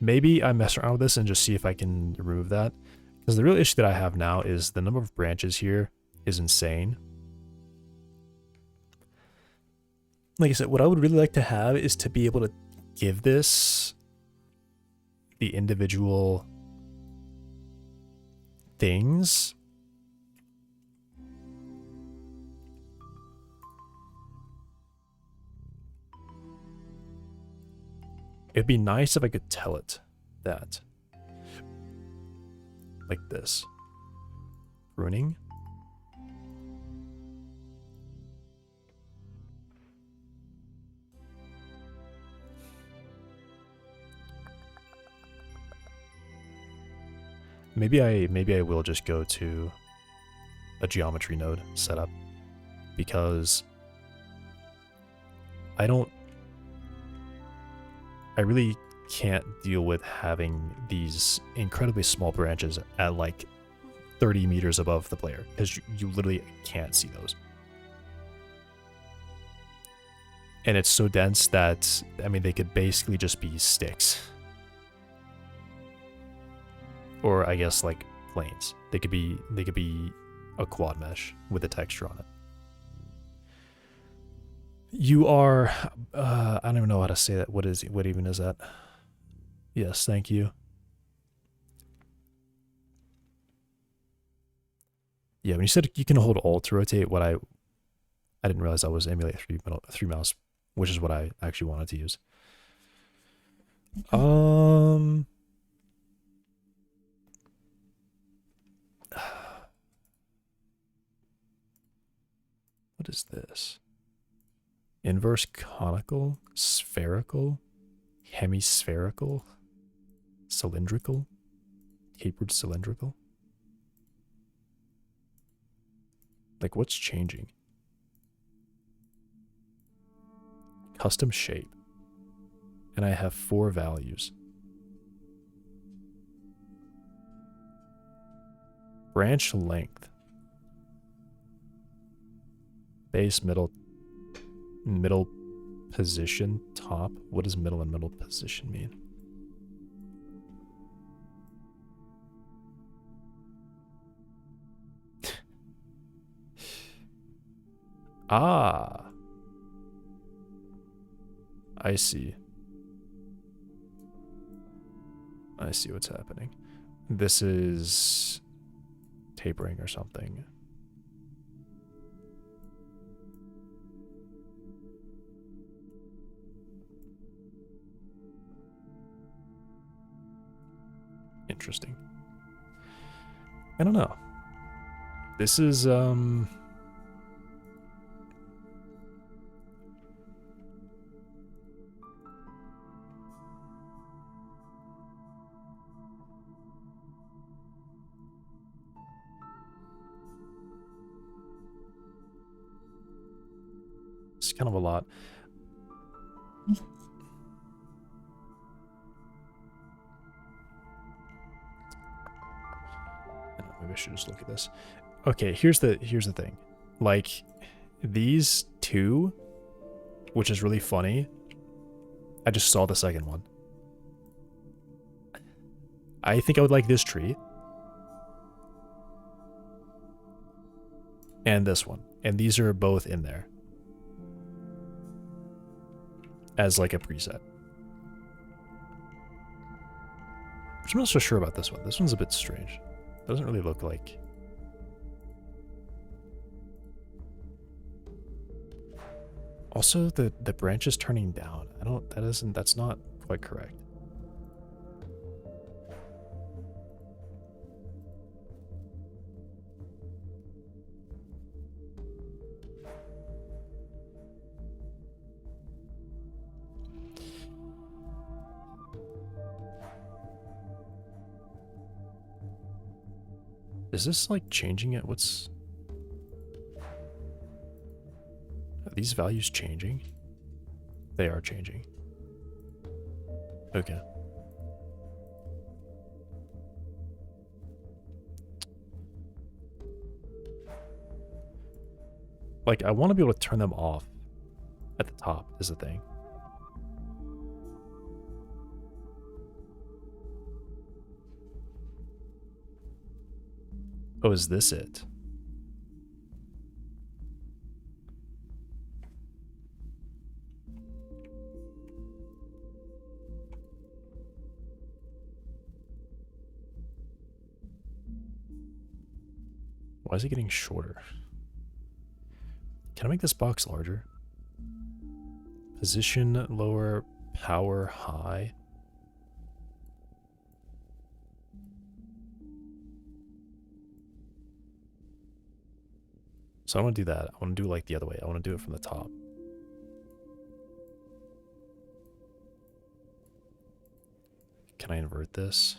Maybe I mess around with this and just see if I can remove that. Because the real issue that I have now is the number of branches here is insane. Like I said, what I would really like to have is to be able to give this the individual things It'd be nice if I could tell it that. Like this. Pruning. Maybe I will just go to a geometry node setup, because I really can't deal with having these incredibly small branches at like 30 meters above the player, because you literally can't see those. And it's so dense that, I mean, they could basically just be sticks. Or I guess like planes. They could be a quad mesh with a texture on it. You are I don't even know how to say that. What even is that? Yes, thank you. Yeah, when you said you can hold Alt to rotate, what I didn't realize I was emulate 3 mouse, which is what I actually wanted to use. What is this? Inverse conical, spherical, hemispherical, cylindrical, tapered cylindrical. Like, what's changing? Custom shape. And I have 4 values. Branch length. Base, middle position, top. What does middle and middle position mean? Ah. I see. I see what's happening. This is tapering or something. Interesting. I don't know. This is it's kind of a lot. Maybe I should just look at this. Okay, here's the thing. Like, these two, which is really funny. I just saw the second one. I think I would like this tree. And this one. And these are both in there. As like a preset. I'm not so sure about this one. This one's a bit strange. Doesn't really look like... Also, the branch is turning down. That's not quite correct. Is this like changing it? What's... Are these values changing? They are changing. Okay. Like, I want to be able to turn them off at the top is the thing. Oh, is this it? Why is it getting shorter? Can I make this box larger? Position lower, power high. So I want to do that. I want to do it like the other way. I want to do it from the top. Can I invert this?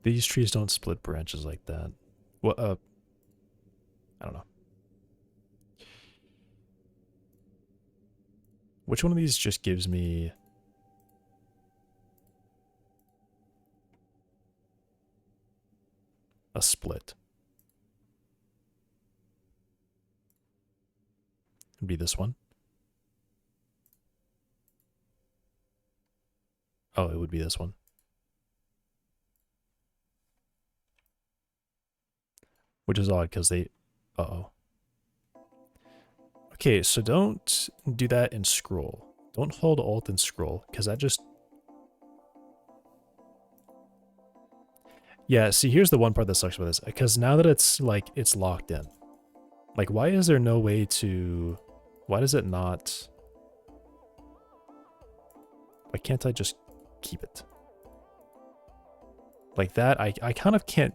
These trees don't split branches like that. What? I don't know. Which one of these just gives me a split? It'd be this one. Oh, it would be this one. Which is odd because they... Uh-oh. Okay, so don't do that and scroll. Don't hold Alt and scroll, because that just... Yeah, see, here's the one part that sucks about this. Because now that it's, like, it's locked in. Like, why is there no way to... Why does it not... Why can't I just keep it? Like that, I kind of can't...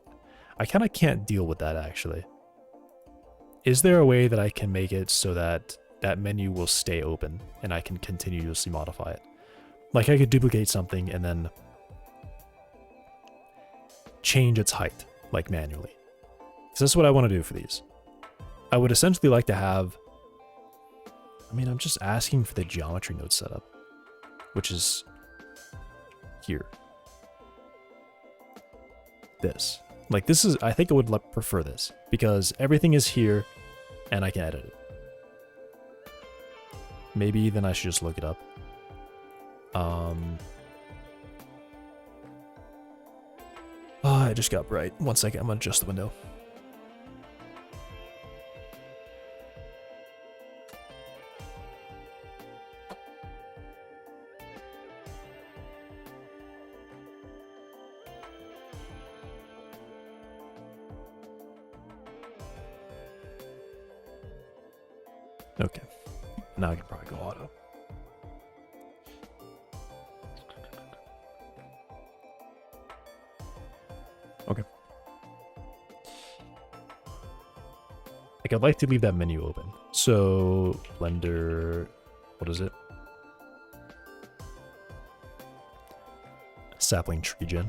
I kind of can't deal with that, actually. Is there a way that I can make it so that that menu will stay open and I can continuously modify it? Like I could duplicate something and then change its height, like manually. So this is what I want to do for these. I would essentially like to have... I mean, I'm just asking for the geometry node setup, which is here. This. Like this is, I think I would prefer this because everything is here and I can edit it. Maybe then I should just look it up. Oh, it just got bright. 1 second, I'm gonna adjust the window. Okay, now I can probably go auto. Okay. Like I'd like to leave that menu open. So Blender, what is it? Sapling tree gen.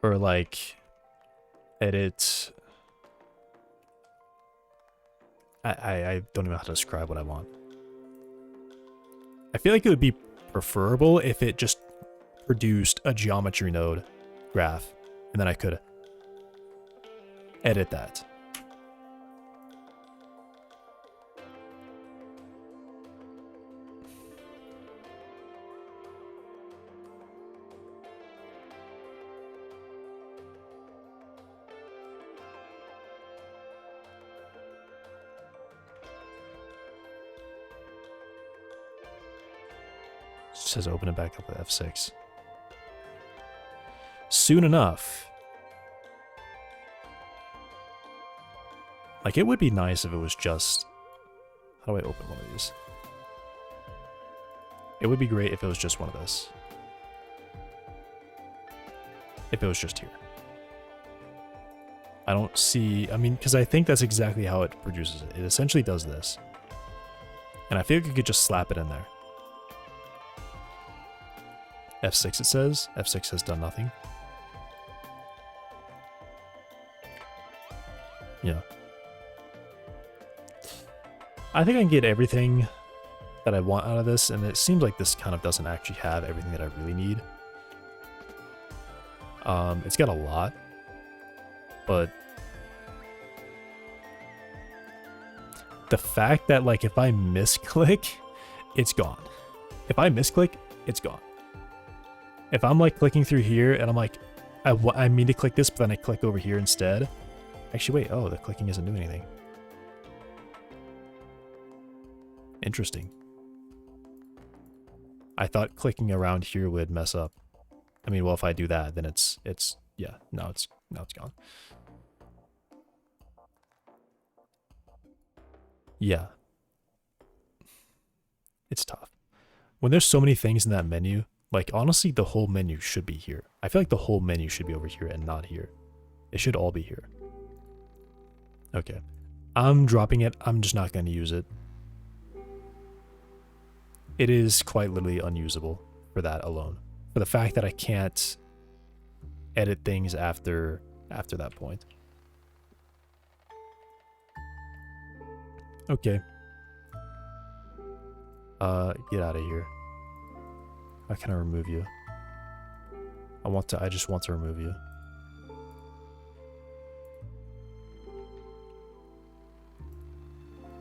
Or like edit. I don't even know how to describe what I want. I feel like it would be preferable if it just produced a geometry node graph and then I could edit that. Says open it back up with F6. Soon enough. Like it would be nice if it was just... How do I open one of these? It would be great if it was just one of this. If it was just here. I don't see... I mean, because I think that's exactly how it produces it. It essentially does this. And I feel like you could just slap it in there. F6 it says. F6 has done nothing. Yeah. I think I can get everything that I want out of this, and it seems like this kind of doesn't actually have everything that I really need. It's got a lot, but the fact that like if I misclick, it's gone. If I misclick, it's gone. If I'm like clicking through here and I'm like, I mean to click this, but then I click over here instead. Actually, wait, oh, the clicking isn't doing anything. Interesting. I thought clicking around here would mess up. I mean, well, if I do that, then yeah, now it's gone. Yeah. It's tough. When there's so many things in that menu, like honestly, the whole menu should be here. I feel like the whole menu should be over here and not here. It should all be here. Okay. I'm dropping it. I'm just not going to use it. It is quite literally unusable for that alone. For the fact that I can't edit things after that point. Okay. Get out of here. How can I remove you? I just want to remove you.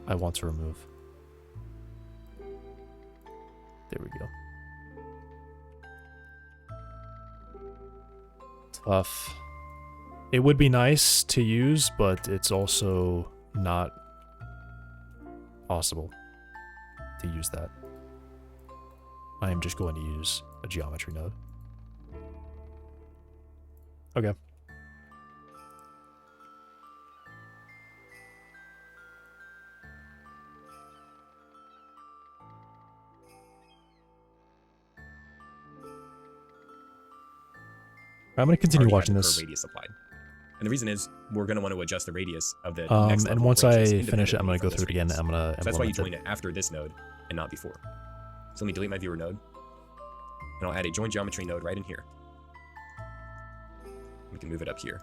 I want to remove. There we go. Tough. It would be nice to use, but it's also not possible to use that. I am just going to use a geometry node. Okay. I'm going to continue watching this. Radius applied. And the reason is we're going to want to adjust the radius of the and next level once of I branches finish it, I'm going to go independently through it again. from this I'm going to radius. So that's why you implement join it after this node and not before. So let me delete my viewer node. And I'll add a join geometry node right in here. We can move it up here.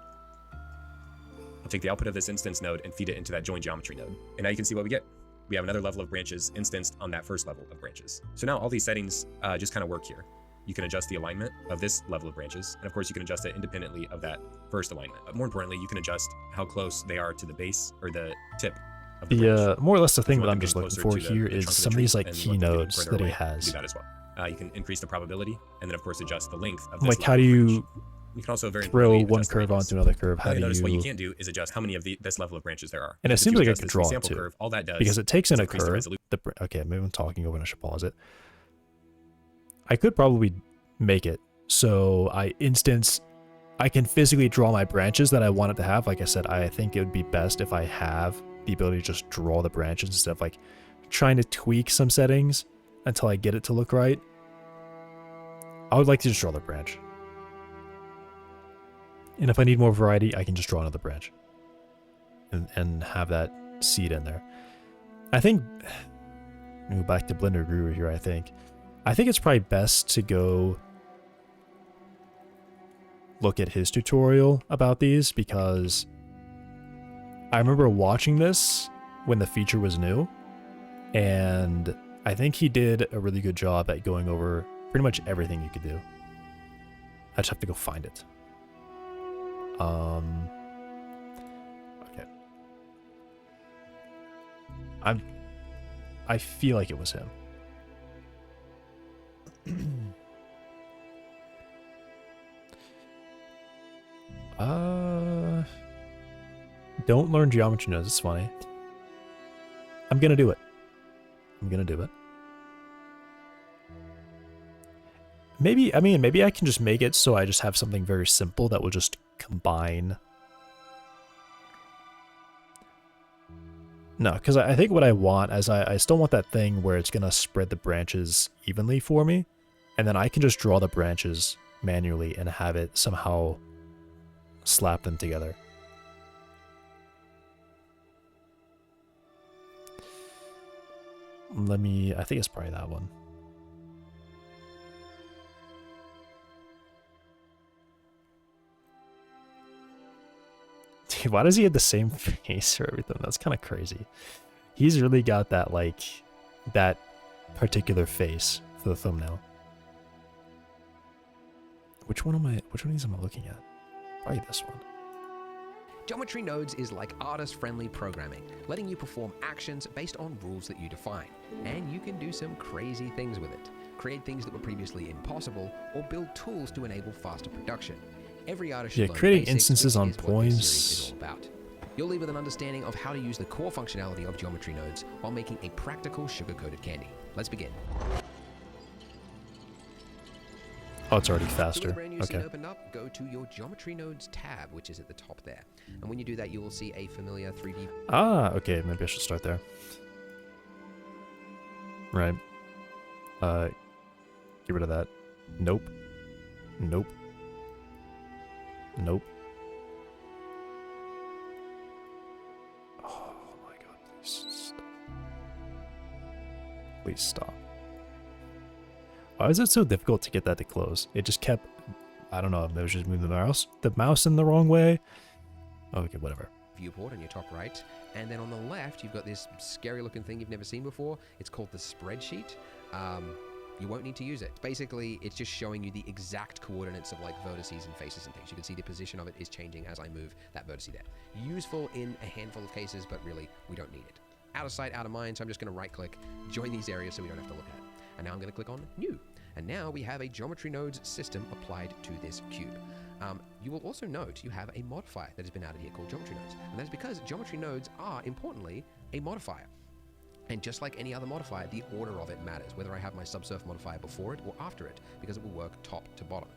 I'll take the output of this instance node and feed it into that join geometry node. And now you can see what we get. We have another level of branches instanced on that first level of branches. So now all these settings just kind of work here. You can adjust the alignment of this level of branches. And of course, you can adjust it independently of that first alignment. But more importantly, you can adjust how close they are to the base or the tip of the branch. more or less the thing If you that want I'm them just getting looking closer for to the here trunk is of the some of tree, these like and you key want them getting nodes further that he away, has. Do that as well. You can increase the probability and then of course adjust the length of this Like how level do of you branch. You can also very throw importantly one adjust the curve radius. onto another curve? How do Notice what you you... can't do is adjust how many of this level of branches there are. And it Because if seems you like I adjust could this draw it sample too. curve, all that does Because it takes in is a increase the curve. resolution. Okay, maybe I'm talking over and I should pause it. I could probably make it so I can physically draw my branches that I want it to have. Like I said, I think it would be best if I have the ability to just draw the branches instead of like trying to tweak some settings until I get it to look right. I would like to just draw the branch. And if I need more variety, I can just draw another branch and have that seed in there. I think, back to Blender Guru here, I think it's probably best to go look at his tutorial about these, because I remember watching this when the feature was new, and I think he did a really good job at going over pretty much everything you could do. I just have to go find it. Okay. I feel like it was him. Don't learn geometry nodes, it's funny. I'm gonna do it. Maybe I can just make it so I just have something very simple that will just combine. No, because I think what I want is I still want that thing where it's gonna spread the branches evenly for me, and then I can just draw the branches manually and have it somehow slap them together. I think it's probably that one. Dude, why does he have the same face for everything? That's kind of crazy. He's really got that, like, that particular face for the thumbnail. Which one of these am I looking at? Probably this one. Geometry nodes is like artist-friendly programming, letting you perform actions based on rules that you define. And you can do some crazy things with it. Create things that were previously impossible, or build tools to enable faster production. Every artist should learn creating basics, instances which on is what this series is points. all about. You'll leave with an understanding of how to use the core functionality of geometry nodes while making a practical sugar-coated candy. Let's begin. Oh, it's already So with faster. the brand new scene Okay. opened up, go to your Geometry Nodes tab, which is at the top there. And when you do that, you will see a familiar 3D. Ah, okay. Maybe I should start there. Right. Get rid of that. Nope. Nope. Nope. Oh my god, please stop. Please stop. Why is it so difficult to get that to close? It just kept, I don't know, maybe I was just moving the mouse in the wrong way. Okay, whatever. Viewport on your top right, and then on the left you've got this scary looking thing you've never seen before. It's called the spreadsheet. You won't need to use it. Basically, it's just showing you the exact coordinates of like vertices and faces and things. You can see the position of it is changing as I move that vertice there. Useful in a handful of cases, but really we don't need it. Out of sight, out of mind, so I'm just going to right click, join these areas so we don't have to look at it. And now I'm going to click on New. And now we have a Geometry Nodes system applied to this cube. You will also note you have a modifier that has been added here called Geometry Nodes. And that is because Geometry Nodes are, importantly, a modifier. And just like any other modifier, the order of it matters, whether I have my subsurf modifier before it or after it, because it will work top to bottom.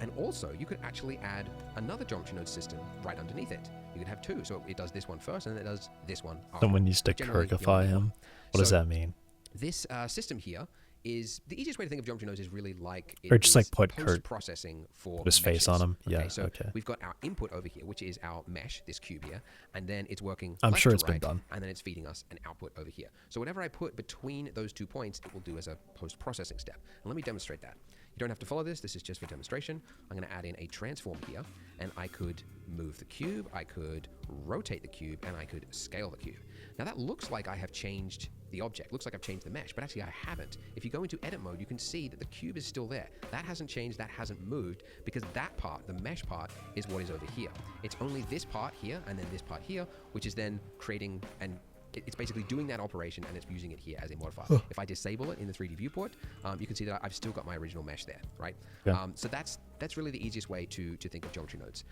And also, you could actually add another Geometry Node system right underneath it. You could have two, so it does this one first, and then it does this one after. Someone needs to Generally, Kirkify him. What does So that mean? This system here is the easiest way to think of Geometry Nodes is really like it Or just like is put Kurt- post-processing for put his face on meshes. him. Yeah, So okay. we've got our input over here, which is our mesh, this cube here, and then it's working. I'm left sure to it's been right, done. and then it's feeding us an output over here. So whatever I put between those 2 points, it will do as a post-processing step. And let me demonstrate that. You don't have to follow this. This is just for demonstration. I'm going to add in a transform here, and I could move the cube, I could rotate the cube, and I could scale the cube. Now that looks like I have changed the object, looks like I've changed the mesh, but actually I haven't. If you go into edit mode, you can see that the cube is still there. That hasn't changed, that hasn't moved, because that part, the mesh part, is what is over here. It's only this part here, and then this part here, which is then creating and it's basically doing that operation and it's using it here as a modifier. If I disable it in the 3D viewport, you can see that I've still got my original mesh there, right? Yeah. So that's really the easiest way to think of geometry nodes.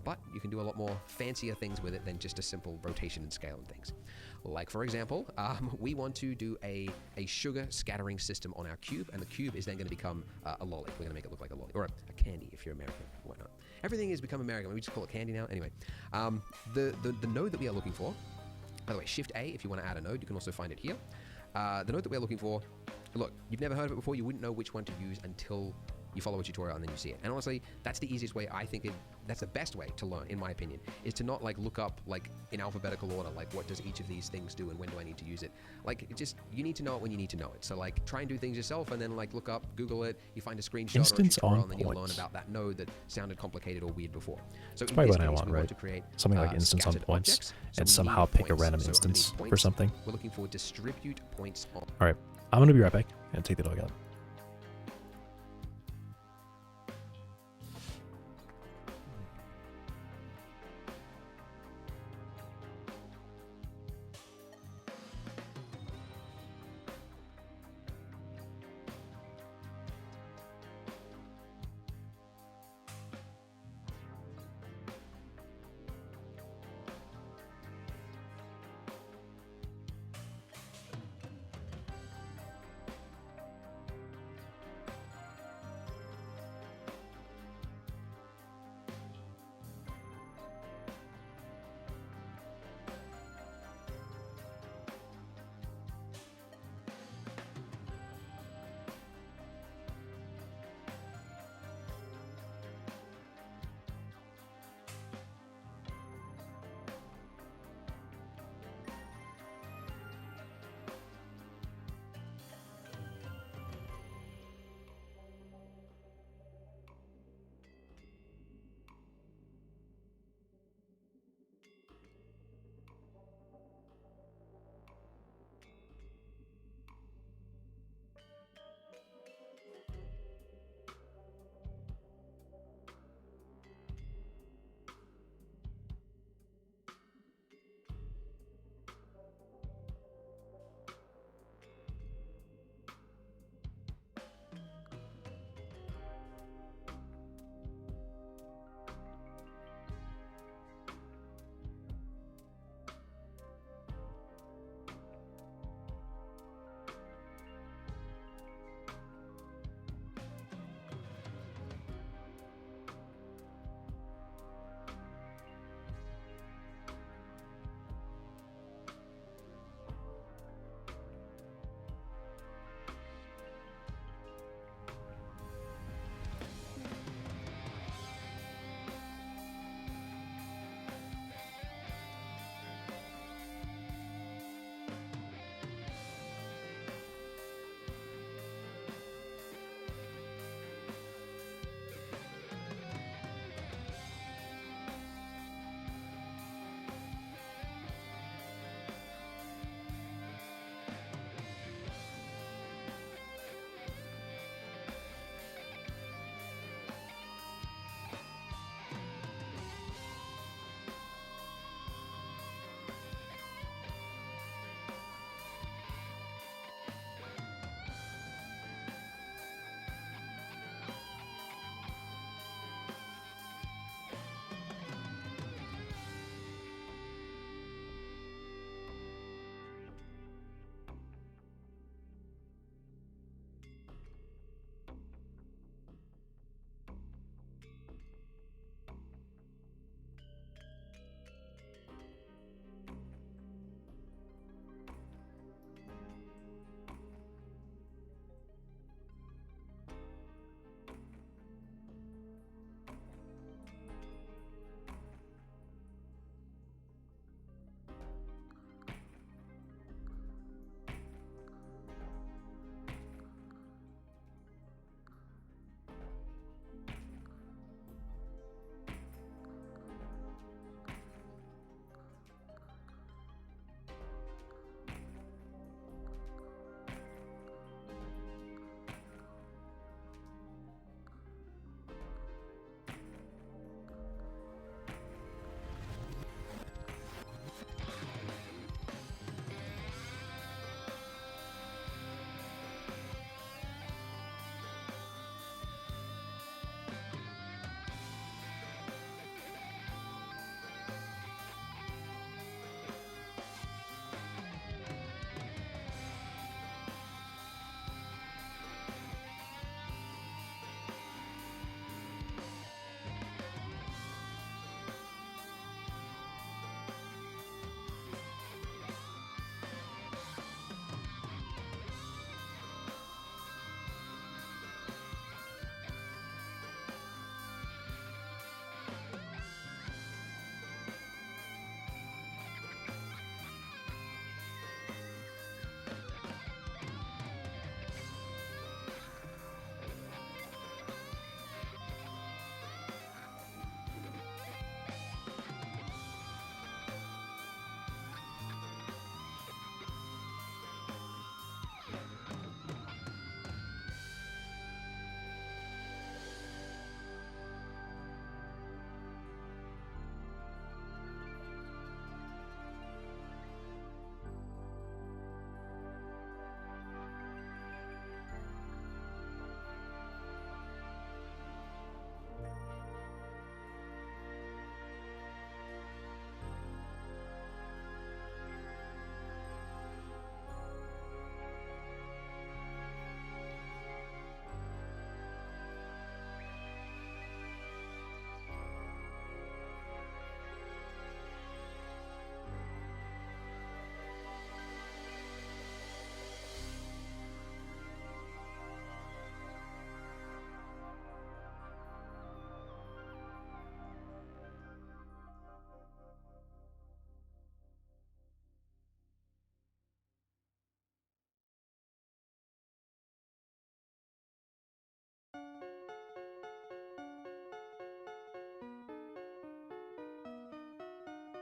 But you can do a lot more fancier things with it than just a simple rotation and scale and things. Like for example, we want to do a sugar scattering system on our cube, and the cube is then going to become a lolly. We're going to make it look like a lolly, or a candy if you're American, whatnot. Everything has become American. We just call it candy now. Anyway, the node that we are looking for, by the way, Shift A, if you want to add a node, you can also find it here. The node that we're looking for, look, you've never heard of it before, you wouldn't know which one to use until you follow a tutorial and then you see it. And honestly, that's the easiest way, I think that's the best way to learn, in my opinion, is to not like look up like in alphabetical order, like what does each of these things do and when do I need to use it. Like it just, you need to know it when you need to know it. So like try and do things yourself and then like look up, Google it, you find a screenshot Instance or a tutorial on and then you'll learn points. about that node that sounded complicated or weird before. So in probably this what I case, want, we want right? to create Something like instance on scattered points, objects. So and we somehow need pick a points. random So instance underneath for points, something. We're looking for distribute points on. All right, I'm gonna be right back and take the dog out.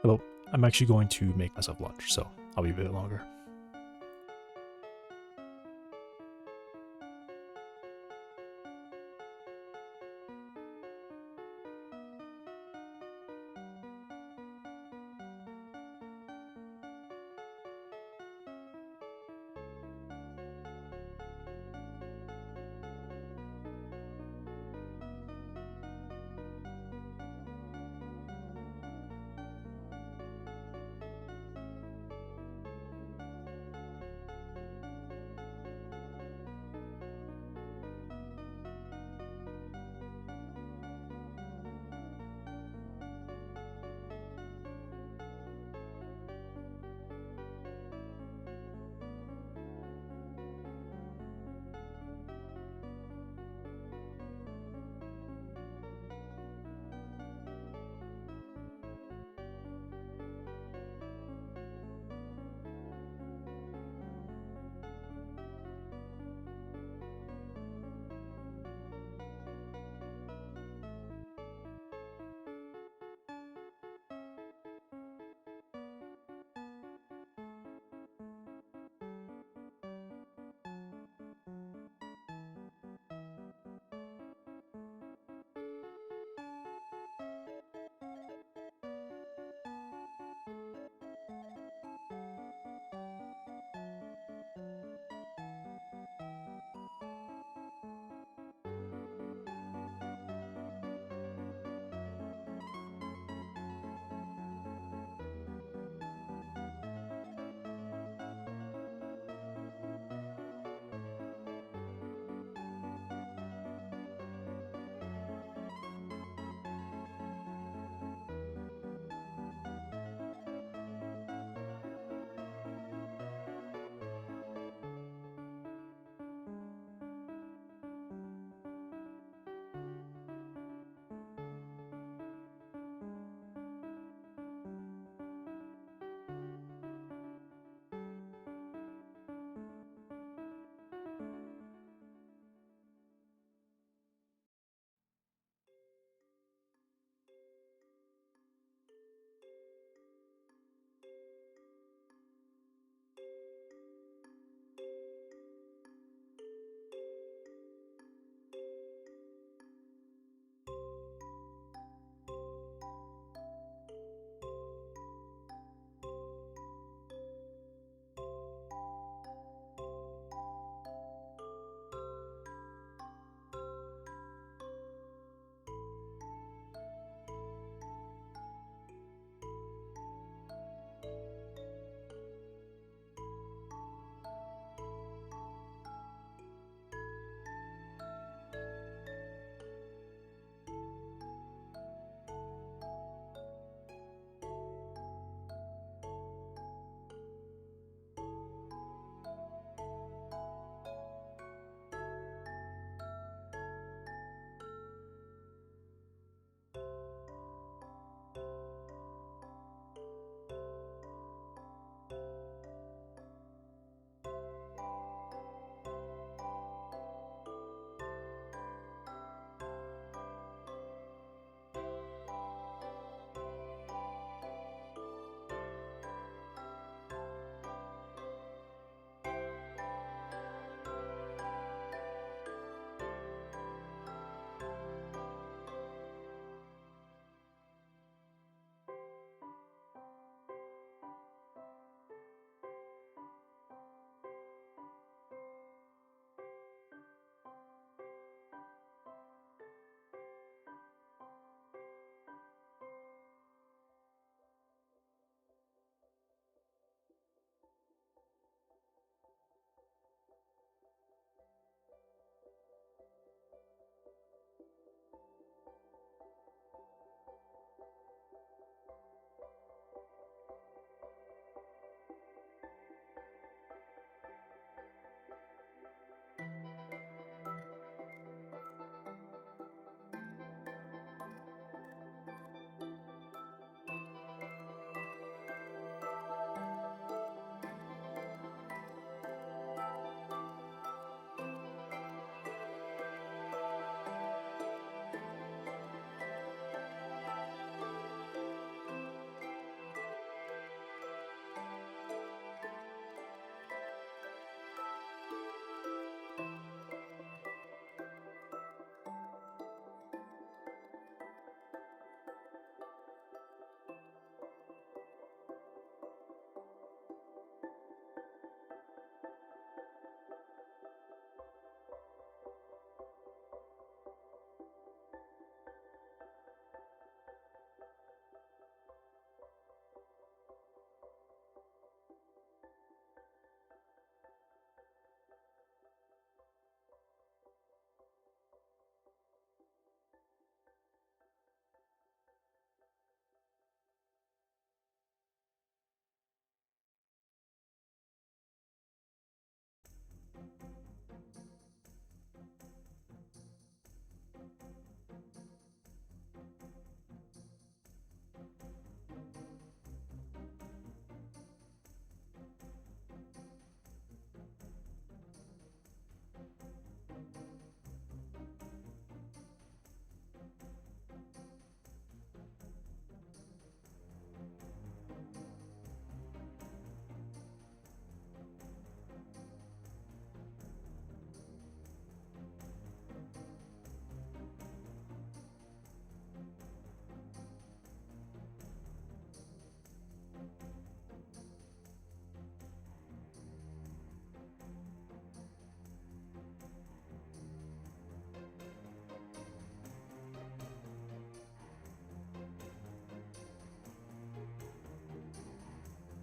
Well, I'm actually going to make myself lunch, so I'll be a bit longer.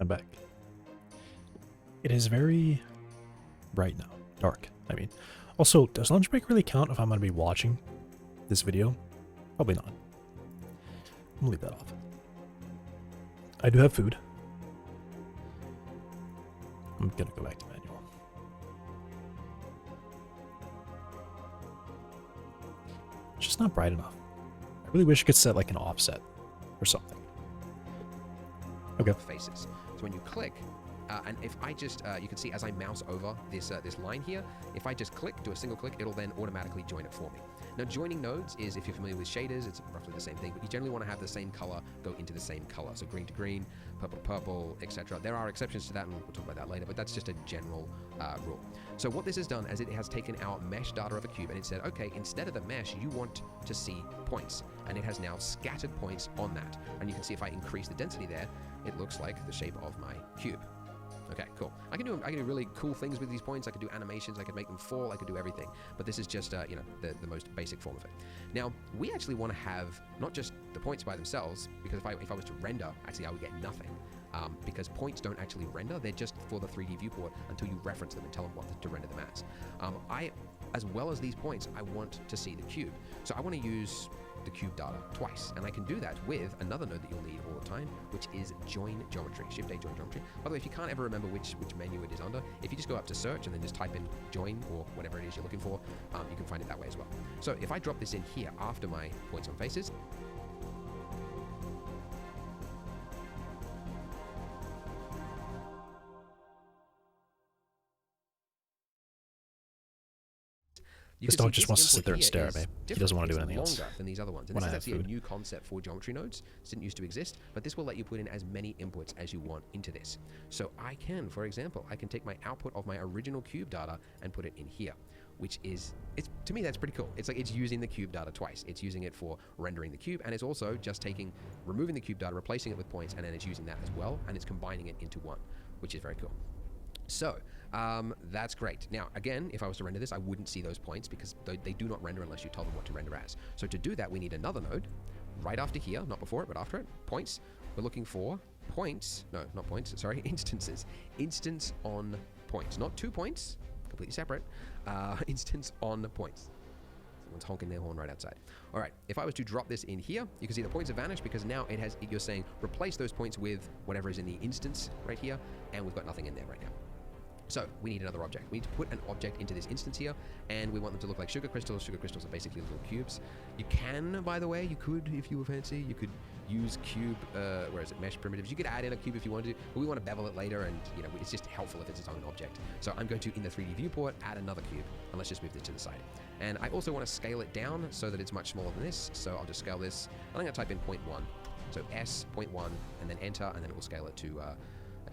I'm back. It is very bright now. Dark, I mean. Also, does lunch break really count if I'm going to be watching this video? Probably not. I'm gonna leave that off. I do have food. I'm gonna go back to manual. It's just not bright enough. I really wish I could set like an offset or something. Okay. Faces. So when you click, and if I just, you can see as I mouse over this this line here, if I just click, do a single click, it'll then automatically join it for me. Now joining nodes is, if you're familiar with shaders, it's roughly the same thing, but you generally want to have the same color go into the same color. So green to green, purple to purple, etc. There are exceptions to that, and we'll talk about that later, but that's just a general rule. So what this has done is it has taken our mesh data of a cube and it said, okay, instead of the mesh, you want to see points. And it has now scattered points on that. And you can see if I increase the density there, it looks like the shape of my cube. Okay, cool. I can do really cool things with these points. I could do animations. I could make them fall. I could do everything. But this is just, you know, the most basic form of it. Now, we actually want to have not just the points by themselves, because if I was to render, actually I would get nothing. Because points don't actually render. They're just for the 3D viewport until you reference them and tell them what to render them as. As well as these points, I want to see the cube. So I want to use the cube data twice, and I can do that with another node that you'll need all the time, which is join geometry, Shift A join geometry. By the way, if you can't ever remember which menu it is under, if you just go up to search and then just type in join or whatever it is you're looking for, you can find it that way as well. So if I drop this in here after my points on faces, This dog just wants to sit there and stare at me. He doesn't want to do anything else. Longer than these other ones. And this is actually a new concept for geometry nodes. This didn't used to exist, but this will let you put in as many inputs as you want into this. So I can, for example, I can take my output of my original cube data and put it in here, which is, to me, that's pretty cool. It's like it's using the cube data twice. It's using it for rendering the cube, and it's also just removing the cube data, replacing it with points, and then it's using that as well, and it's combining it into one, which is very cool. So that's great. Now, again, if I was to render this, I wouldn't see those points because they do not render unless you tell them what to render as. So to do that, we need another node right after here, not before it, but after it, points. We're looking for points, no, not points, sorry, instances. Instance on points, not 2 points, completely separate, instance on points. Someone's honking their horn right outside. All right, if I was to drop this in here, you can see the points have vanished because now you're saying replace those points with whatever is in the instance right here, and we've got nothing in there right now. So we need another object. We need to put an object into this instance here, and we want them to look like sugar crystals. Sugar crystals are basically little cubes. You can, by the way, you could, if you were fancy, you could use cube, where is it, mesh primitives. You could add in a cube if you wanted to, but we want to bevel it later, and you know, it's just helpful if it's its own object. So I'm going to, in the 3D viewport, add another cube, and let's just move this to the side. And I also want to scale it down so that it's much smaller than this. So I'll just scale this. I'm going to type in 0.1. So S 0.1, and then enter, and then it will scale it to a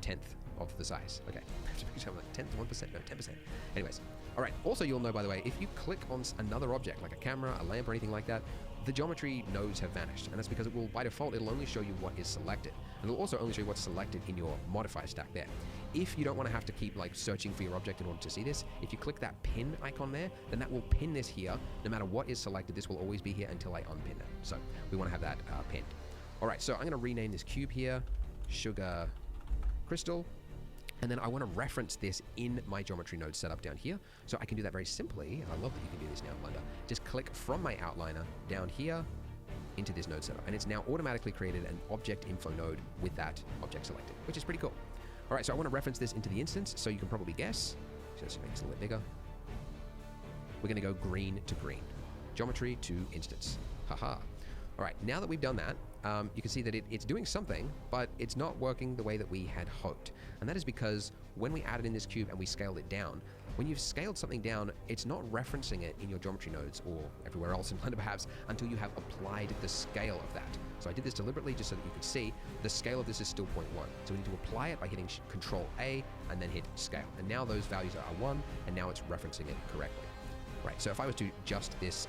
10th of the size. Okay, like 10th, 1%, no, 10%. Anyways, all right. Also, you'll know, by the way, if you click on another object, like a camera, a lamp, or anything like that, the geometry nodes have vanished, and that's because it will, by default, it'll only show you what is selected, and it'll also only show you what's selected in your modifier stack there. If you don't want to have to keep like searching for your object in order to see this, if you click that pin icon there, then that will pin this here. No matter what is selected, this will always be here until I unpin it. So we want to have that pinned. All right, so I'm going to rename this cube here, sugar crystal. And then I want to reference this in my geometry node setup down here. So I can do that very simply. I love that you can do this now in Blender. Just click from my outliner down here into this node setup. And it's now automatically created an object info node with that object selected, which is pretty cool. All right, so I want to reference this into the instance. So you can probably guess. So let's make this a little bit bigger. We're going to go green to green. Geometry to instance. Haha. All right, now that we've done that, you can see that it's doing something, but it's not working the way that we had hoped. And that is because when we added in this cube and we scaled it down, when you've scaled something down, it's not referencing it in your geometry nodes or everywhere else in Blender perhaps until you have applied the scale of that. So I did this deliberately just so that you could see the scale of this is still 0.1. So we need to apply it by hitting Control A and then hit scale. And now those values are 1, and now it's referencing it correctly. Right, so if I was to adjust this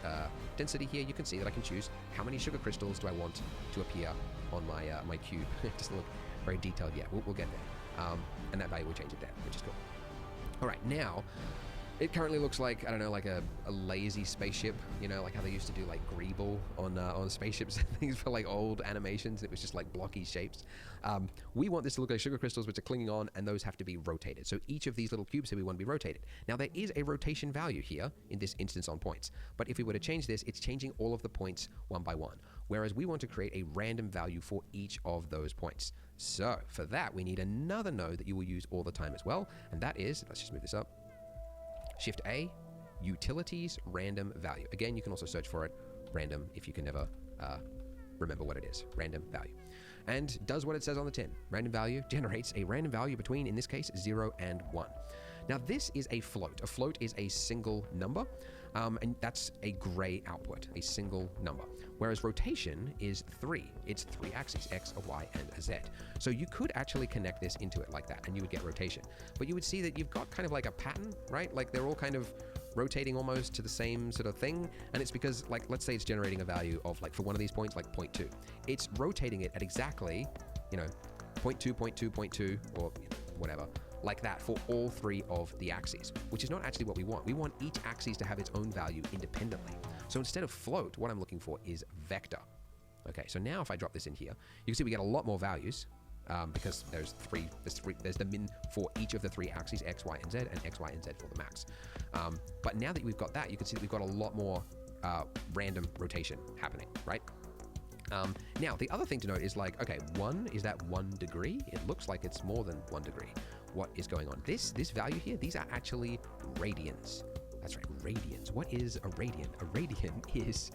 density here, you can see that I can choose how many sugar crystals do I want to appear on my my cube. It doesn't look very detailed yet. We'll get there. And that value will change it there, which is cool. All right, now It currently looks like, I don't know, like a lazy spaceship, you know, like how they used to do like Greeble on spaceships and things for like old animations. It was just like blocky shapes. We want this to look like sugar crystals which are clinging on, and those have to be rotated. So each of these little cubes here we want to be rotated. Now there is a rotation value here in this instance on points, but if we were to change this, it's changing all of the points one by one. Whereas we want to create a random value for each of those points. So for that, we need another node that you will use all the time as well, and that is, let's just move this up, Shift A, Utilities, Random Value. Again, you can also search for it, random, if you can never remember what it is, random value. And does what it says on the tin. Random value generates a random value between, in this case, 0 and 1. Now this is a float. A float is a single number, and that's a gray output, a single number. Whereas rotation is 3. It's 3 axes, X, a Y, and a Z. So you could actually connect this into it like that, and you would get rotation. But you would see that you've got kind of like a pattern, right? Like they're all kind of rotating almost to the same sort of thing. And it's because, like, let's say it's generating a value of, like, for one of these points, like 0.2. It's rotating it at exactly, you know, 0.2, 0.2, 0.2, or whatever, like that for all 3 of the axes, which is not actually what we want. We want each axis to have its own value independently. So instead of float, what I'm looking for is vector. Okay, so now if I drop this in here, you can see we get a lot more values because there's the min for each of the 3 axes, X, Y, and Z, and X, Y, and Z for the max. But now that we've got that, you can see that we've got a lot more random rotation happening, right? Now, the other thing to note is, like, okay, 1, is that 1 degree? It looks like it's more than 1 degree. What is going on? This value here, these are actually radians. That's right, radians. What is a radian? A radian is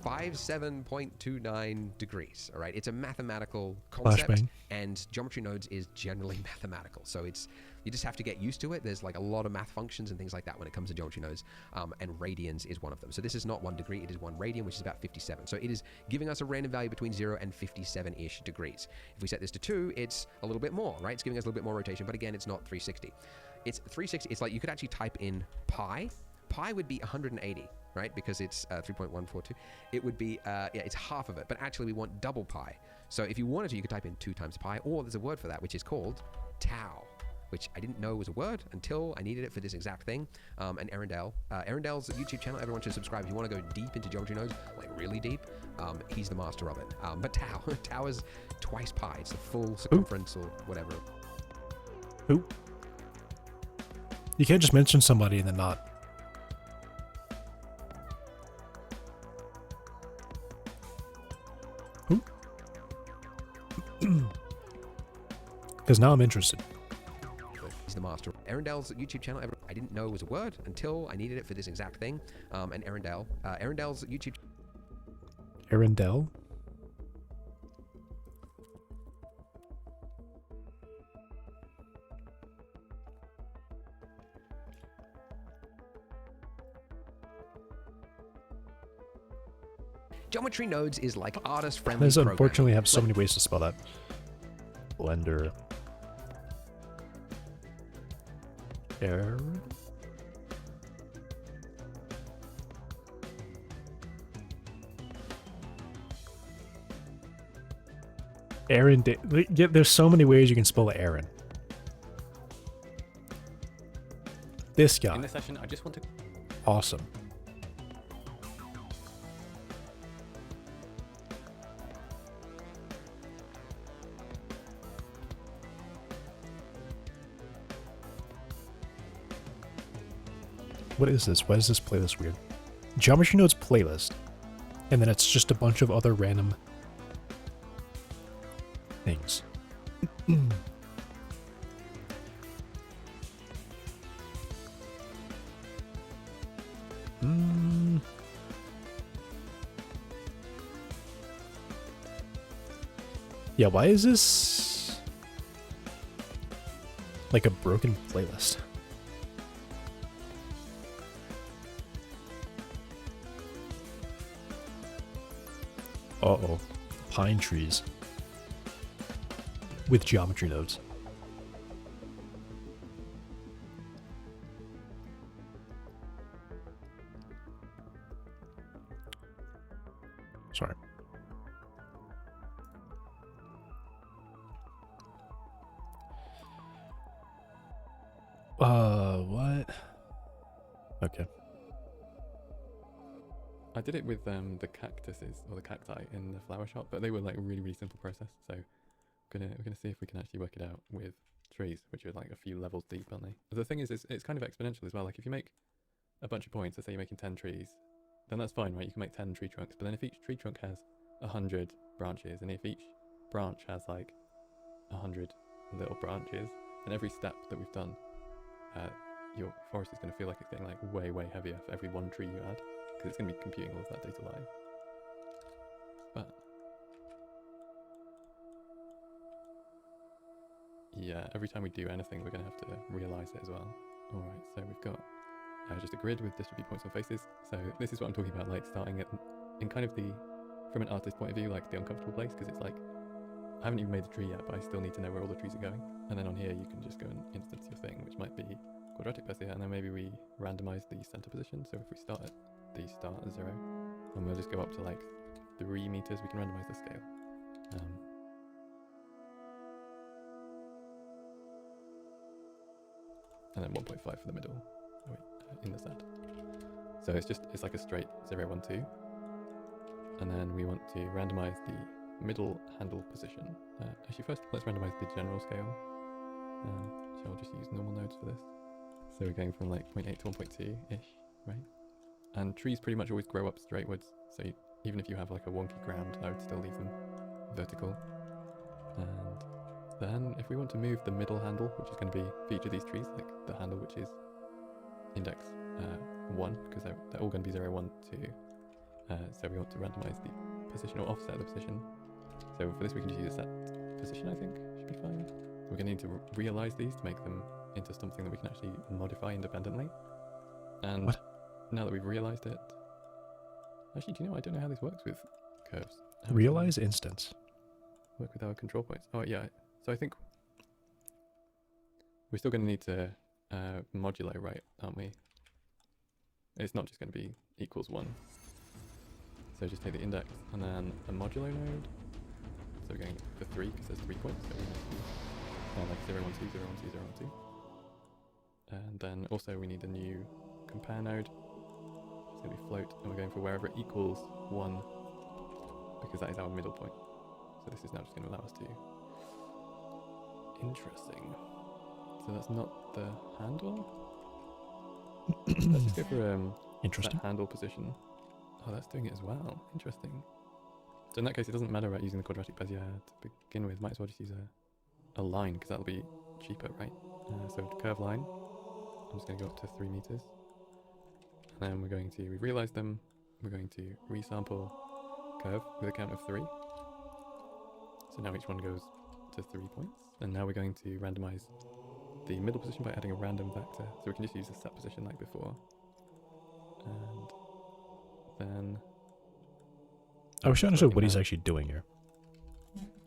57.29 degrees, all right? It's a mathematical concept, Flashbang. and geometry nodes is generally mathematical. So you just have to get used to it. There's like a lot of math functions and things like that when it comes to geometry nodes, and radians is one of them. So this is not 1 degree, it is 1 radian, which is about 57. So it is giving us a random value between 0 and 57-ish degrees. If we set this to 2, it's a little bit more, right? It's giving us a little bit more rotation, but again, it's not 360. It's 360, it's like you could actually type in pi. Pi would be 180, right? Because it's 3.142. It would be, yeah, it's half of it, but actually we want double pi. So if you wanted to, you could type in 2 times pi, or there's a word for that, which is called tau, which I didn't know was a word until I needed it for this exact thing. And Arundel's YouTube channel, everyone should subscribe. If you want to go deep into geometry nodes, like really deep, he's the master of it. But tau is twice pi. It's the full circumference or whatever. Who? You can't just mention somebody and then not. Who? Because now I'm interested. He's the master. Arundel's YouTube channel, I didn't know was a word until I needed it for this exact thing. And Arundel's YouTube... Arundel? Geometry nodes is like artist-friendly There's programming. unfortunately have so many ways to spell that. Blender. Aaron. Yeah, there's so many ways you can spell Aaron. This guy. In this session, I just want to... Awesome. What is this? Why is this playlist weird? Geometry Nodes playlist. And then it's just a bunch of other random things. Yeah, why is this like a broken playlist? Uh-oh. Pine trees. With geometry nodes. Sorry. What? Okay. I did it with the cactuses or the cacti in the flower shop, but they were like really simple process. So we're gonna see if we can actually work it out with trees, which are like a few levels deep, aren't they? The thing is, it's kind of exponential as well. Like if you make a bunch of points, let's say you're making 10 trees, then that's fine, right? You can make 10 tree trunks, but then if each tree trunk has 100 branches, and if each branch has like 100 little branches, then every step that we've done, your forest is going to feel like it's getting like way heavier for every one tree you add, because it's going to be computing all of that data live. But yeah, every time we do anything, we're going to have to realize it as well. Alright, so we've got just a grid with distribute points on faces. So this is what I'm talking about, like starting it in kind of from an artist point of view, like the uncomfortable place, because it's like, I haven't even made the tree yet, but I still need to know where all the trees are going. And then on here, you can just go and instance your thing, which might be quadratic bezier, and then maybe we randomize the center position. So if we start at 0, and we'll just go up to like 3 meters, we can randomize the scale. And then 1.5 for the middle, in the set. So it's like a straight 0, 1, 2. And then we want to randomize the middle handle position. Actually, first let's randomize the general scale. So I'll just use normal nodes for this. So we're going from like 0.8 to 1.2-ish, right? And trees pretty much always grow up straightwards. So even if you have like a wonky ground, I would still leave them vertical. And then if we want to move the middle handle, which is going to be for each of these trees, like the handle which is index 1, because they're all going to be 0, 1, 2. So we want to randomize the position or offset the position. So for this we can just use a set position, I think, should be fine. We're going to need to realize these to make them into something that we can actually modify independently. And now that we've realized it, actually, do you know, I don't know how this works with curves. Realize instance. Work with our control points. Oh yeah, so I think we're still going to need to modulate, right, aren't we? It's not just going to be equals 1. So just take the index and then a modulo node. So we're going for 3 because there's 3 points. So we're going to like 0, 1, 2, 0, 1, 2, 0, 1, 2. And then also we need a new compare node. It's going to be float, and we're going for wherever it equals 1, because that is our middle point. So this is now just going to allow us to. Interesting. So that's not the handle. Let's just go for Interesting. that handle position. Oh, that's doing it as well. Interesting. So in that case, it doesn't matter about using the quadratic bezier to begin with. Might as well just use a line, because that'll be cheaper, right? So curve line. I'm just going to go up to 3 meters. And then we're going to, we've realized them. We're going to resample curve with a count of 3. So now each one goes to 3 points. And now we're going to randomize the middle position by adding a random vector. So we can just use a set position like before. And then I wish I understood what he's actually doing here.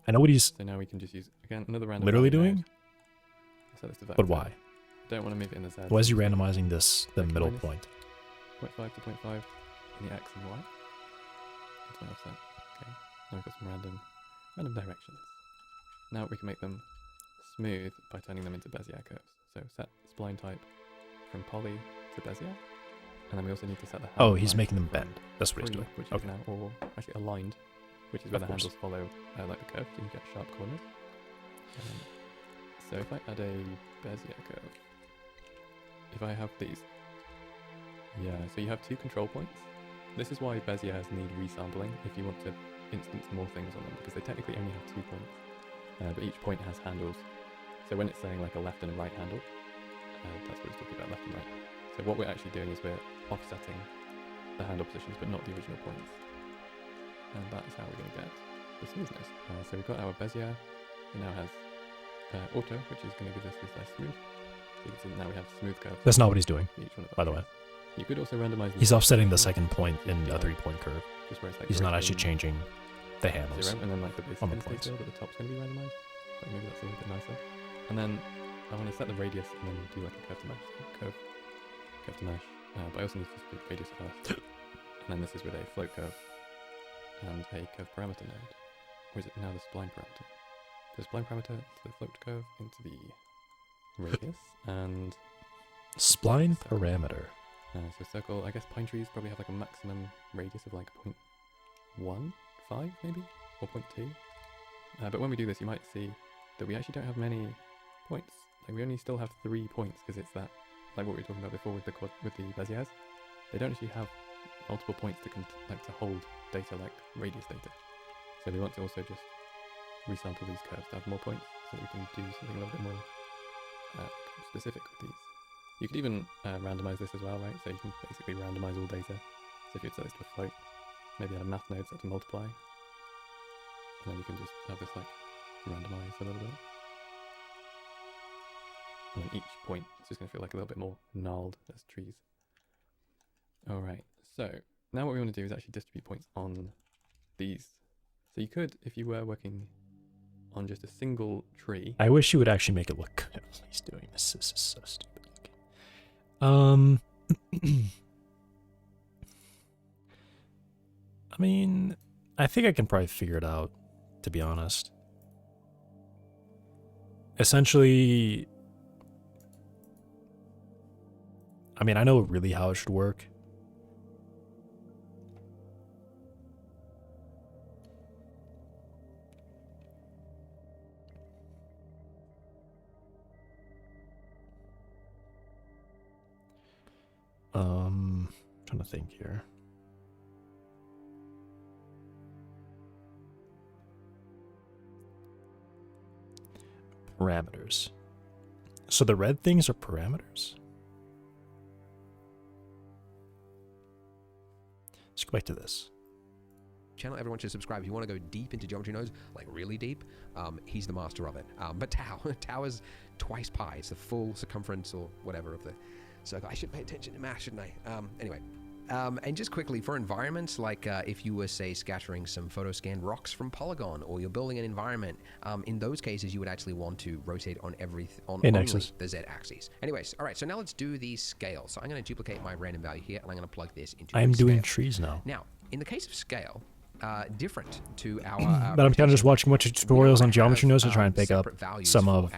I know what he's so now we can just use again another random literally value doing, node. Set this to vector. but why? Don't want to move it in the Z. Why is he randomizing this, the Vector middle minus point? 0.5 to 0.5 in the X and Y. That's my offset. Okay. Now we've got some random directions. Now we can make them smooth by turning them into Bezier curves. So set spline type from poly to Bezier. And then we also need to set the handle Oh, he's type making them from bend. That's what he's free, doing. which is Okay. now, or actually aligned, which is where Of the course. handles follow like the curve, so you get sharp corners. So if I add a Bezier curve, if I have these, yeah, so you have 2 control points. This is why Beziers need resampling if you want to instance more things on them, because they technically only have 2 points, but each point has handles. So when it's saying like a left and a right handle, that's what it's talking about, left and right. So what we're actually doing is we're offsetting the handle positions, but not the original points. And that is how we're going to get the smoothness. So we've got our Bezier. It now has auto, which is going to give us this nice smooth. So you can see that now we have smooth curves. That's not what he's doing, for each one of by the way. trees. You could also randomize. He's offsetting the second point in a 3-point curve. Just where it's like He's not actually breaking changing the handles 0, and then like the base on the density points. still, but the top's going to be randomized. Like maybe that's a little bit nicer. And then I want to set the radius and then do like a curve to mesh. Curve to mesh. But I also need to do the radius first. And then this is with a float curve and a curve parameter node. Or is it now the spline parameter? The spline parameter to the float curve into the radius and Spline parameter. So circle, I guess pine trees probably have like a maximum radius of like 0.15 maybe, or 0.2. But when we do this, you might see that we actually don't have many points. Like we only still have 3 points because it's that, like what we were talking about before with the Beziers. They don't actually have multiple points to to hold data like radius data. So we want to also just resample these curves to have more points, so that we can do something a little bit more specific with these. You could even randomize this as well, right? So you can basically randomize all data. So if you set this to a float, maybe add a math node set to multiply, and then you can just have this like randomize a little bit. And then each point is just going to feel like a little bit more gnarled as trees. Alright, so now what we want to do is actually distribute points on these. So you could, if you were working on just a single tree. I wish you would actually make it look good while he's doing this. This is so stupid looking. I mean, I think I can probably figure it out, to be honest. Essentially, I mean, I know really how it should work. Trying to think here. Parameters. So the red things are parameters? Let's go back to this. Channel, everyone should subscribe. If you want to go deep into geometry nodes, like really deep, he's the master of it. But tau is twice pi. It's the full circumference or whatever of the circle. I should pay attention to math, shouldn't I? Anyway. And just quickly, for environments, like if you were, say, scattering some photoscanned rocks from Polygon, or you're building an environment, in those cases, you would actually want to rotate on only the z-axis. Anyways, all right, so now let's do the scale. So I'm going to duplicate my random value here, and I'm going to plug this into I'm doing scale. trees now. Now, in the case of scale, different to our... but I'm kind of just watching a bunch of tutorials on geometry nodes to try and pick up some of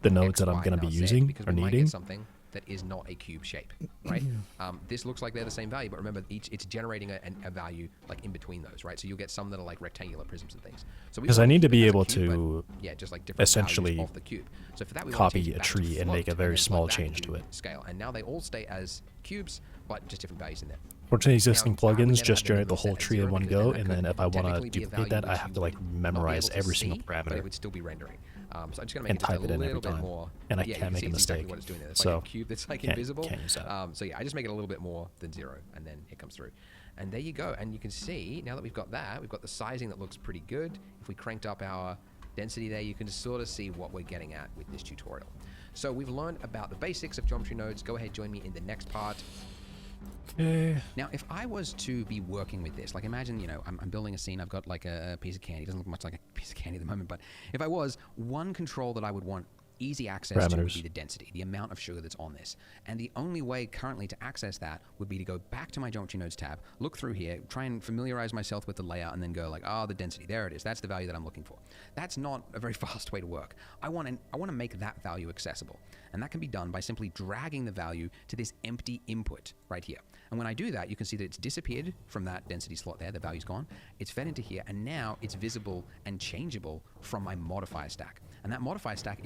the nodes that I'm going to be using or needing. Something that is not a cube shape, right? This looks like they're the same value, but remember, it's generating a value like in between those, right? So you'll get some that are like rectangular prisms and things. So because I need to be able cube, to just like essentially off the cube. So for that, we copy a tree and make a very small change to it. Scale, and now they all stay as cubes, but just different values in there. Fortunately, existing plugins just generate the whole tree in one go, and then if I want to duplicate that, I have to like memorize every single parameter. But it would still be rendering. So I'm just gonna make and type it in every bit time, more, and I can't make a mistake. Exactly what it's doing there. It's so like a cube that's like invisible. Can't use that. So yeah, I just make it a little bit more than 0, and then it comes through. And there you go. And you can see now that we've got that, we've got the sizing that looks pretty good. If we cranked up our density there, you can just sort of see what we're getting at with this tutorial. So we've learned about the basics of geometry nodes. Go ahead, join me in the next part. Okay. Now, if I was to be working with this, like imagine, you know, I'm building a scene, I've got like a piece of candy. It doesn't look much like a piece of candy at the moment, but if I was, one control that I would want easy access to would be the density, the amount of sugar that's on this. And the only way currently to access that would be to go back to my Geometry Nodes tab, look through here, try and familiarize myself with the layout, and then go like, the density, there it is. That's the value that I'm looking for. That's not a very fast way to work. I want to make that value accessible. And that can be done by simply dragging the value to this empty input right here. And when I do that, you can see that it's disappeared from that density slot there, the value's gone. It's fed into here, and now it's visible and changeable from my modifier stack. And that modifier stack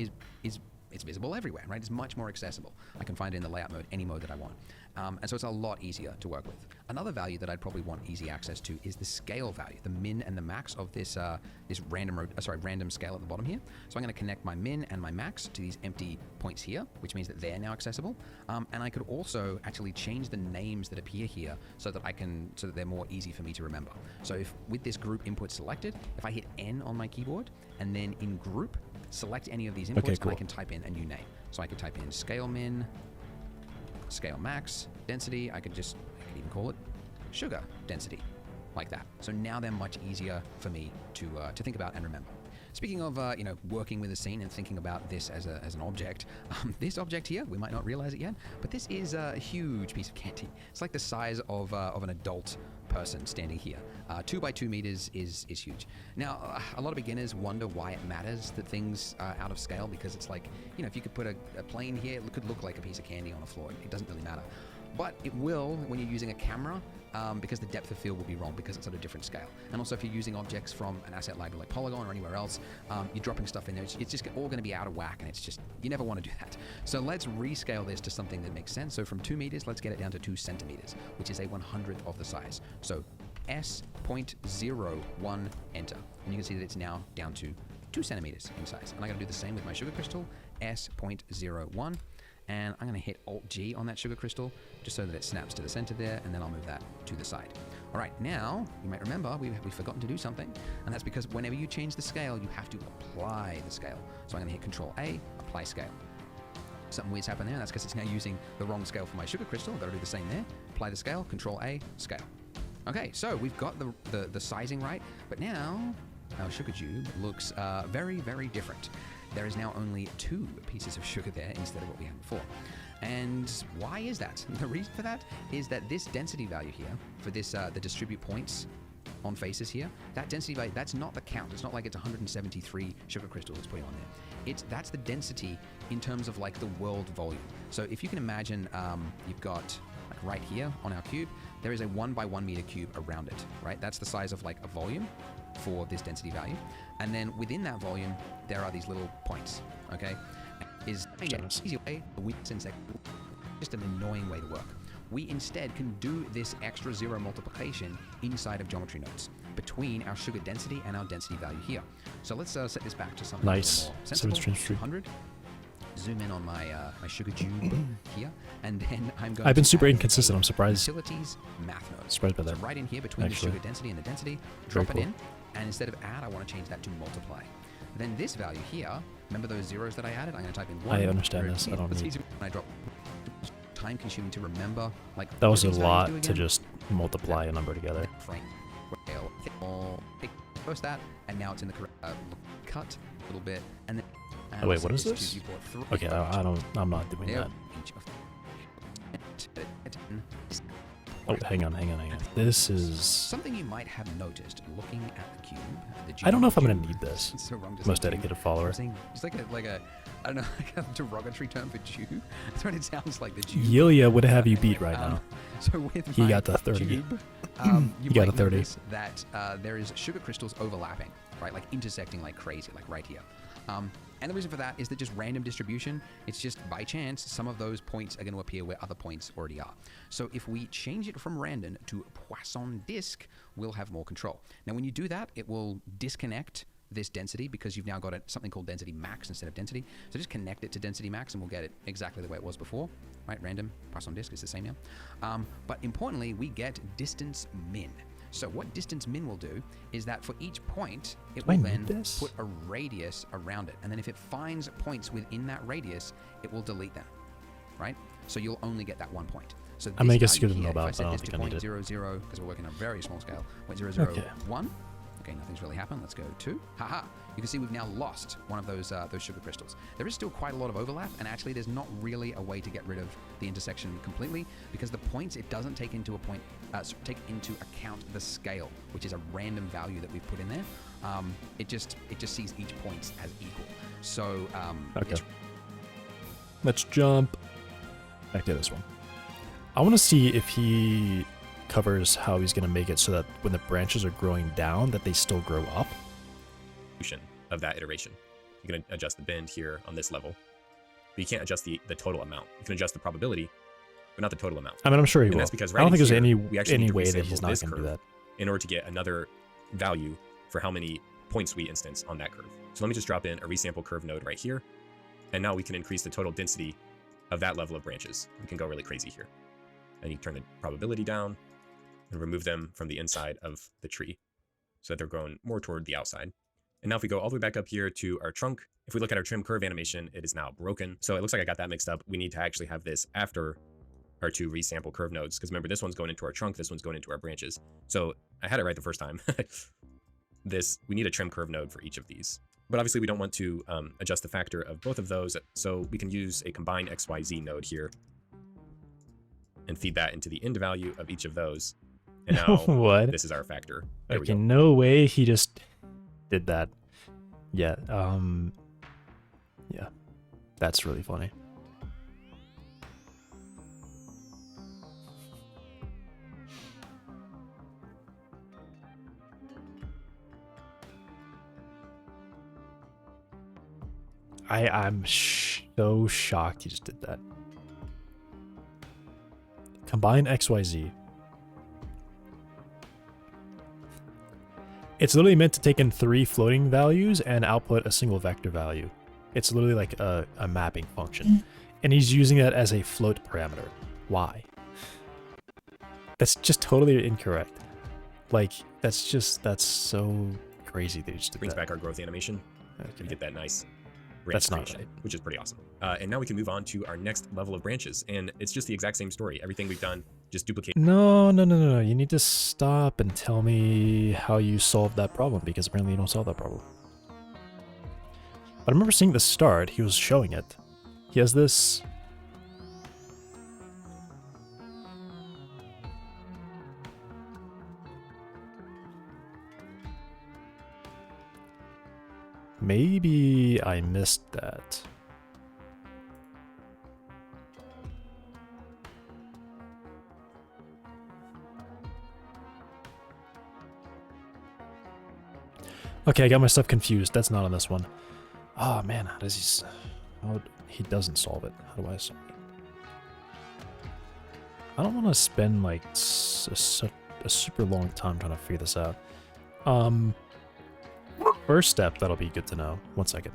it's visible everywhere, right? It's much more accessible. I can find it in the layout mode, any mode that I want. And so it's a lot easier to work with. Another value that I'd probably want easy access to is the scale value, the min and the max of this random scale at the bottom here. So I'm going to connect my min and my max to these empty points here, which means that they're now accessible. And I could also actually change the names that appear here so that they're more easy for me to remember. So if with this group input selected, if I hit N on my keyboard and then in group, select any of these inputs, and I can type in a new name. So I could type in scale min, scale max, density. I could even call it sugar density, like that. So now they're much easier for me to think about and remember. Speaking of working with a scene and thinking about this as an object, this object here, we might not realize it yet, but this is a huge piece of candy. It's like the size of an adult person standing here. 2 by 2 meters is huge. Now, a lot of beginners wonder why it matters that things are out of scale, because it's like, if you could put a plane here, it could look like a piece of candy on the floor. It doesn't really matter. but it will when you're using a camera, because the depth of field will be wrong because it's at a different scale. And also if you're using objects from an asset library like Polygon or anywhere else, you're dropping stuff in there, it's just all going to be out of whack, and it's just, you never want to do that. So let's rescale this to something that makes sense. So from 2 meters, let's get it down to 2 centimeters, which is a 100th of the size. So S.01 enter. And you can see that it's now down to 2 centimeters in size. And I'm going to do the same with my sugar crystal, S.01. And I'm going to hit Alt-G on that sugar crystal just so that it snaps to the center there, and then I'll move that to the side. All right, now you might remember we've forgotten to do something, and that's because whenever you change the scale, you have to apply the scale. So I'm going to hit Control-A, apply scale. Something weird's happened there, and that's because it's now using the wrong scale for my sugar crystal. I've got to do the same there. Apply the scale, Control-A, scale. Okay, so we've got the sizing right, but now our sugar cube looks very, very different. There is now only 2 pieces of sugar there instead of what we had before. And why is that? The reason for that is that this density value here, for this the distribute points on faces here, that density value, that's not the count. It's not like it's 173 sugar crystals it's putting on there. That's the density in terms of like the world volume. So if you can imagine, you've got like right here on our cube, there is a 1 by 1 meter cube around it, right? That's the size of like a volume for this density value. And then within that volume, there are these little points, okay? Is an easy way, just an annoying way to work. We instead can do this extra 0 multiplication inside of geometry nodes between our sugar density and our density value here. So let's set this back to something Nice. more sensible, 200. Zoom in on my my sugar cube here, and then I'm going. I've been to super add inconsistent. a I'm surprised. Utilities math node. Surprised by So that. right in here between Actually. the sugar density and the density, Very drop cool. it in, and instead of add, I want to change that to multiply. Then this value here, remember those zeros that I added? I'm going to type in 1. I understand Where this. it's I don't it's need- easy when I drop. Time consuming to remember. Like That what was do a these values lot do to again? just multiply a number together. Frame. Post that, and now it's in the correct cut a little bit, and then. Oh, wait, what is this? Okay, I'm not doing that. Oh, hang on. This is... Something you might have noticed looking at the cube. I don't know if I'm going to need this. It's so wrong to Most say dedicated cube. follower. I'm saying it's like a I don't know, like a derogatory term for Jew. That's what it sounds like, the Jew. Yelia would have you beat right now. So with He my got the 30. Cube, you He got might a 30. notice that there is sugar crystals overlapping, right? Like intersecting like crazy, like right here. And the reason for that is that just random distribution, it's just by chance, some of those points are going to appear where other points already are. So if we change it from random to Poisson disk, we'll have more control. Now when you do that, it will disconnect this density because you've now got something called density max instead of density. So just connect it to density max and we'll get it exactly the way it was before, right? Random, Poisson disk is the same now. But importantly, we get distance min. So what distance min will do is that for each point, it will then put a radius around it. And then if it finds points within that radius, it will delete them, right? So you'll only get that 1 point. So I mean, I guess value good to know here, about, if I but I set don't this think I to need it. 0.00, because we're working on a very small scale, 0.001. Okay. Okay, nothing's really happened. Let's go 2. Haha. You can see we've now lost one of those sugar crystals. There is still quite a lot of overlap, and actually there's not really a way to get rid of the intersection completely because the points, it doesn't take into account the scale, which is a random value that we've put in there. It just sees each point as equal. So Okay. Let's jump back to this one. I want to see if he covers how he's going to make it so that when the branches are growing down, that they still grow up. Of that iteration. You can adjust the bend here on this level, but you can't adjust the total amount. You can adjust the probability, but not the total amount. I mean, I'm sure he And will. that's because I don't think there's we actually need any to way that resample he's not this going to do curve that. in order to get another value for how many points we instance on that curve. So let me just drop in a resample curve node right here, and now we can increase the total density of that level of branches. We can go really crazy here. And you turn the probability down and remove them from the inside of the tree so that they're growing more toward the outside. And now if we go all the way back up here to our trunk, if we look at our trim curve animation, it is now broken. So it looks like I got that mixed up. We need to actually have this after our 2 resample curve nodes. Because remember, this one's going into our trunk, this one's going into our branches. So I had it right the first time. We need a trim curve node for each of these. But obviously we don't want to adjust the factor of both of those. So we can use a combined XYZ node here and feed that into the end value of each of those. And now What? This is our factor. There we Okay, go. no way he just did that. Yeah, yeah, that's really funny. I'm so shocked he just did that. Combine XYZ. It's literally meant to take in 3 floating values and output a single vector value. It's literally like a mapping function. And he's using that as a float parameter. Why? That's just totally incorrect. Like, that's so crazy that he just did Brings that. back our growth animation. Okay. We get that nice That's branch not creation, right. which is pretty awesome. And now we can move on to our next level of branches. And it's just the exact same story. Everything we've done, just duplicate. No. You need to stop and tell me how you solved that problem, because apparently you don't solve that problem. But I remember seeing the start, he was showing it. He has this... Maybe I missed that. Okay, I got myself confused. That's not on this one. Oh man, how does he... Oh, he doesn't solve it. How do I solve it? I don't want to spend like a super long time trying to figure this out. First step, that'll be good to know. 1 second.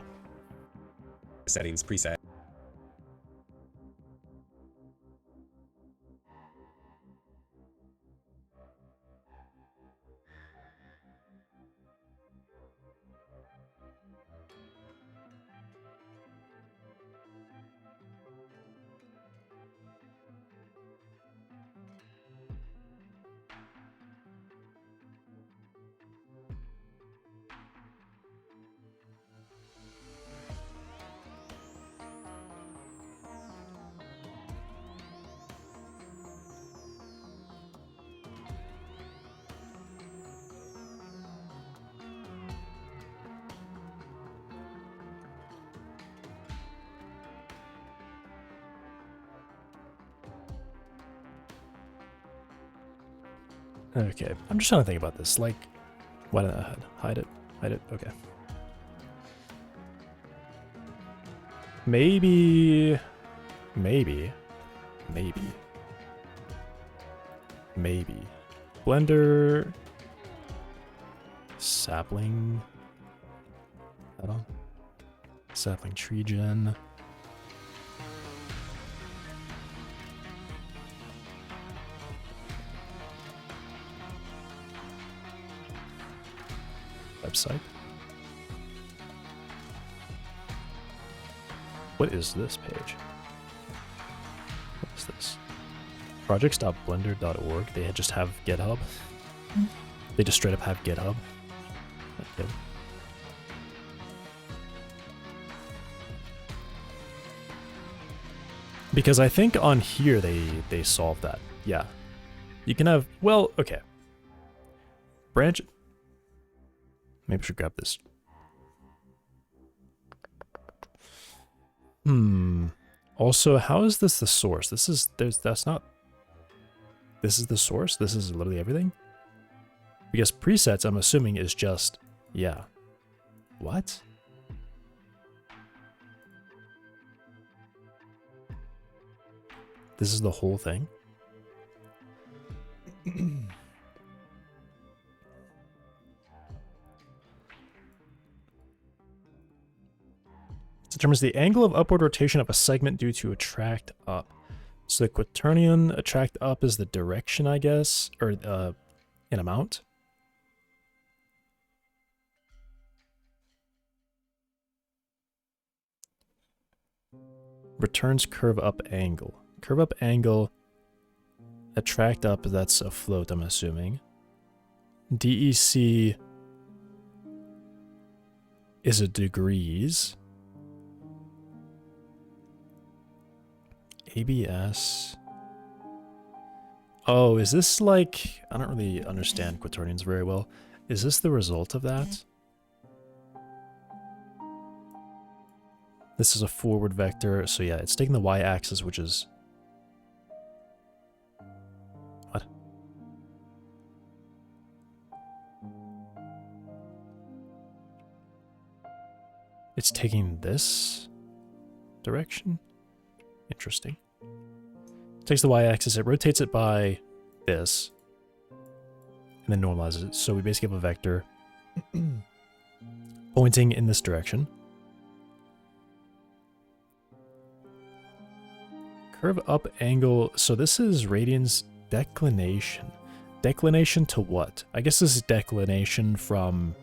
Settings, preset. Okay, I'm just trying to think about this. Like, why did I hide it? Hide it? Okay. Maybe... Blender... Sapling... add-on? Sapling tree gen... website. What is this page? What is this? Projects.blender.org. They just have GitHub. They just straight up have GitHub. Okay. Because I think on here they solved that. Yeah. You can have, well, okay. Branch. Maybe I should grab this. Also, how is this the source? This is the source? This is literally everything? Because presets, I'm assuming, is just, yeah. What? This is the whole thing? Determines the angle of upward rotation of a segment due to attract up. So the quaternion attract up is the direction, I guess, or in amount. Returns curve up angle. Curve up angle, attract up, that's a float, I'm assuming. DEC is a degrees. ABS. Oh, is this like... I don't really understand quaternions very well. Is this the result of that? This is a forward vector, so yeah, it's taking the y-axis, which is... What? It's taking this? direction. Interesting. Takes the y-axis, it rotates it by this, and then normalizes it. So we basically have a vector pointing in this direction. Curve up angle. So this is radians declination. Declination to what? I guess this is declination from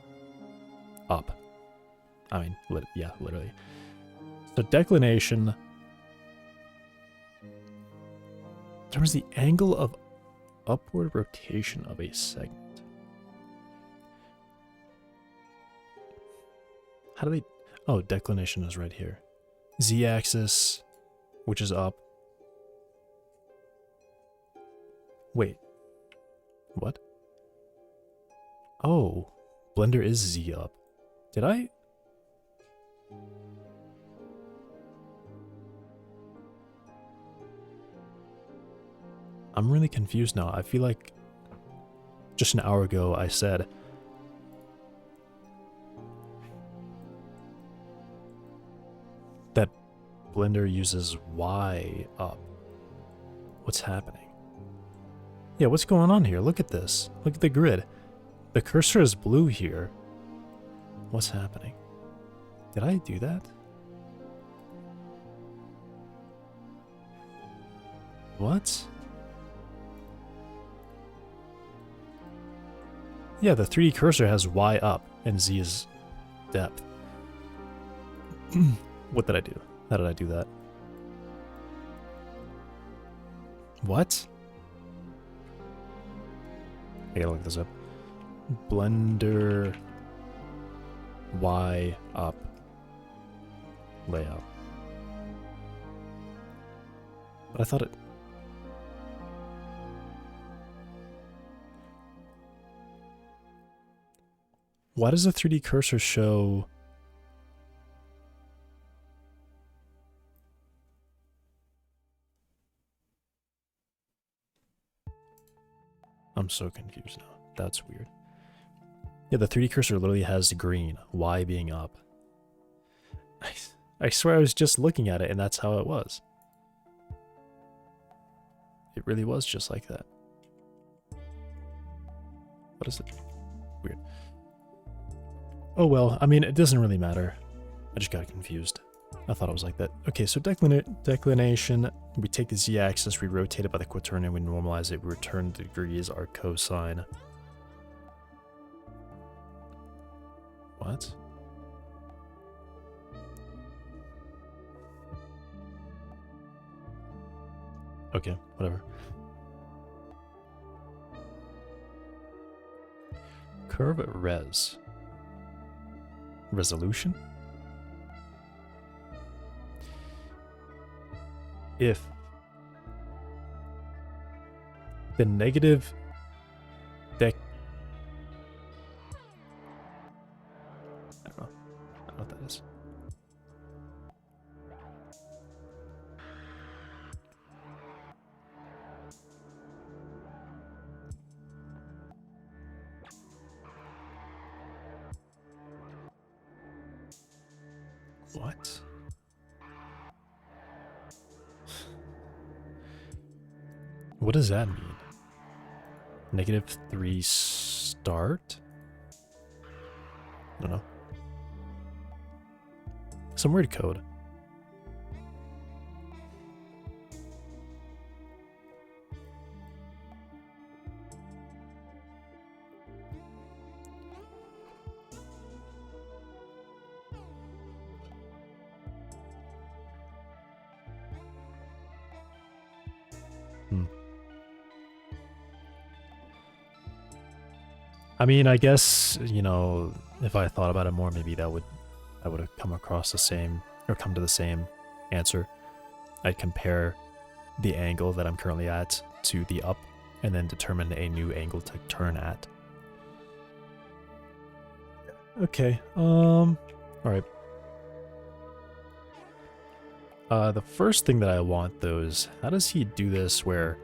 up. I mean, yeah, literally. So declination determines the angle of upward rotation of a segment. How do they... Oh, declination is right here. Z-axis, which is up. Wait. What? Oh, Blender is Z up. Did I? I'm really confused now. I feel like just an hour ago I said that Blender uses Y up. What's happening? Yeah, what's going on here? Look at this. Look at the grid. The cursor is blue here. What's happening? Did I do that? What? Yeah, the 3D cursor has Y up and Z is depth. What did I do? How did I do that? What? I gotta look this up. Blender Y up layout. But I thought it... Why does the 3D cursor show... I'm so confused now. That's weird. Yeah, the 3D cursor literally has green, Y being up. I swear I was just looking at it and that's how it was. It really was just like that. What is it? Weird. Oh well, I mean, it doesn't really matter. I just got confused. I thought it was like that. Okay, so declination, we take the z-axis, we rotate it by the quaternion, we normalize it, we return degrees, our cosine. What? Okay, whatever. Curve res. Resolution? If the negative I don't know what that is. What? What does that mean? -3 start? I don't know. Some weird code. I mean, I guess, you know, if I thought about it more, maybe I would have come across the same, or come to the same answer. I'd compare the angle that I'm currently at to the up, and then determine a new angle to turn at. Okay, alright. The first thing that I want, though, is how does he do this where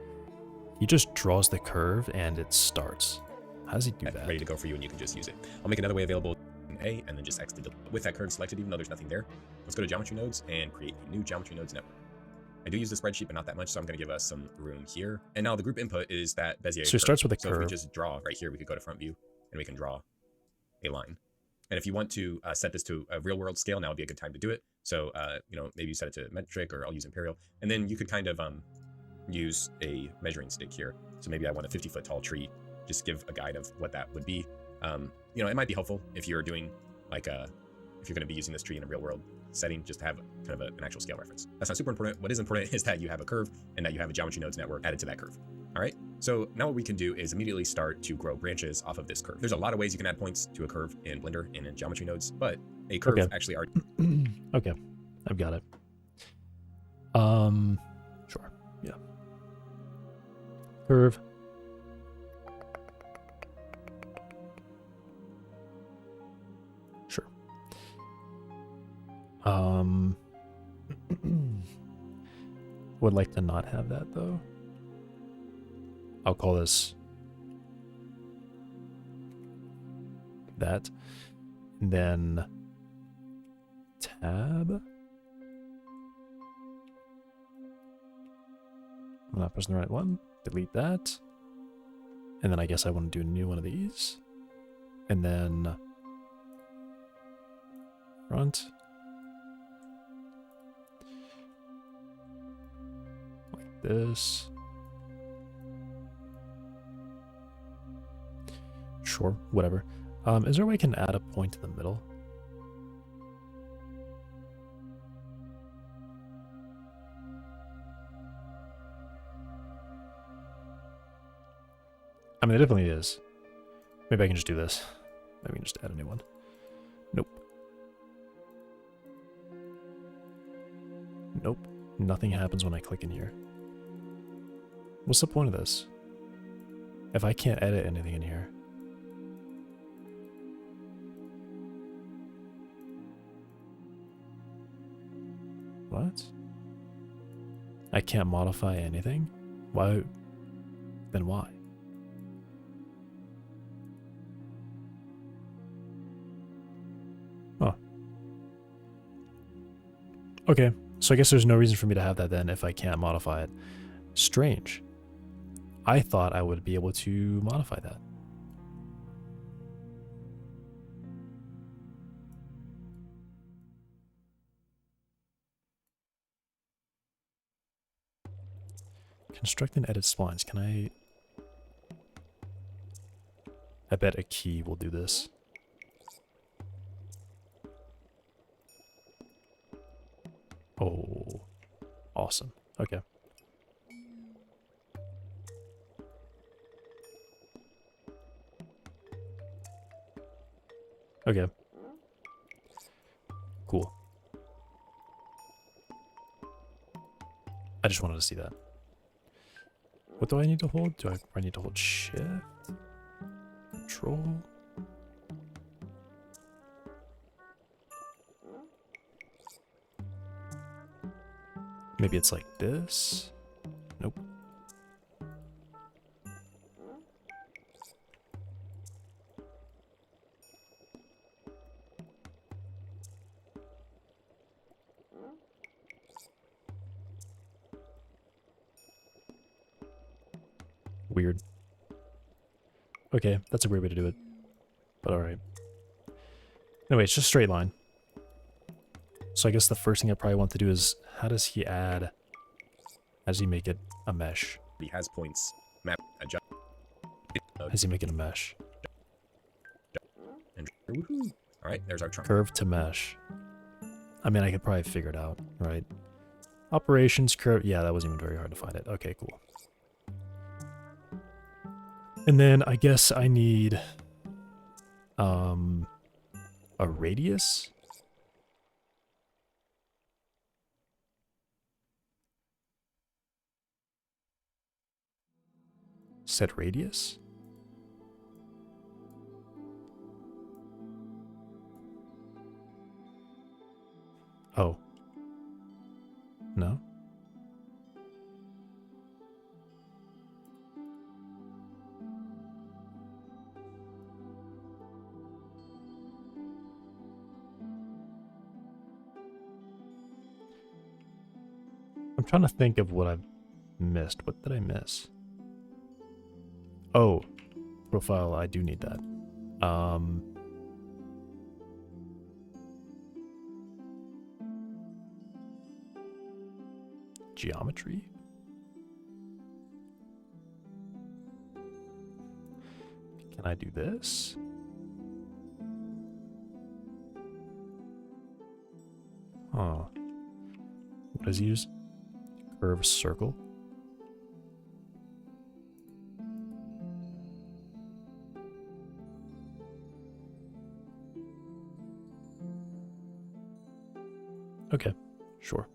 he just draws the curve and it starts? How does he do that? Ready to go for you, and you can just use it. I'll make another way available hey, and then just X to delete. With that curve selected, even though there's nothing there, let's go to geometry nodes and create a new geometry nodes network. I do use the spreadsheet, but not that much, so I'm going to give us some room here. And now the group input is that Bezier So it starts with a So curve. if we just draw right here, we could go to front view and we can draw a line. And if you want to set this to a real world scale, now would be a good time to do it. So, you know, maybe you set it to metric, or I'll use imperial. And then you could kind of use a measuring stick here. So maybe I want a 50-foot tall tree, just give a guide of what that would be. You know, it might be helpful if you're doing like if you're going to be using this tree in a real world setting, just to have kind of an actual scale reference. That's not super important. What is important is that you have a curve and that you have a geometry nodes network added to that curve. All right. So now what we can do is immediately start to grow branches off of this curve. There's a lot of ways you can add points to a curve in Blender and in geometry nodes, but a curve actually already. Okay, I've got it. Sure. Yeah. Curve. Sure. Would like to not have that though. I'll call this that. And then tab. I'm not pressing the right one. Delete that. And then I guess I want to do a new one of these. And then front. Like this. Sure, whatever. Is there a way I can add a point in the middle? I mean, it definitely is. Maybe I can just do this. Maybe we can just add a new one. Nope. Nope. Nothing happens when I click in here. What's the point of this? If I can't edit anything in here. What? I can't modify anything? Why? Then why? Oh. Okay, so I guess there's no reason for me to have that then if I can't modify it. Strange. I thought I would be able to modify that. Construct and edit splines. Can I bet a key will do this. Oh, awesome. Okay. Okay. Cool. I just wanted to see that. What do I need to hold? Do I need to hold shift? Control? Maybe it's like this? Nope. Weird. Okay, that's a weird way to do it. But alright. Anyway, it's just a straight line. So I guess the first thing I probably want to do is, how does he add... How does he make it a mesh? He has points. Map adjust. How does he make it a mesh? And woohoo. All right, there's our trunk. Curve to mesh. I mean, I could probably figure it out, right? Operations, curve... Yeah, that wasn't even very hard to find it. Okay, cool. And then I guess I need... a radius? Set radius? Oh. No? I'm trying to think of what I've missed. What did I miss? Oh, profile, I do need that. Geometry? Can I do this? Huh. What does he use? Curve circle? Okay, sure.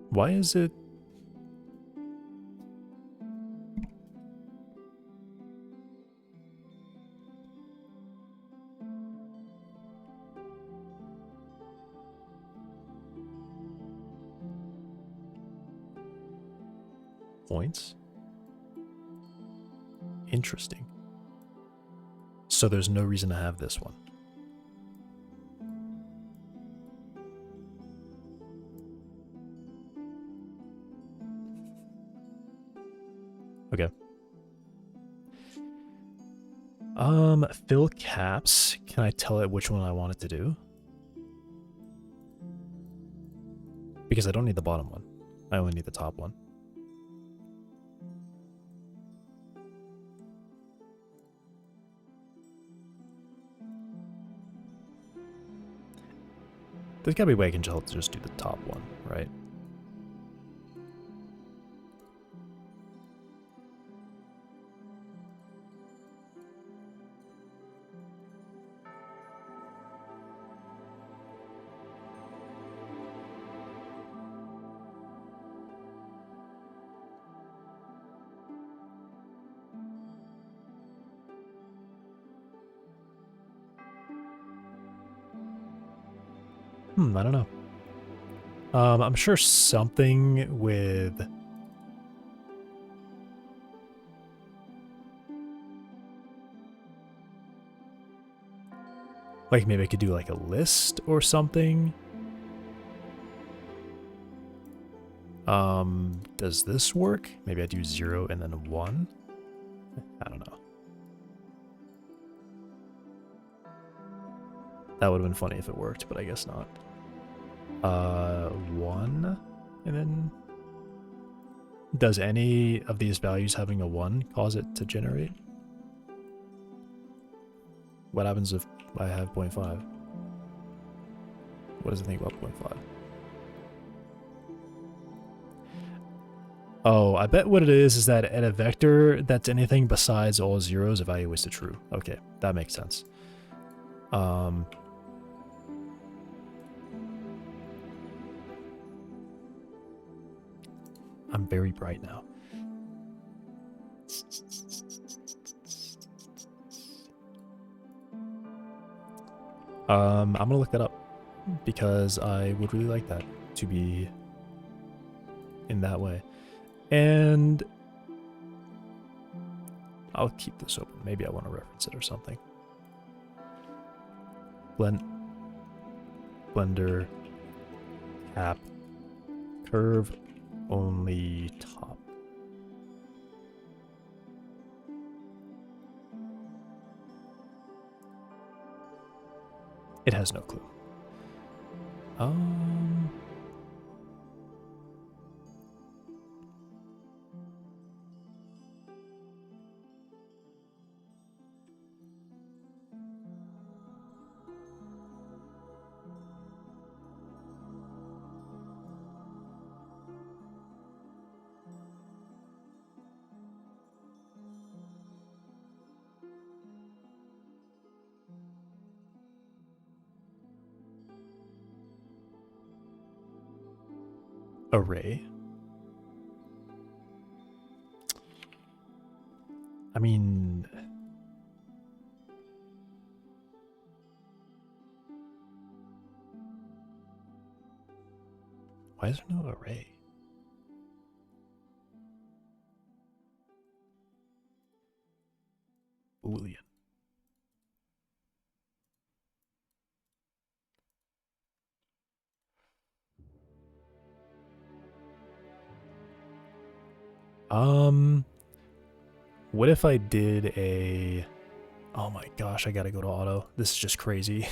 Why is it? Points? Interesting. So there's no reason to have this one. Okay. Fill caps. Can I tell it which one I want it to do? Because I don't need the bottom one. I only need the top one. There's gotta be a way I can just do the top one, right? I don't know. I'm sure something with... Like maybe I could do like a list or something. Does this work? Maybe I do 0 and then 1? I don't know. That would have been funny if it worked, but I guess not. 1, and then does any of these values having a 1 cause it to generate? What happens if I have 0.5? What does it think about 0.5? Oh, I bet what it is that at a vector that's anything besides all zeros evaluates to true. Okay, that makes sense. I'm very bright now. I'm gonna look that up because I would really like that to be in that way. And I'll keep this open. Maybe I want to reference it or something. Blender, cap, curve, only top. It has no clue. Array. I mean, why is there no array? What if I did a... Oh my gosh, I gotta go to auto. This is just crazy.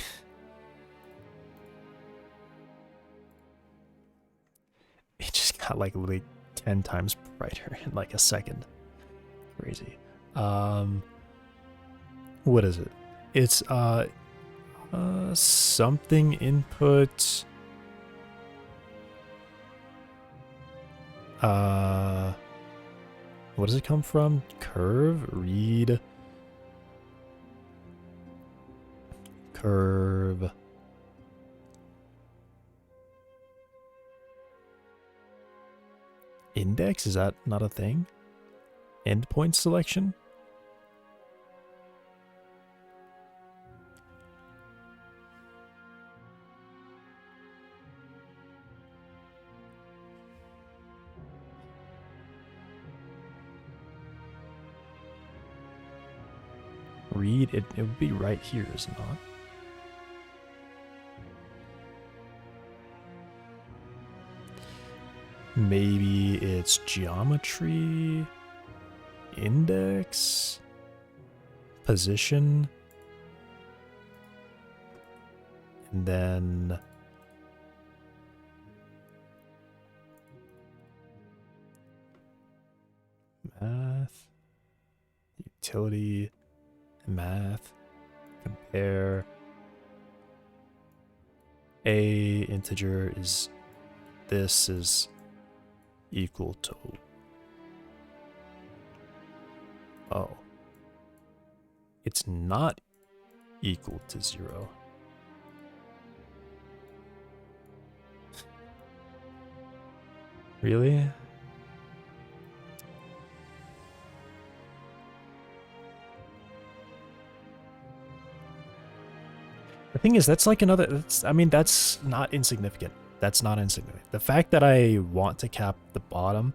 It just got like literally 10 times brighter in like a second. Crazy. What is it? It's something input. What does it come from? Curve, read, curve. Index, is that not a thing? Endpoint selection? Read, it would be right here, is it not? Maybe it's geometry, index, position, and then math, utility, math, compare. A integer is, this is equal to, oh, it's not equal to 0. Really? The thing is, that's like another, that's, I mean, that's not insignificant. That's not insignificant. The fact that I want to cap the bottom,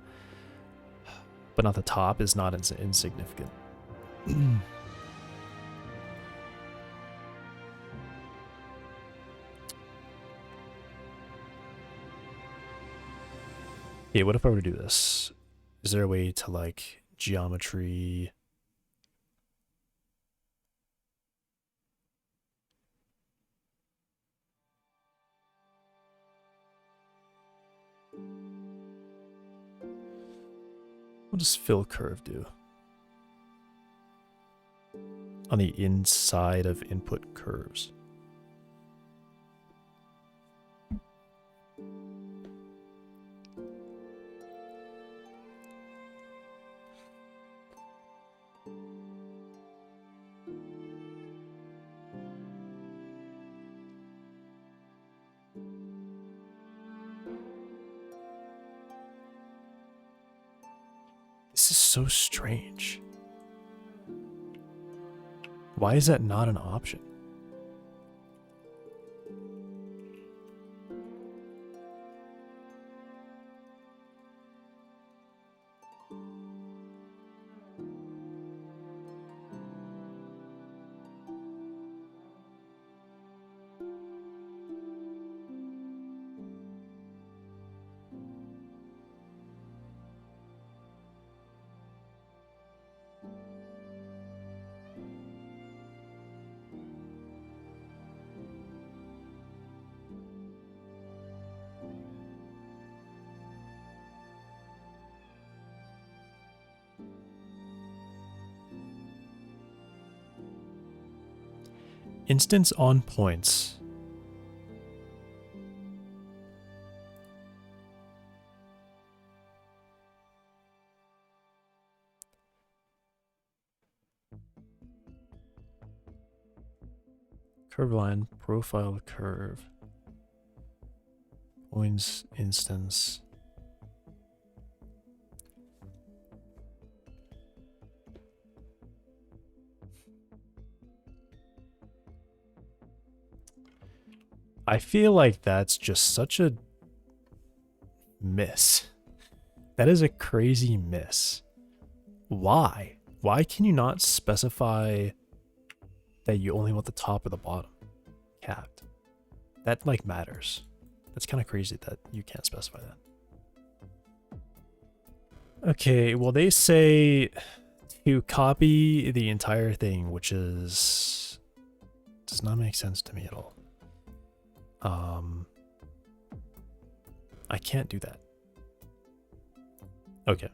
but not the top, is not insignificant. Yeah, what if I were to do this? Is there a way to, like, geometry... What does fill curve do? On the inside of input curves. This is so strange. Why is that not an option? Instance on points. Curve line, profile curve. Points instance. I feel like that's just such a miss. That is a crazy miss. Why? Why can you not specify that you only want the top or the bottom capped? That like matters. That's kind of crazy that you can't specify that. Okay, well they say to copy the entire thing, which is does not make sense to me at all. I can't do that. Okay.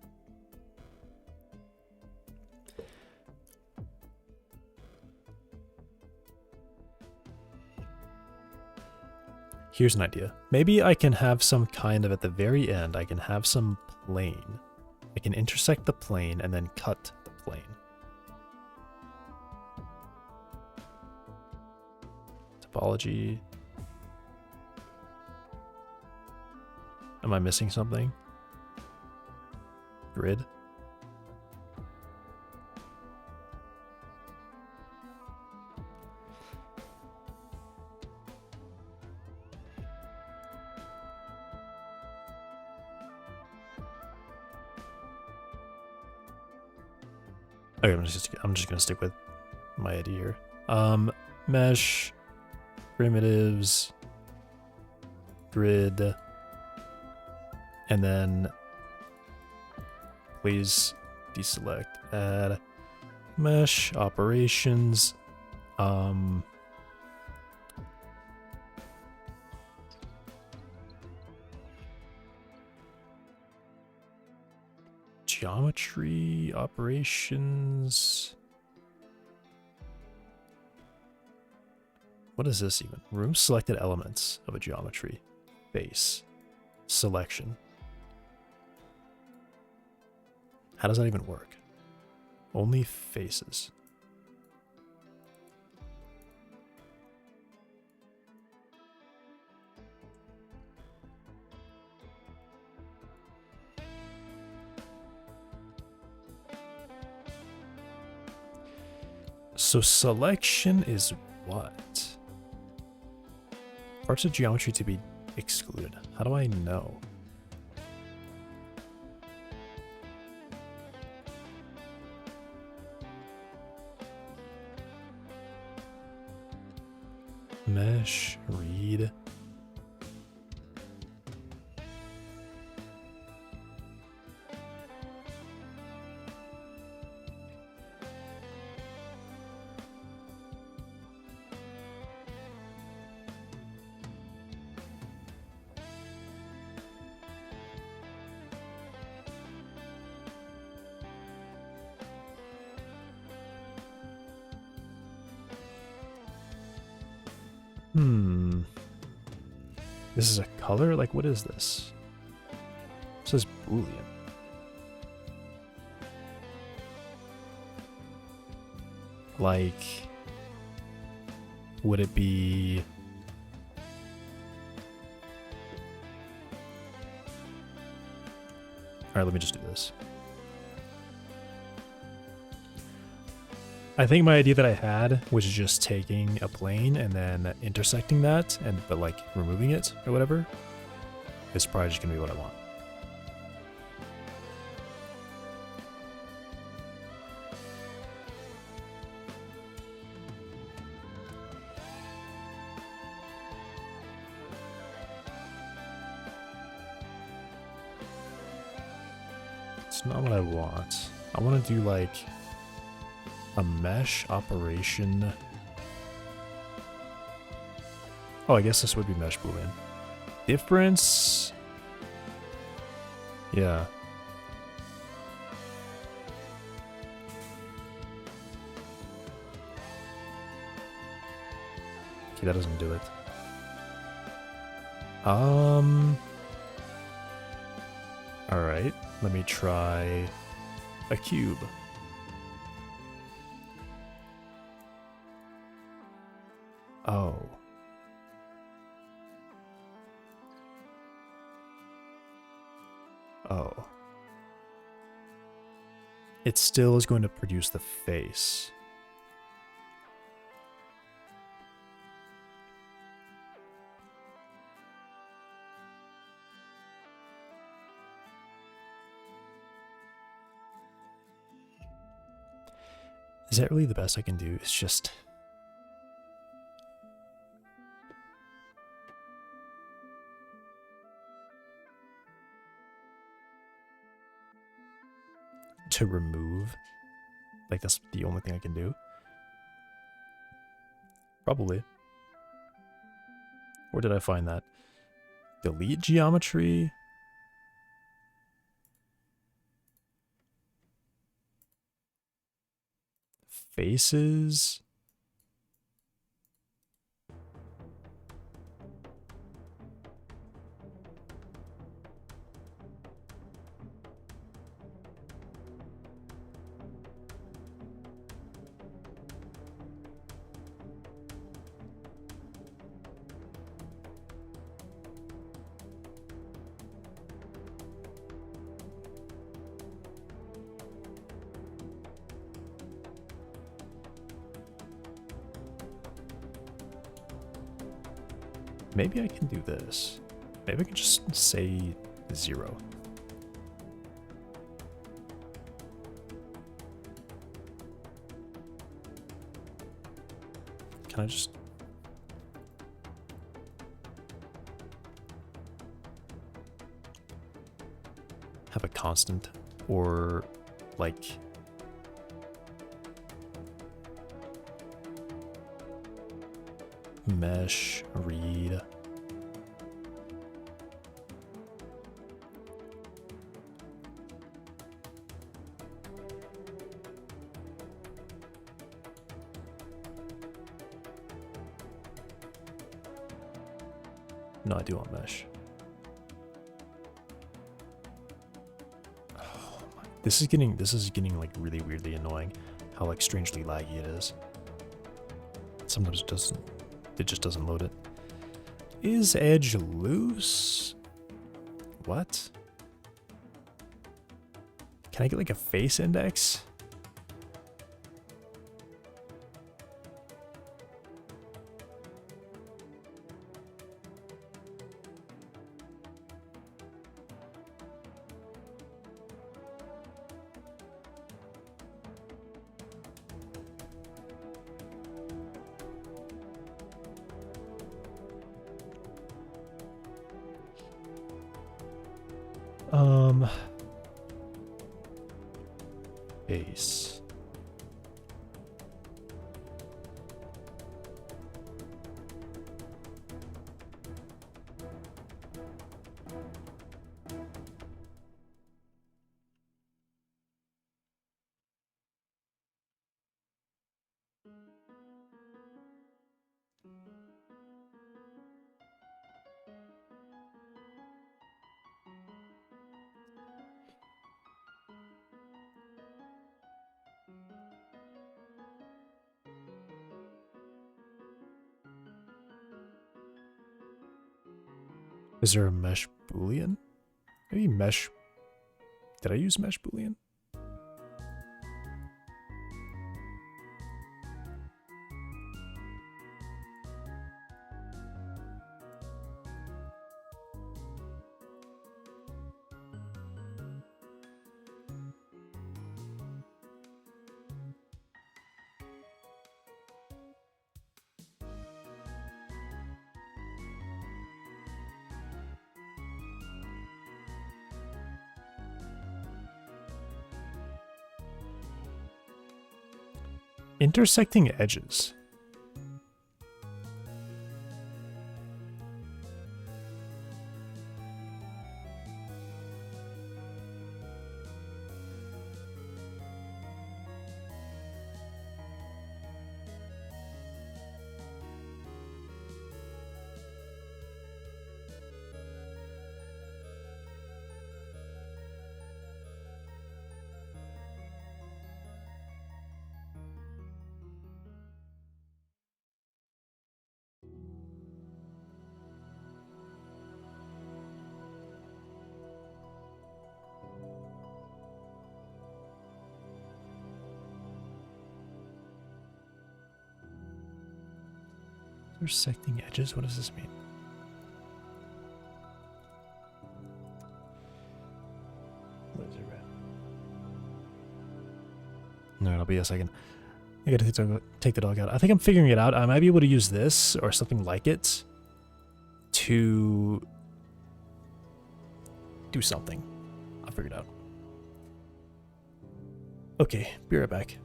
Here's an idea. Maybe I can have some kind of, at the very end, I can have some plane. I can intersect the plane and then cut the plane. Topology. Am I missing something? Grid? Okay, I'm just gonna stick with my idea here. Mesh, primitives, grid, and then please deselect, add mesh operations. Geometry operations. What is this even? Remove selected elements of a geometry. Base. Selection. How does that even work? Only faces. So selection is what? Parts of geometry to be excluded. How do I know? Mesh, read. This is a color? Like, what is this? It says Boolean. Like, would it be... Alright, let me just do this. I think my idea that I had was just taking a plane and then intersecting that, but like removing it or whatever. It's probably just gonna be what I want. It's not what I want. I want to do like a mesh operation. Oh, I guess this would be mesh boolean. Difference. Yeah. Okay, that doesn't do it. Alright, let me try a cube. Oh. Oh. It still is going to produce the face. Is that really the best I can do? It's just... to remove? Like, that's the only thing I can do? Probably. Where did I find that? Delete geometry? Faces? Maybe I can do this. Maybe I can just say 0. Can I just... have a constant? Or, like... mesh, read. No, I do want mesh. Oh my, this is getting like really weirdly annoying. How like strangely laggy it is. Sometimes it just doesn't load it. Is edge loose? What? Can I get like a face index? Base. Is there a mesh boolean? Maybe mesh. Did I use mesh boolean? Intersecting edges. Intersecting edges? What does this mean? What is it, red? No, it'll be a second. I gotta take the dog out. I think I'm figuring it out. I might be able to use this or something like it to do something. I'll figure it out. Okay, be right back.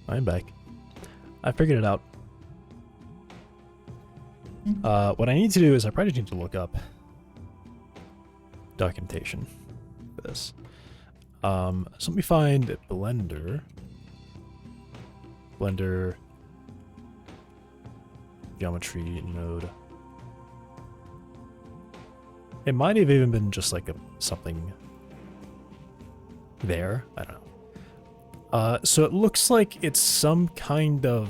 I'm back. I figured it out. What I need to do is I probably need to look up documentation for this. So let me find Blender. Blender geometry node. It might have even been just like something there. I don't know. So it looks like it's some kind of...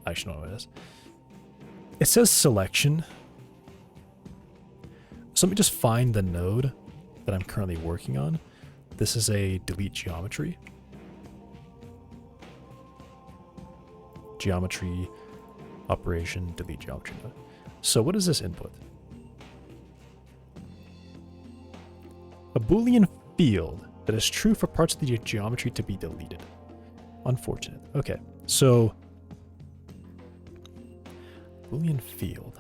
I should know what it is. It says selection. So let me just find the node that I'm currently working on. This is a delete geometry. Geometry operation delete geometry node. So what is this input? A Boolean field that is true for parts of the geometry to be deleted. Unfortunate. Okay, so Boolean field.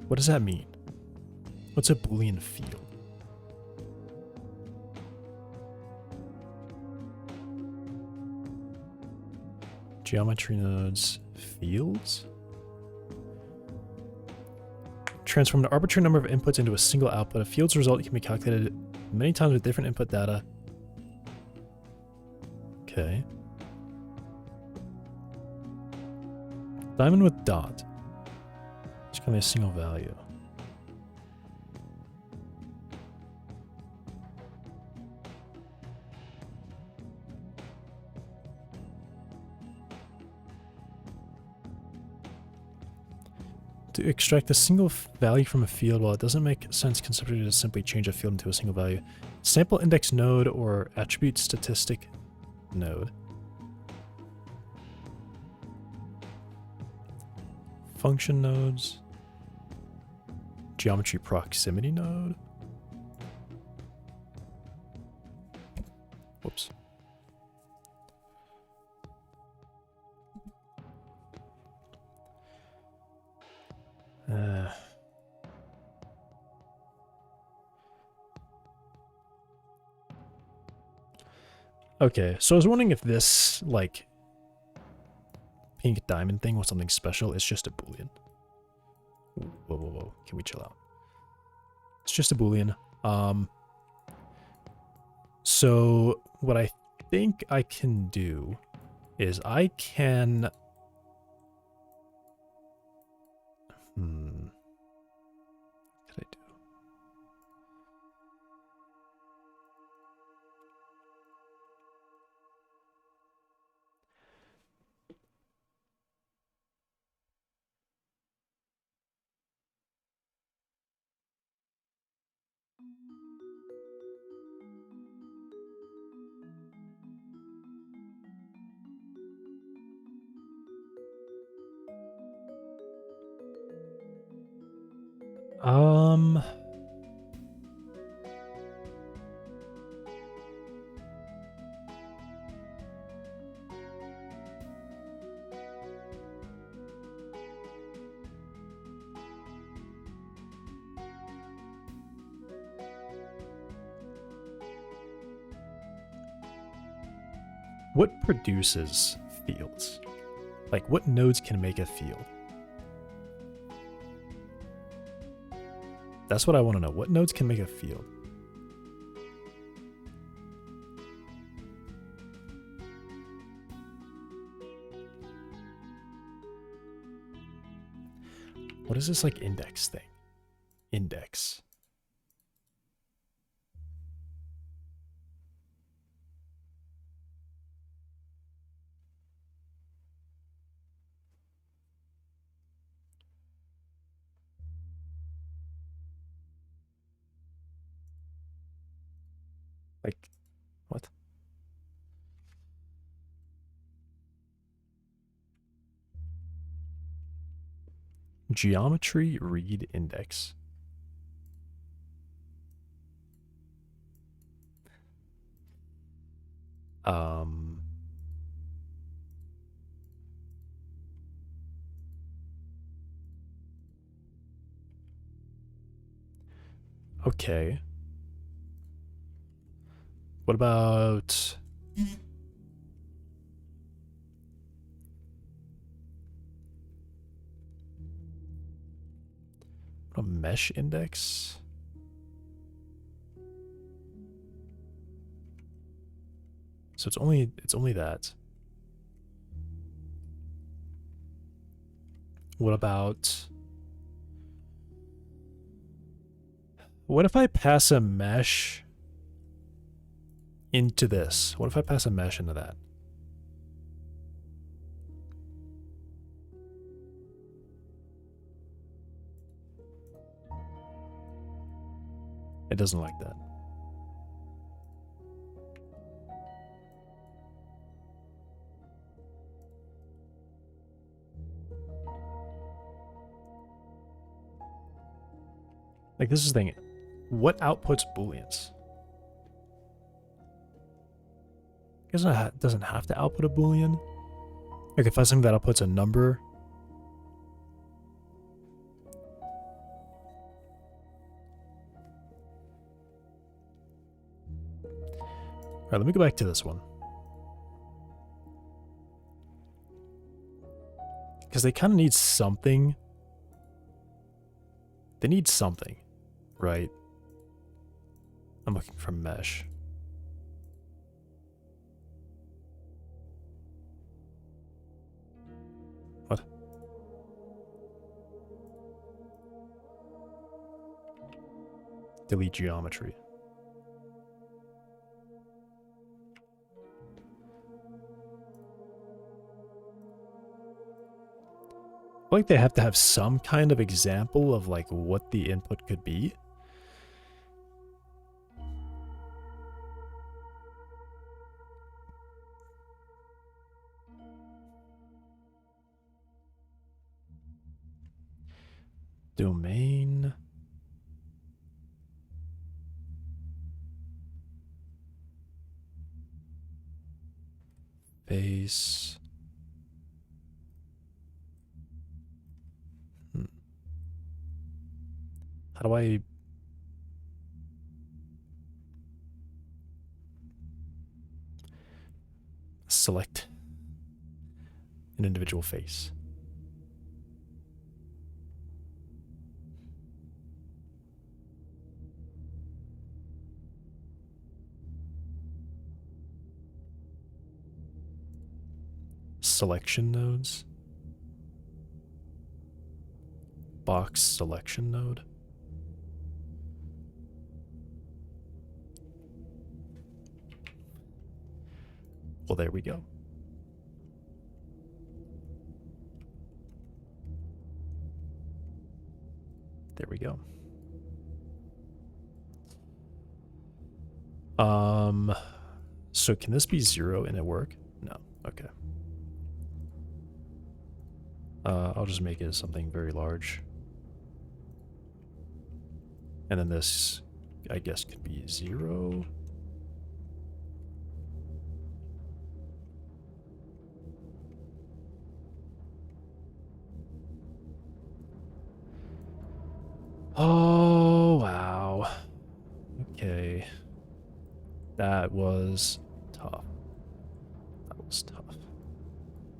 What does that mean? What's a Boolean field? Geometry nodes, fields? transform an arbitrary number of inputs into a single output. A field's result can be calculated many times with different input data. Okay. Diamond with dot. It's going to be a single value. To extract a single value from a field, while it doesn't make sense conceptually to simply change a field into a single value. Sample index node or attribute statistic node. Function nodes. Geometry proximity node. Whoops. Okay, so I was wondering if this, like, pink diamond thing was something special. It's just a boolean. Whoa, whoa, whoa. Can we chill out? It's just a boolean. So what I think I can do is I can... What could I do? What produces fields? Like, what nodes can make a field? That's what I want to know. What nodes can make a field? What is this, like, index thing? Index. Like, what? Geometry read index. Okay. What about... a mesh index? So it's only that. What about... What if I pass a mesh into this? What if I pass a mesh into that? It doesn't like that. Like, this is the thing. What outputs booleans? It doesn't have to output a boolean. Like, if I something that outputs a number. Alright, let me go back to this one. Because they kind of need something They need something, right? I'm looking for mesh. What? Delete geometry. I feel like they have to have some kind of example of like what the input could be. Domain. Base. How do I... select an individual face? Selection nodes. Box selection node. Well, there we go. There we go. So can this be 0 and it work? No. Okay. I'll just make it something very large. And then this, I guess, could be 0. Oh, wow. Okay. That was tough. That was tough.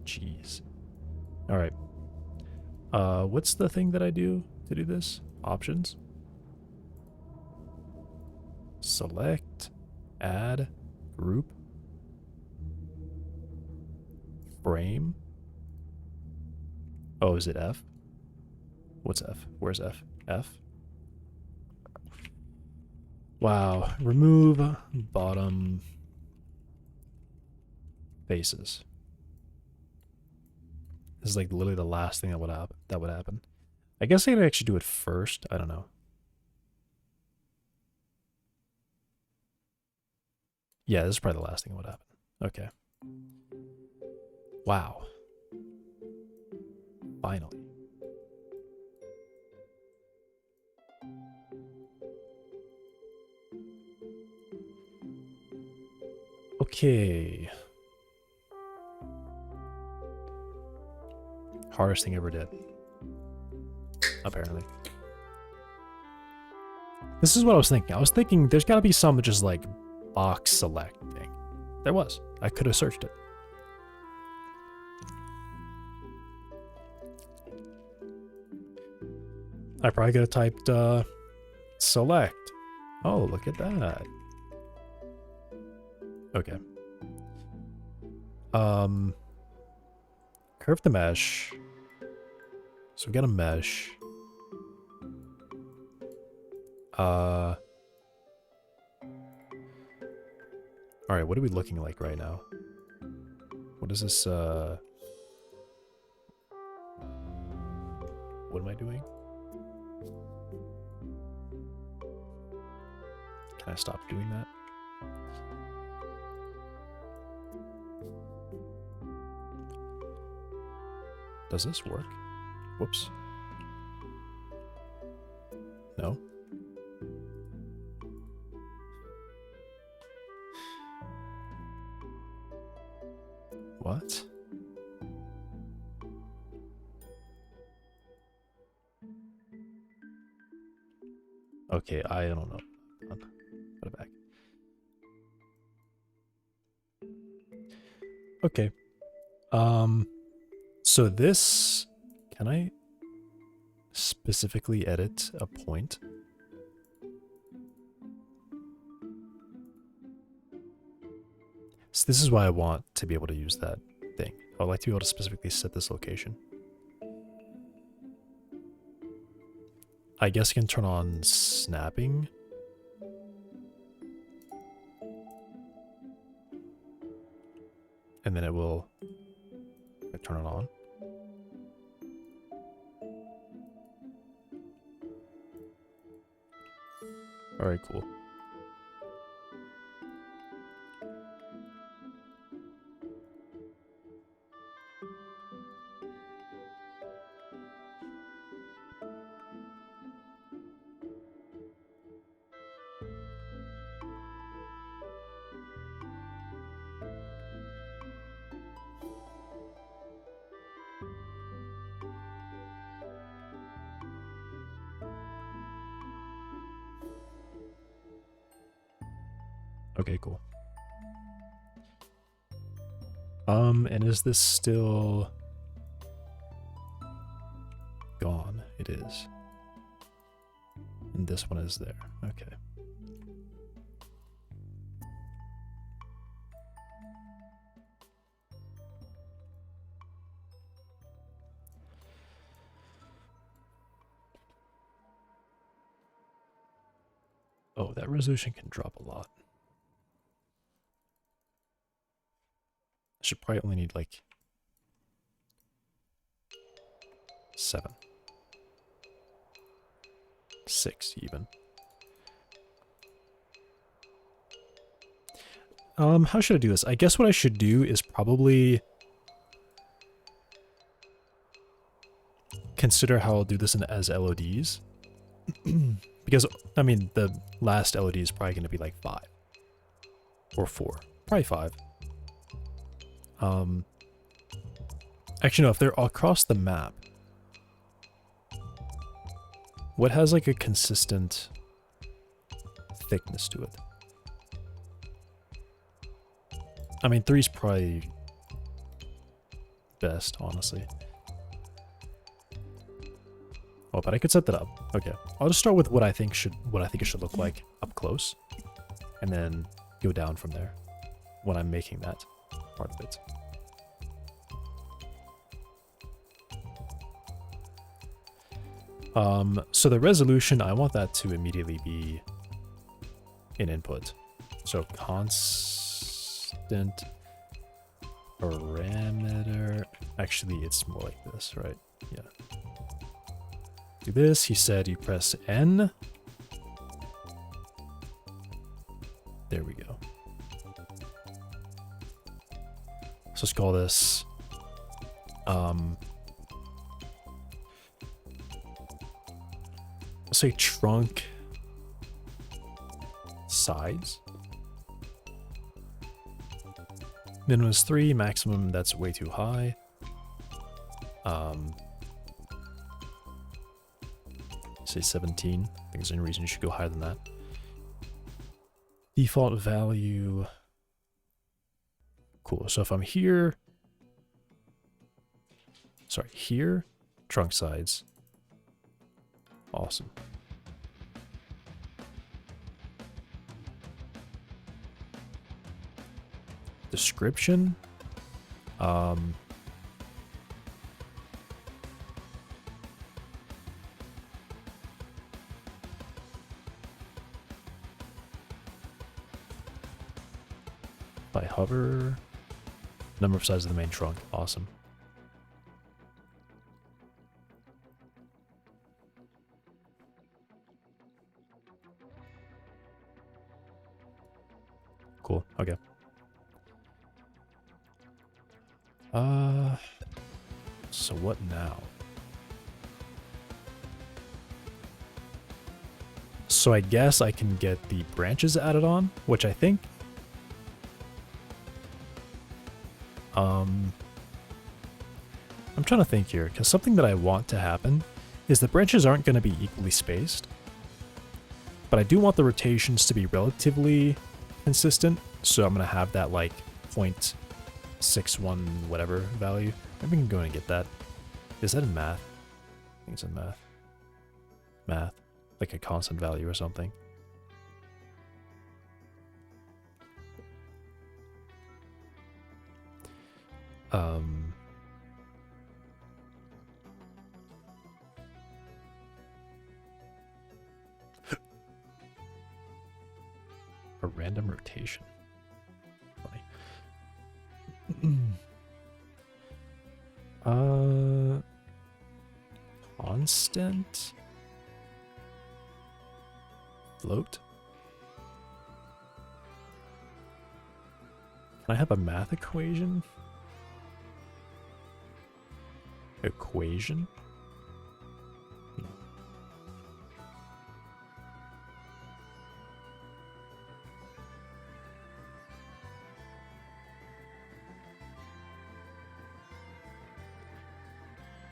Jeez. All right. What's the thing that I do to do this? Options. Select, add, group, frame. Oh, is it F? What's F? Where's F? F? Wow. Remove bottom faces. This is like literally the last thing that would happen. I guess I could actually do it first. I don't know. Yeah, this is probably the last thing that would happen. Okay. Wow. Finally. Okay. Hardest thing I ever did. Apparently. This is what I was thinking. I was thinking there's got to be some just like box select thing. There was. I could have searched it. I probably could have typed select. Oh, look at that. Okay. Curve the mesh. So we got a mesh. Alright, what are we looking like right now? What is this, what am I doing? Can I stop doing that? Does this work? Whoops. No? What? Okay, I don't know. Put it back. Okay. So this, can I specifically edit a point. So this is why I want to be able to use that thing. I'd like to be able to specifically set this location. I guess I can turn on snapping. And then it will turn it on. Alright, cool. Okay, cool. And is this still gone? It is. And this one is there. Okay. Oh, that resolution can drop a lot. I should probably only need like 7. 6 even. How should I do this? I guess what I should do is probably consider how I'll do this as LODs. Because, I mean, the last LOD is probably going to be like 5. Or 4. Probably 5. Actually, no, if they're across the map, what has like a consistent thickness to it? I mean, 3's probably best, honestly. Oh, but I could set that up. Okay, I'll just start with what I think it should look like up close, and then go down from there when I'm making that part of it. So the resolution, I want that to immediately be an input. So constant parameter. Actually, it's more like this, right? Yeah. Do this. He said you press N. There we go. So let's call this let's say trunk sides. Minimum is 3, maximum that's way too high. Say 17. I think there's any reason you should go higher than that. Default value. Cool. So if I'm here, sorry, here, trunk sides. Awesome. Description. By hover, number of sides of the main trunk. Awesome. Cool. Okay. So what now? So I guess I can get the branches added on, which I think I'm trying to think here, because something that I want to happen is the branches aren't going to be equally spaced, but I do want the rotations to be relatively consistent, so I'm going to have that like 0.61 whatever value. Maybe we can go in and get that. Is that in math? I think it's in math. math, like a constant value or something. A random rotation. Funny. Constant float. Can I have a math equation? Equation?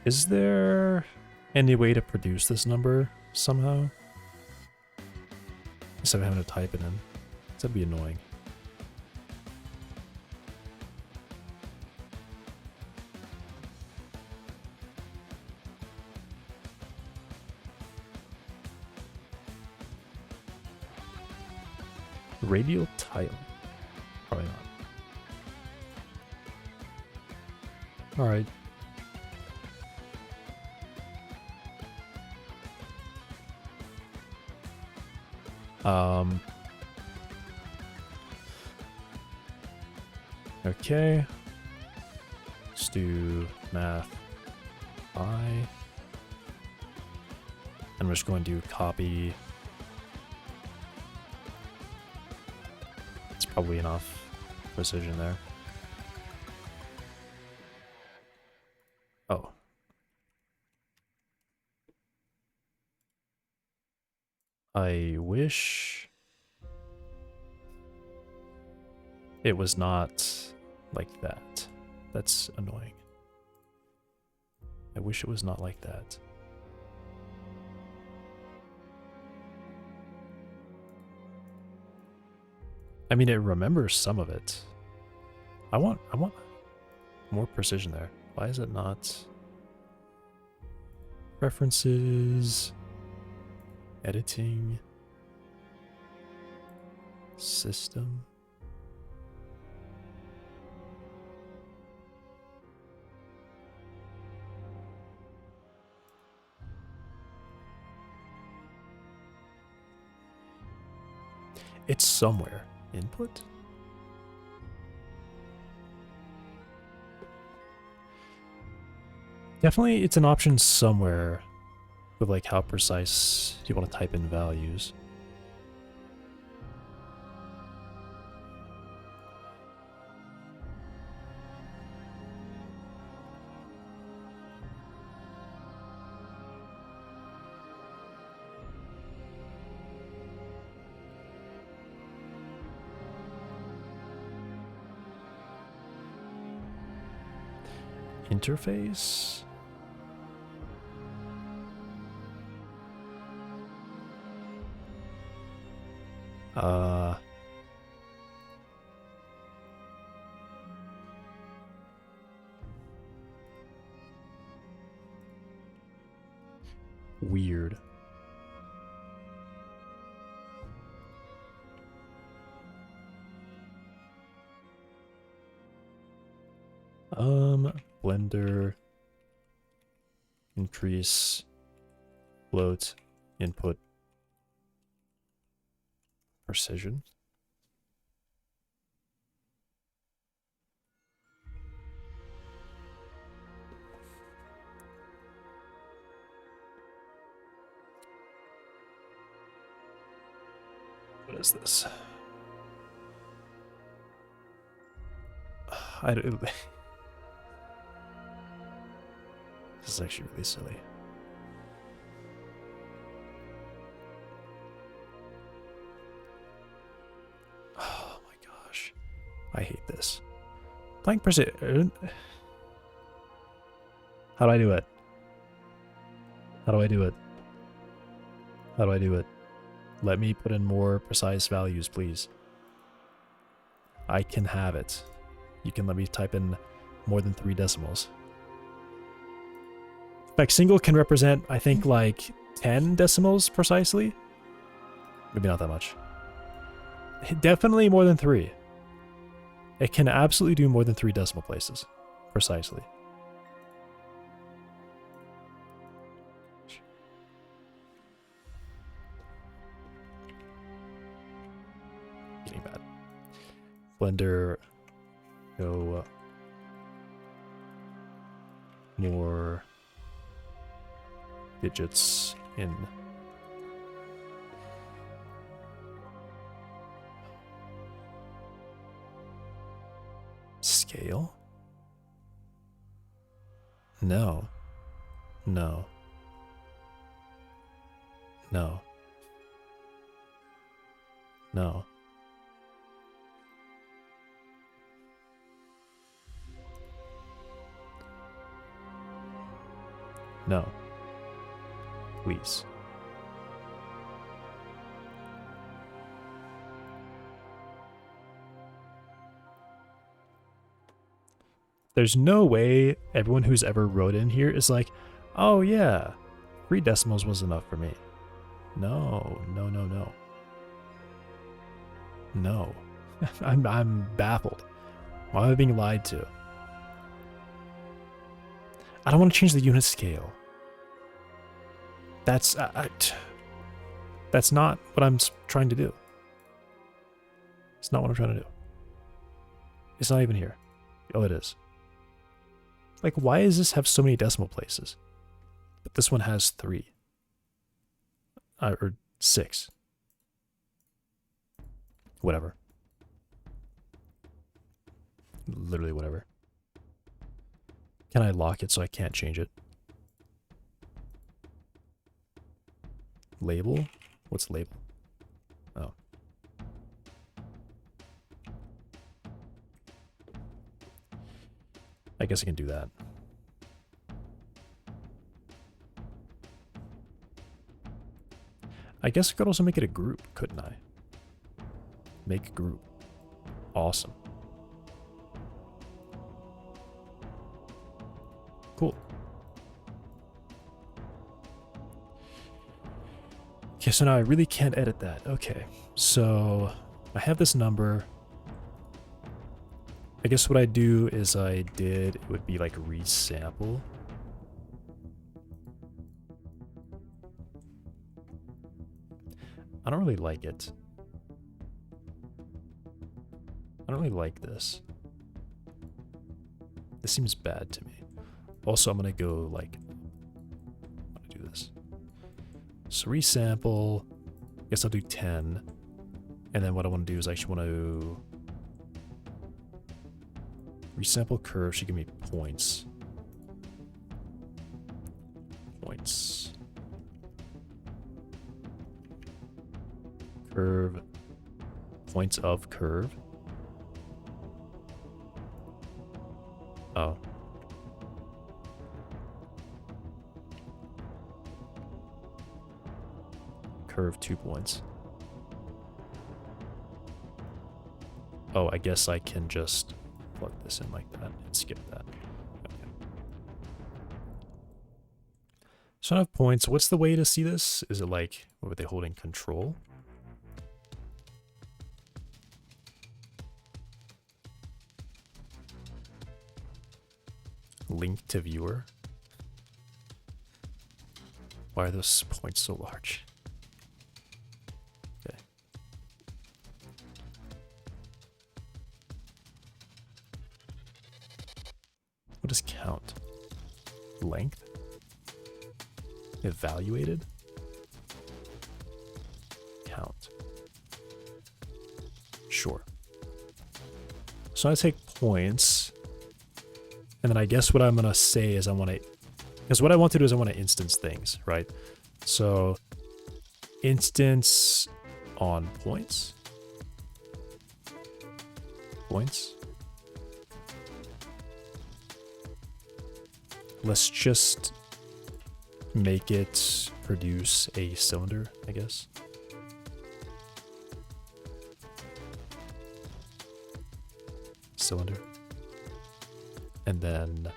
Is there any way to produce this number somehow? Instead of having to type it in. That'd be annoying. Radial tile. Probably not. Alright. Okay. Let's do math I. And we're just going to copy. It's probably enough precision there. Oh. I wish it was not like that. That's annoying. I wish it was not like that. I mean, it remembers some of it. I want more precision there. Why is it not? Preferences, editing, system. It's somewhere. Input? Definitely it's an option somewhere with like how precise you want to type in values. Interface? Weird. Blender, increase, float, input, precision. What is this? I don't. This is actually really silly. Oh my gosh. I hate this. Blank precision. How do I do it? How do I do it? How do I do it? Let me put in more precise values, please. I can have it. You can let me type in more than 3 decimals. In fact, single can represent, I think, like 10 decimals precisely. Maybe not that much. Definitely more than 3. It can absolutely do more than 3 decimal places precisely. Getting bad. Blender, go more digits in. Scale? No. No. No. No. No. Please. There's no way everyone who's ever wrote in here is like, oh yeah, 3 decimals was enough for me. No, no, no, no. No. I'm baffled. Why am I being lied to? I don't want to change the unit scale. That's not what I'm trying to do. It's not what I'm trying to do. It's not even here. Oh, it is. Like, why does this have so many decimal places? But this one has 3. Or 6. Whatever. Literally whatever. Can I lock it so I can't change it? Label? What's label? Oh. I guess I can do that. I guess I could also make it a group, couldn't I? Make group. Awesome. Cool. Okay, so now I really can't edit that. Okay, so I have this number. I guess what I do is it would be like resample. I don't really like it. I don't really like this. This seems bad to me. Also, I'm gonna go like, I'm gonna do this. So resample, I guess I'll do 10. And then what I want to do is I actually want to resample curve should give me points. Points. Curve. Points of curve. Oh. Curve 2 points. Oh, I guess I can just plug this in like that and skip that. Okay. So I have points. What's the way to see this? Is it like, what were they holding? Control? Link to viewer. Why are those points so large? Okay. What is count? Length? Evaluated? Count. Sure. So I take points. And then I guess what I'm going to say is I want to, because what I want to do is I want to instance things, right? So instance on points. Points. Let's just make it produce a cylinder, I guess. Cylinder. And then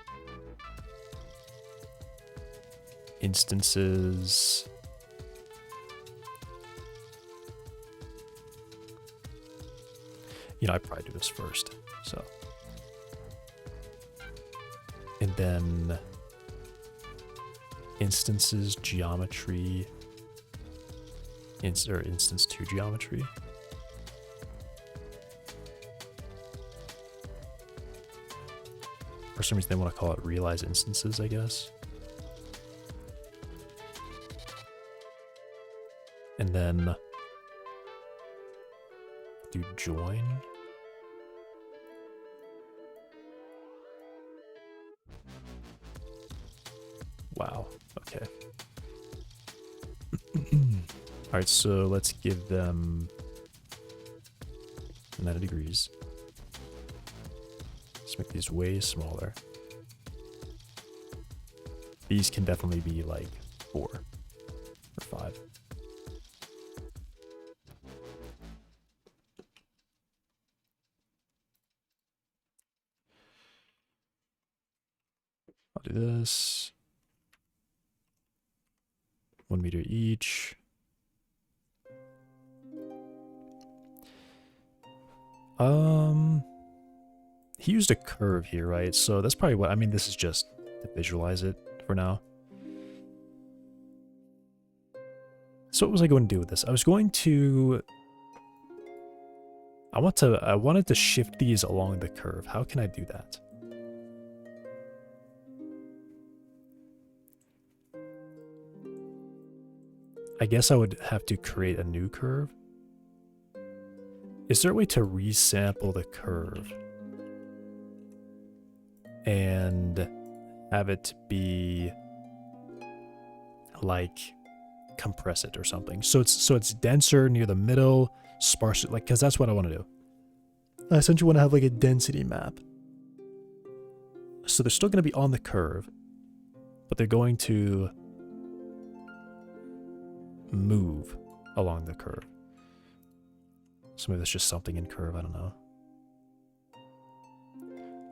instances you know, I probably do this first. So, and then instances, geometry, or instance 2 geometry. For some reason, they want to call it realize instances, I guess. And then do join. Wow. Okay. All right, so let's give them 90 degrees. Let's make these way smaller. These can definitely be like 4 or 5. I'll do this. 1 meter each. He used a curve here, right? So that's probably what, I mean, this is just to visualize it for now. So what was I going to do with this? I was going to, I wanted to shift these along the curve. How can I do that? I guess I would have to create a new curve. Is there a way to resample the curve and have it be like compress it or something? So it's denser near the middle, sparse, like, because that's what I want to do. I essentially want to have like a density map. So they're still going to be on the curve, but they're going to move along the curve. So maybe that's just something in curve, I don't know.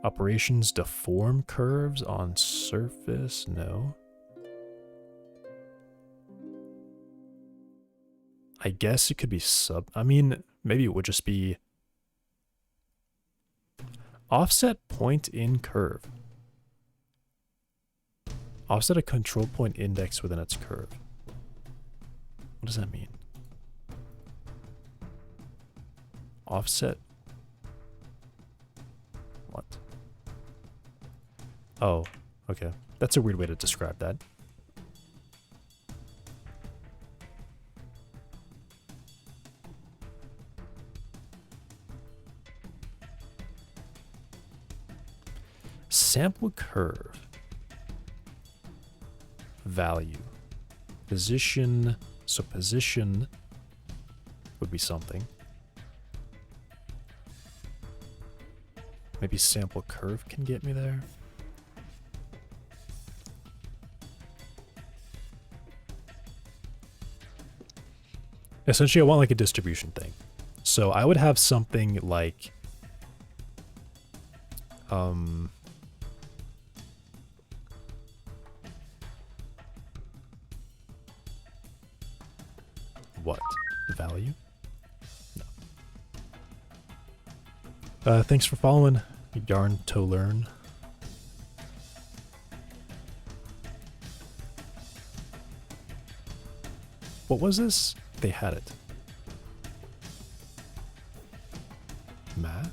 Operations deform curves on surface, no. I guess it could be I mean, maybe it would just be offset point in curve. Offset a control point index within its curve. What does that mean? Offset? What? Oh, okay. That's a weird way to describe that. Sample curve. Value. Position. So position would be something. Maybe sample curve can get me there. Essentially, I want like a distribution thing. So I would have something like what? Value? No. Thanks for following, Yarn to Learn. What was this? They had it. Math?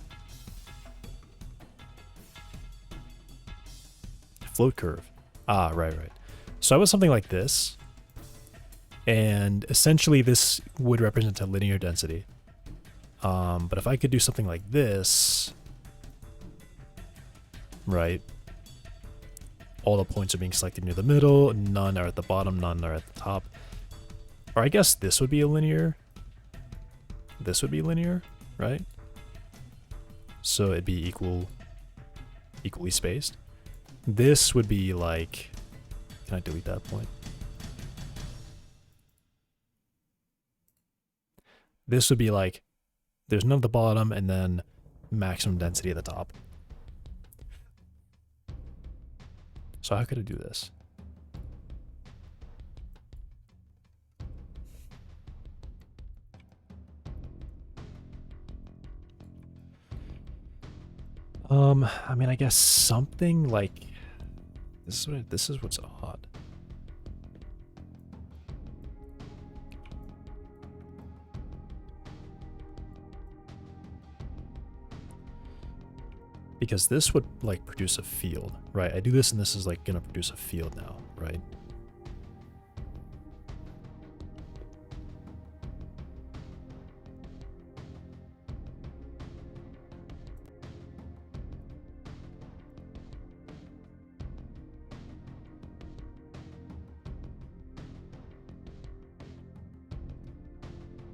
Float curve. Ah, right. So I was something like this. And essentially this would represent a linear density. But if I could do something like this, right? All the points are being selected near the middle, none are at the bottom, none are at the top. Or I guess this would be a linear. This would be linear, right? So it'd be equally spaced. This would be like, can I delete that point? This would be like, there's none at the bottom and then maximum density at the top. So how could I do this? I mean, I guess something like this is what's odd. Because this would like produce a field, right? I do this and this is like gonna produce a field now, right?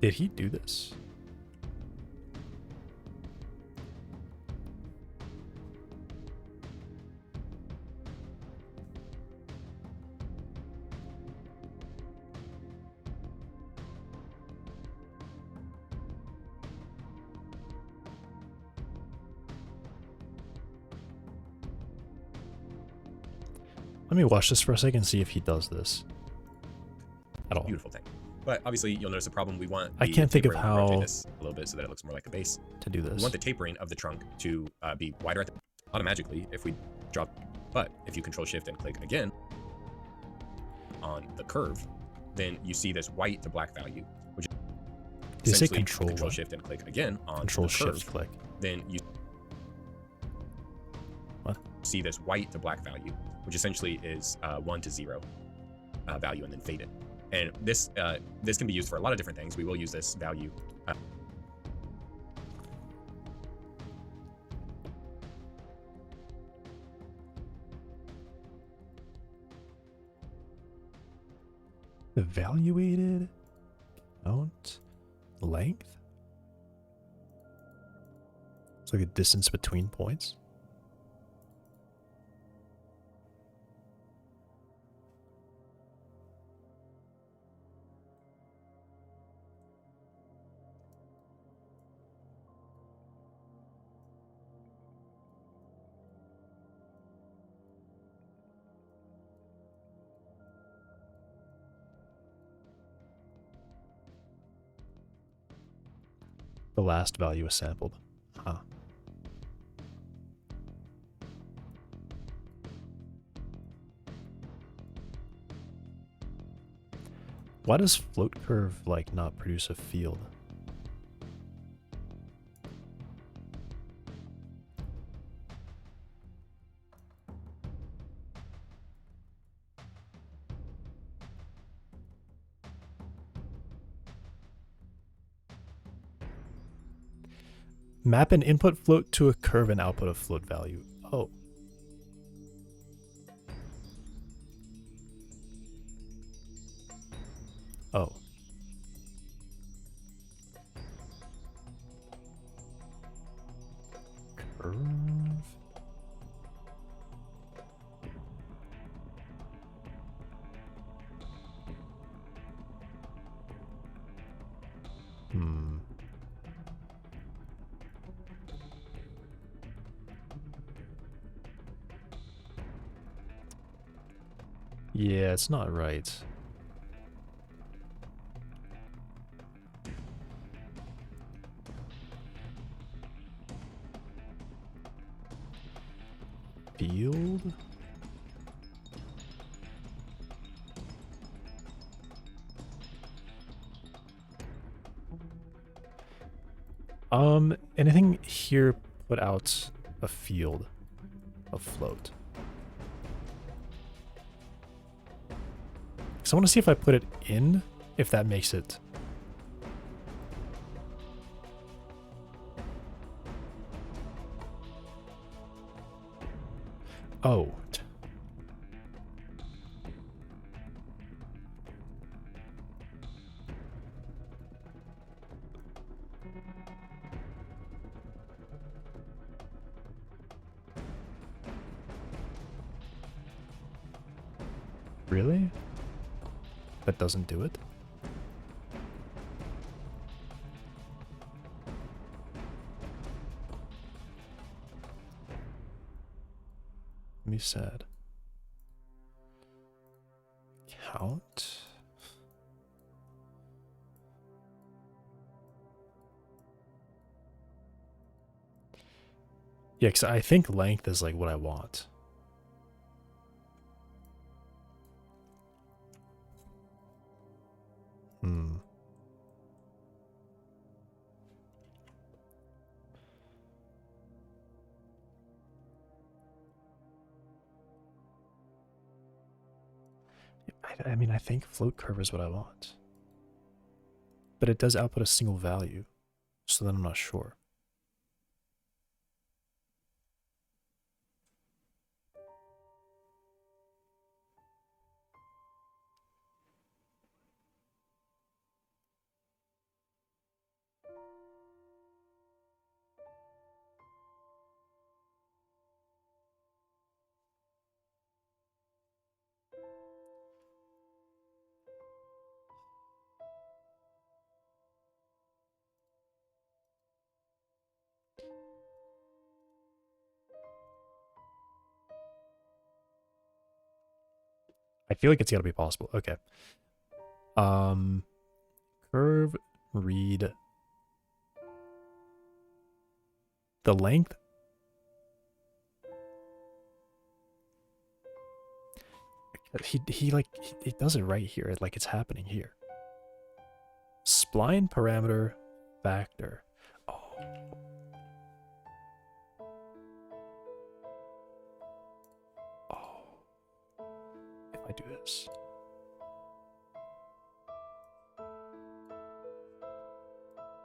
Did he do this? Let me watch this for a second and see if he does this at all. Beautiful thing. But obviously, you'll notice a problem. We want I can't think of tapering. Rotate how this a little bit so that it looks more like a base. to do We this. want the tapering of the trunk to be wider at the automatically if we drop. But if you Control Shift and click again on the curve, then you see this white to black value, which is Did you say essentially Control what? Shift and click again on Control the curve. Shift click. Then you What? see this white to black value, which essentially is 1 to 0 value, and then fade it. And this can be used for a lot of different things. We will use this value. Evaluated count length. It's like a distance between points. The last value is sampled. Huh. Why does float curve like not produce a field? Map an input float to a curve and output of float value. Oh. Oh. Curve. Hmm. Yeah, it's not right. Field? Anything here put out a field of float? So I want to see if I put it in, if that makes it. Oh. Really? That doesn't do it? Me sad. Count? Yeah, because I think length is like what I want. Hmm. I mean, I think float curve is what I want. But it does output a single value, so then I'm not sure. I feel like it's got to be possible. Okay. Curve, read. The length. He does it right here. Like it's happening here. Spline parameter factor. Oh. Oh. If I do this.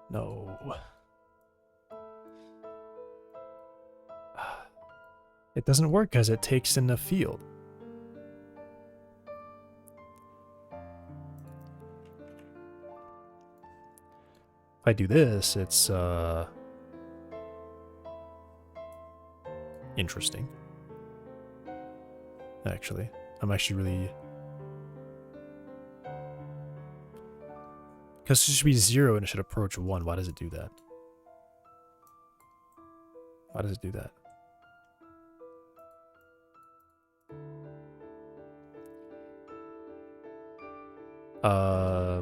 No. It doesn't work because it takes in the field. If I do this, it's interesting. Actually, I'm actually really, because it should be 0 and it should approach 1. Why does it do that? Why does it do that?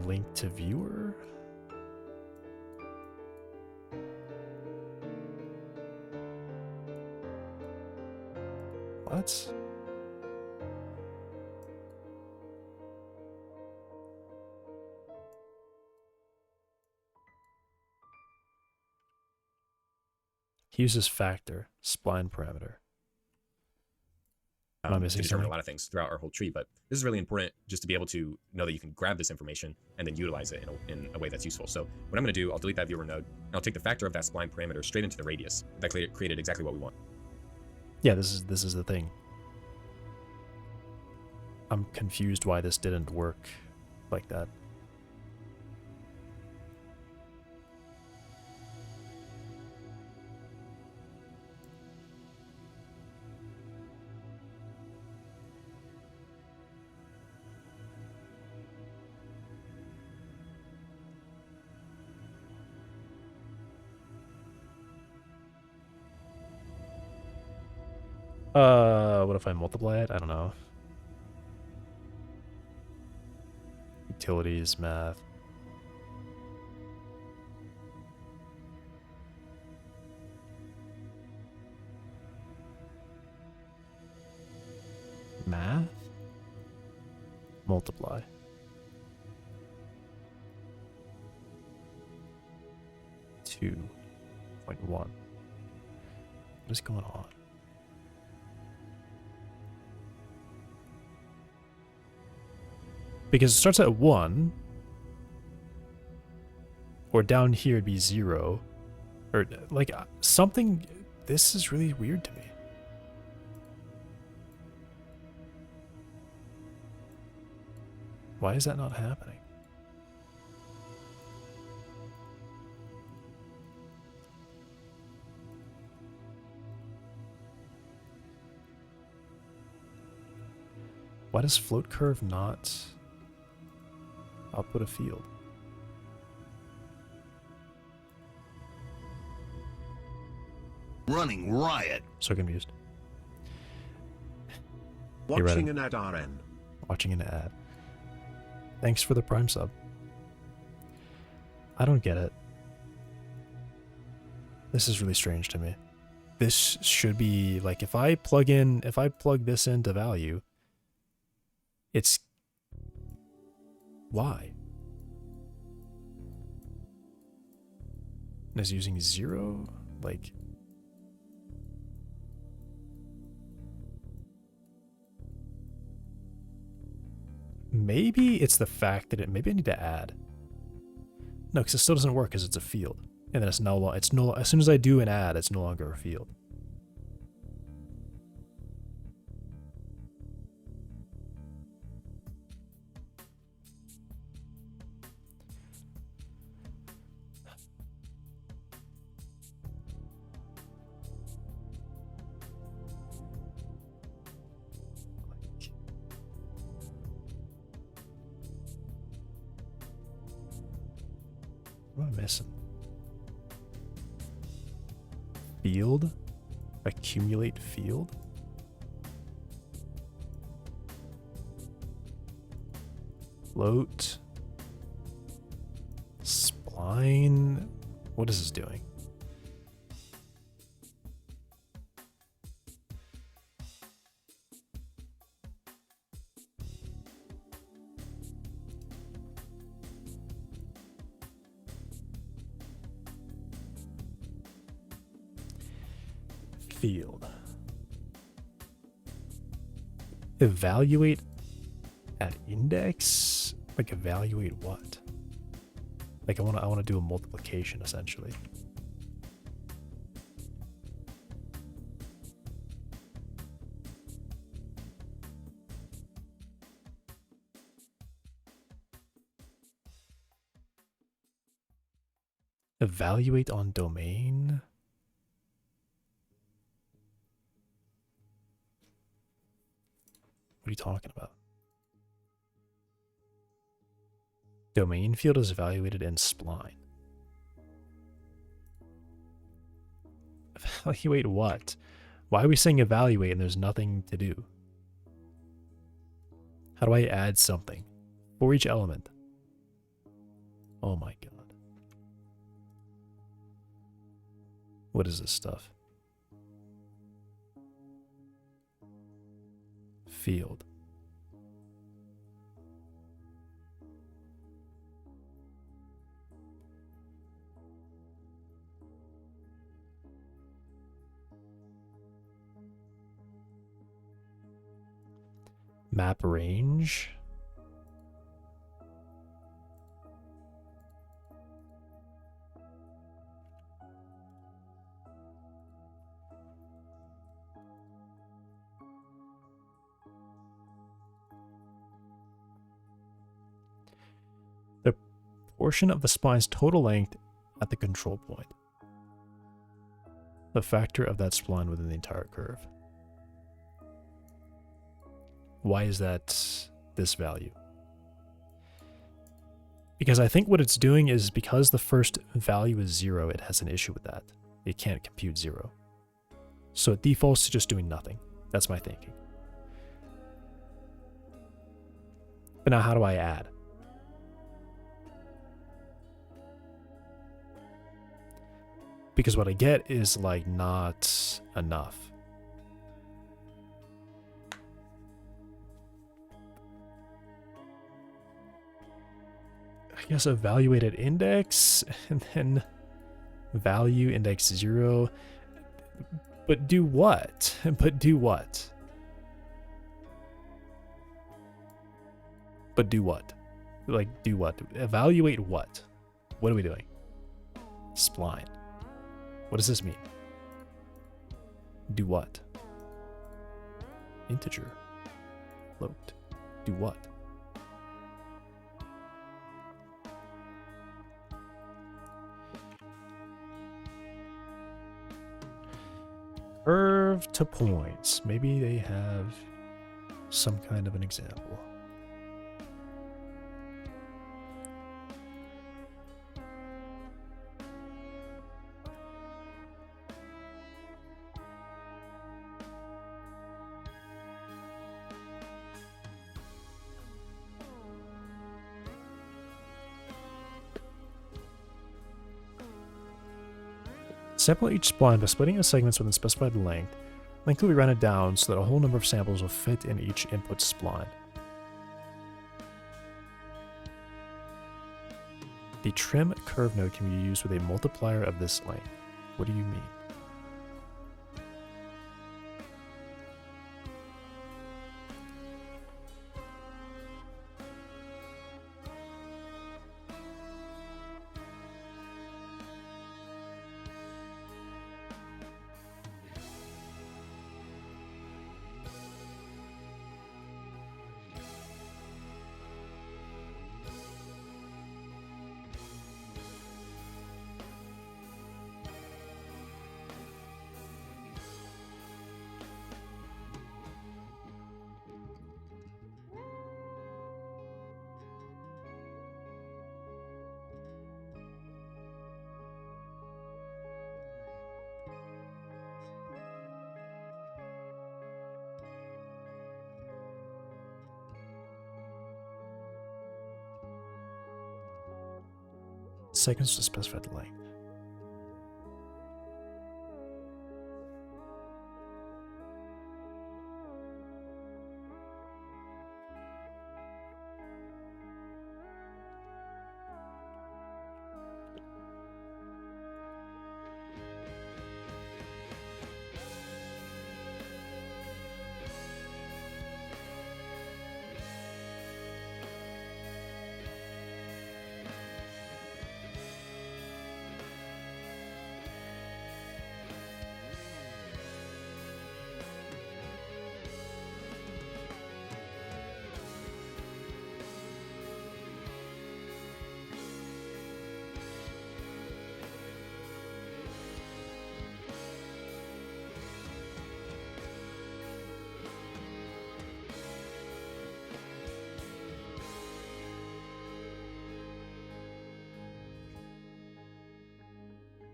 Link to viewer. What? He uses factor, spline parameter. Am I missing to determine something? a lot of things throughout our whole tree, but this is really important just to be able to know that you can grab this information and then utilize it in a way that's useful. So what I'm going to do, I'll delete that viewer node, and I'll take the factor of that spline parameter straight into the radius. That created exactly what we want. Yeah, this is the thing. I'm confused why this didn't work like that. What if I multiply it? I don't know. Utilities, math. Math? Multiply. Two. 2.1. What is going on? Because it starts at 1, or down here it'd be 0, or like something. This is really weird to me. Why is that not happening? Why does float curve not output a field? Running riot. So confused. Watching an ad RN. Watching an ad. Thanks for the Prime sub. I don't get it. This is really strange to me. this should be like, if I plug this into value, it's why? Is using 0? Like, maybe it's the fact that maybe I need to add. No, because it still doesn't work because it's a field. And then it's as soon as I do an add, it's no longer a field. What am I missing? Field? Accumulate field? Float? Spline? What is this doing? Field. Evaluate at index? Like evaluate what? Like I want to do a multiplication essentially. Evaluate on domain? What are you talking about? Domain field is evaluated in spline. Evaluate what? Why are we saying evaluate and there's nothing to do? How do I add something for each element? Oh my god. What is this stuff? Field. Map range. The portion of the spline's total length at the control point. The factor of that spline within the entire curve. Why is that this value? Because I think what it's doing is because the first value is 0, it has an issue with that. It can't compute 0. So it defaults to just doing nothing. That's my thinking. But now how do I add? Because what I get is like not enough. I guess evaluate at index and then value index 0. But do what? But do what? But do what? Like, do what? Evaluate what? What are we doing? Spline. What does this mean? Do what? Integer. Float. Do what? Curve to points. Maybe they have some kind of an example. Sample each spline by splitting its segments within specified length. Length will be rounded down so that a whole number of samples will fit in each input spline. The trim curve node can be used with a multiplier of this length. What do you mean? Segments to specify the length.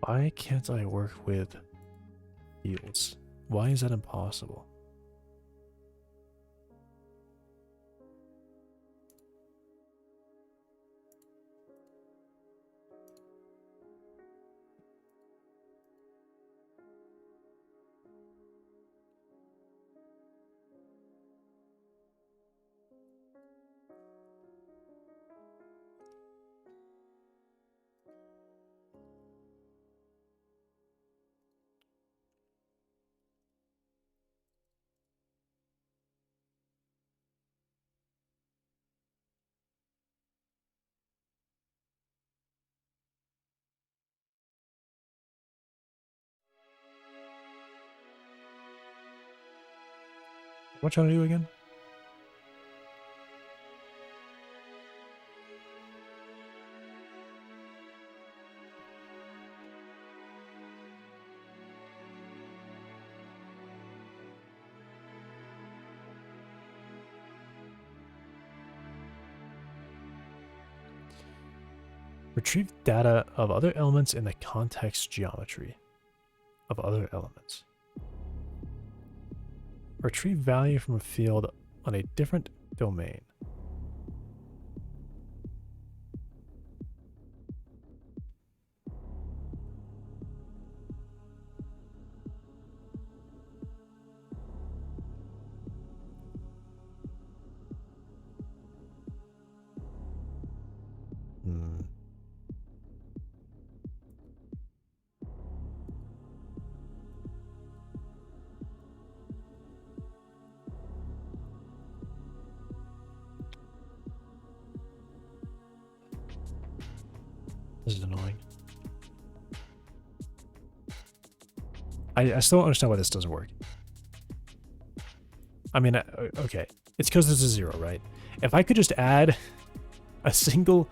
Why can't I work with fields? Why is that impossible? What trying to do again? Retrieve data of other elements in the context geometry of other elements. Retrieve value from a field on a different domain. This is annoying. I still don't understand why this doesn't work. I mean, okay. It's because there's a 0, right? If I could just add a single...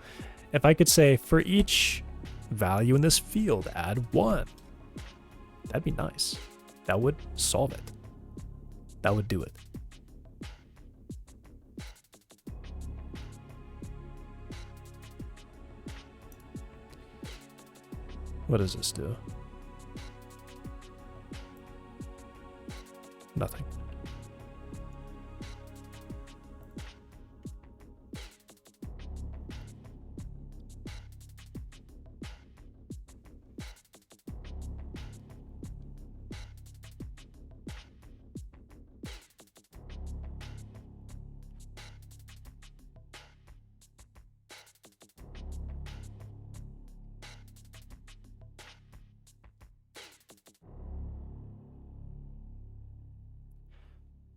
If I could say, for each value in this field, add 1. That'd be nice. That would solve it. That would do it. What does this do? Nothing.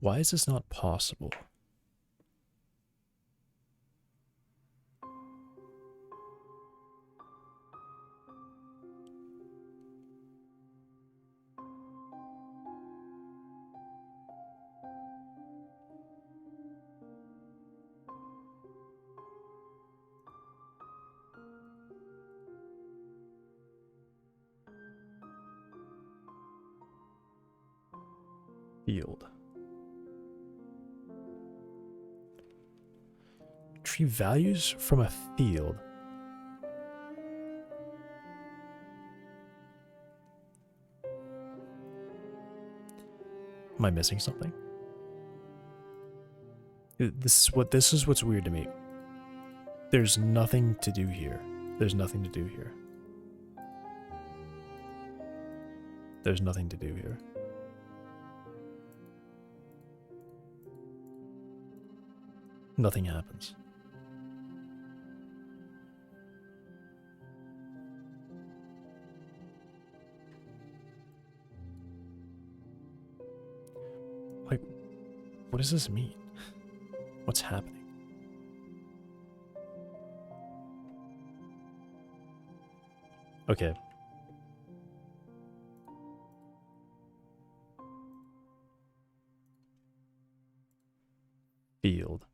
Why is this not possible? Field. Tree values from a field. Am I missing something? This is what's weird to me. There's nothing to do here. There's nothing to do here. There's nothing to do here. Nothing happens. Like, what does this mean? What's happening? Okay. Field.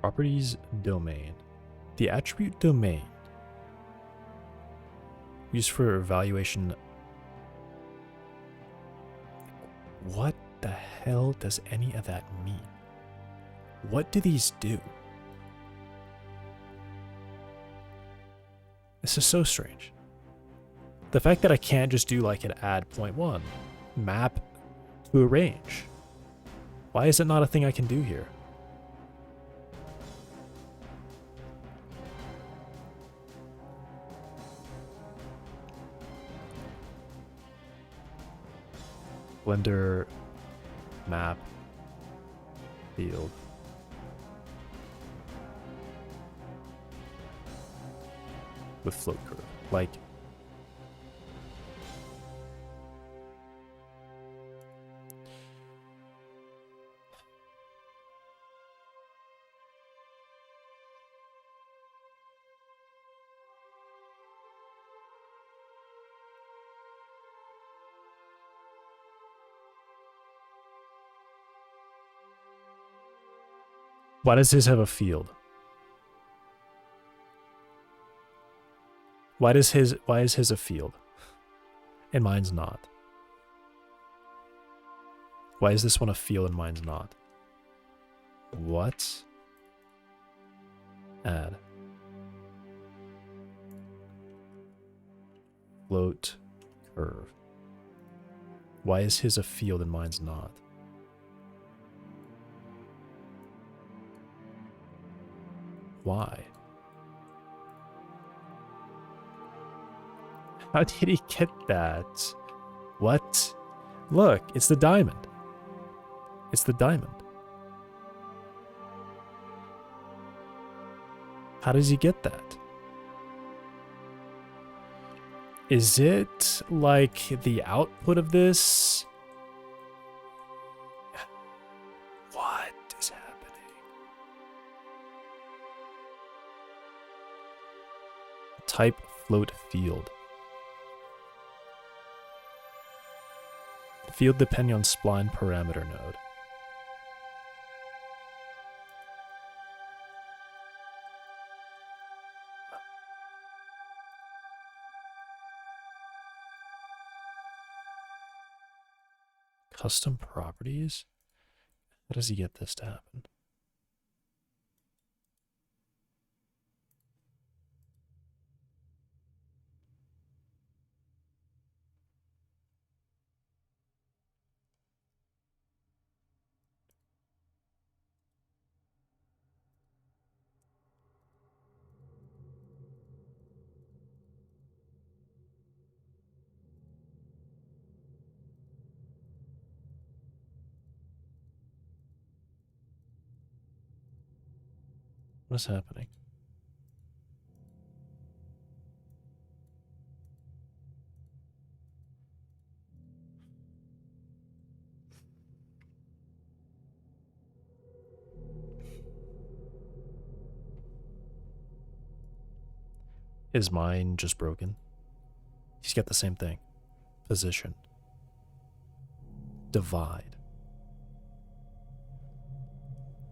Properties domain. The attribute domain used for evaluation. What the hell does any of that mean? What do these do? This is so strange. The fact that I can't just do like an add 0.1, map to a range. Why is it not a thing I can do here? Blender map field. With float curve. Like, why does his have a field? Why is his a field? And mine's not? Why is this one a field and mine's not? What? Add. Float curve. Why is his a field and mine's not? Why? How did he get that? What? Look, it's the diamond. It's the diamond. How does he get that? Is it like the output of this? What is happening? Type float field. Field depending on spline parameter node. Custom properties? How does he get this to happen? What's happening? Is mine just broken? He's got the same thing. Position. Divide.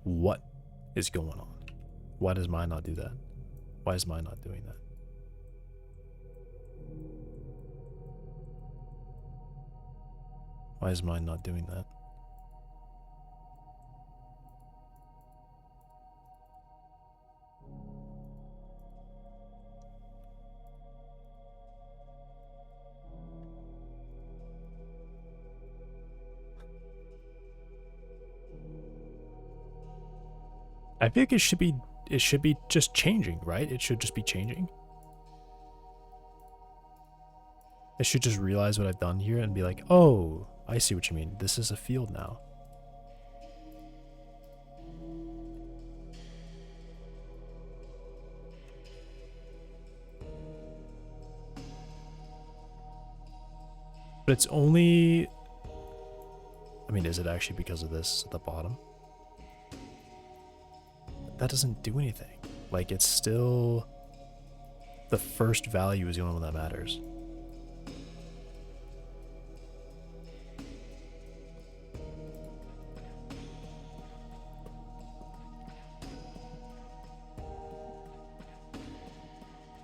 What is going on? Why does mine not do that? Why is mine not doing that? Why is mine not doing that? I think it should be just changing, right? It should just be changing. I should just realize what I've done here and be like, oh, I see what you mean. This is a field now. But it's only, I mean, is it actually because of this at the bottom? That doesn't do anything. Like, it's still, the first value is the only one that matters.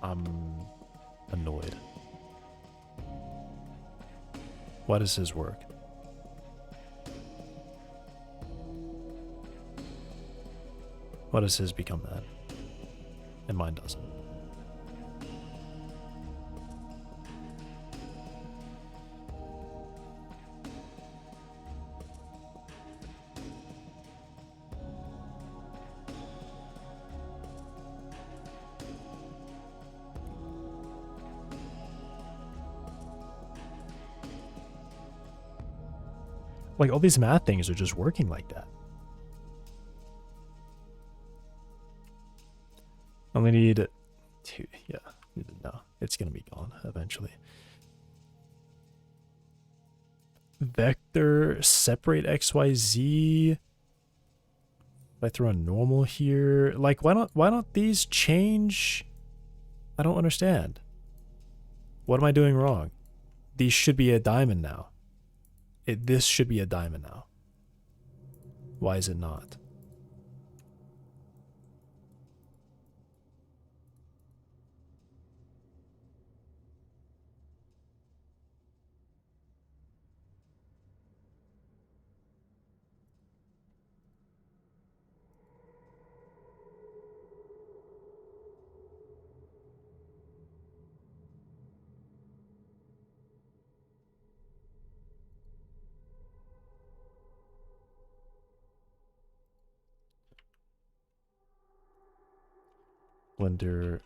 I'm annoyed. Why does his work? Why does his become that? And mine doesn't. Like, all these math things are just working like that. Only need two, yeah, no, it's gonna be gone eventually. Vector, separate XYZ. If I throw a normal here, like, why don't these change? I don't understand. What am I doing wrong? These should be a diamond now. This should be a diamond now. Why is it not? Blender,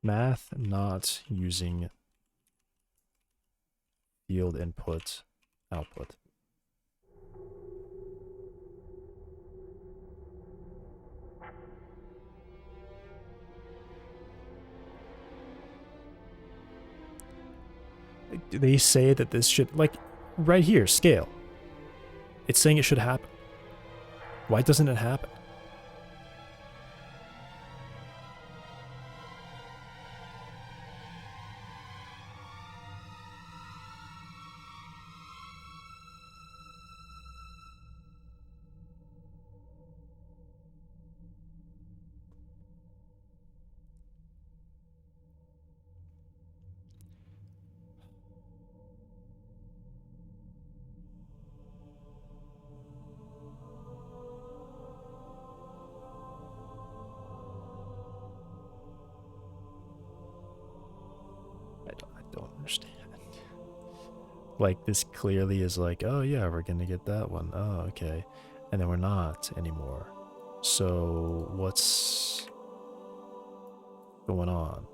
math not using field input output. They say that this should, like, right here, scale. It's saying it should happen. Why doesn't it happen? I don't understand. Like, this clearly is like, oh yeah, we're gonna get that one. Oh, okay. And then we're not anymore. So what's going on?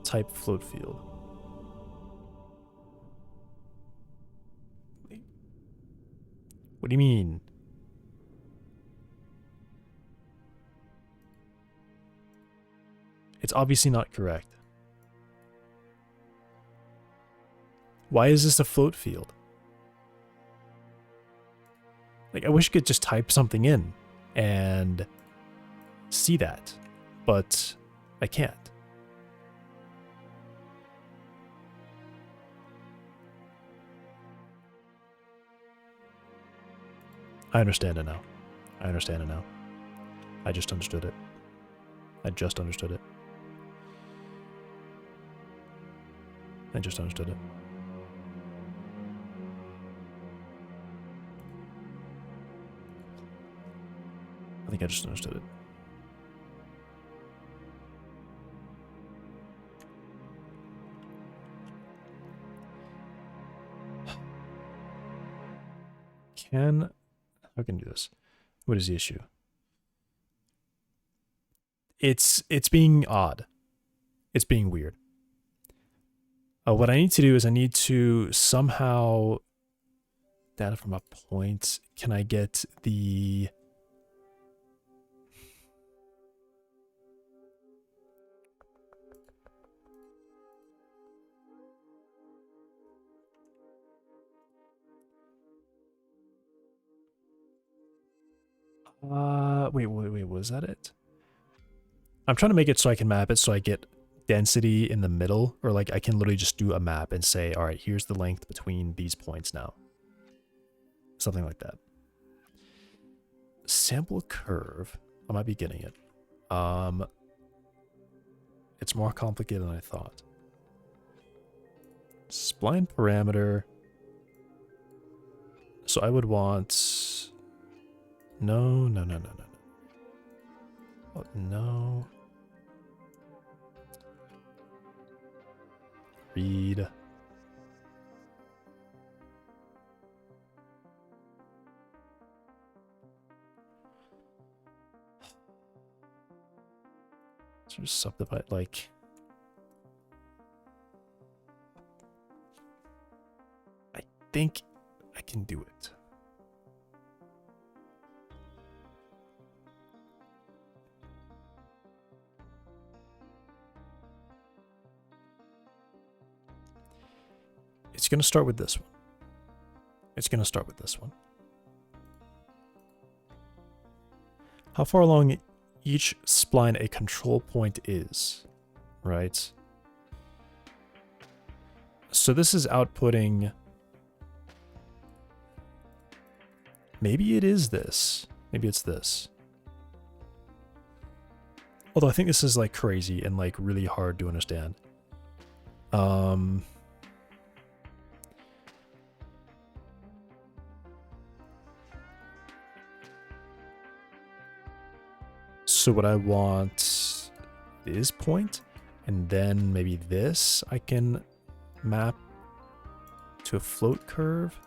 type float field. What do you mean? It's obviously not correct. Why is this a float field? Like, I wish I could just type something in and see that, but I can't. I understand it now. I understand it now. I just understood it. I just understood it. I just understood it. I think I just understood it. How can I do this? What is the issue? It's being odd. It's being weird. What I need to do is I need to somehow data from a point. Can I get the wait, was that it? I'm trying to make it so I can map it so I get density in the middle, or like I can literally just do a map and say, all right, here's the length between these points now. Something like that. Sample curve. I might be getting it. It's more complicated than I thought. Spline parameter. So I would want... No. Oh, no. Read. So just subdivide, like... I think I can do it. It's going to start with this one. It's going to start with this one. How far along each spline a control point is, right? So this is outputting... Maybe it is this. Maybe it's this. Although I think this is like crazy and like really hard to understand. So what I want is point, and then maybe this I can map to a float curve.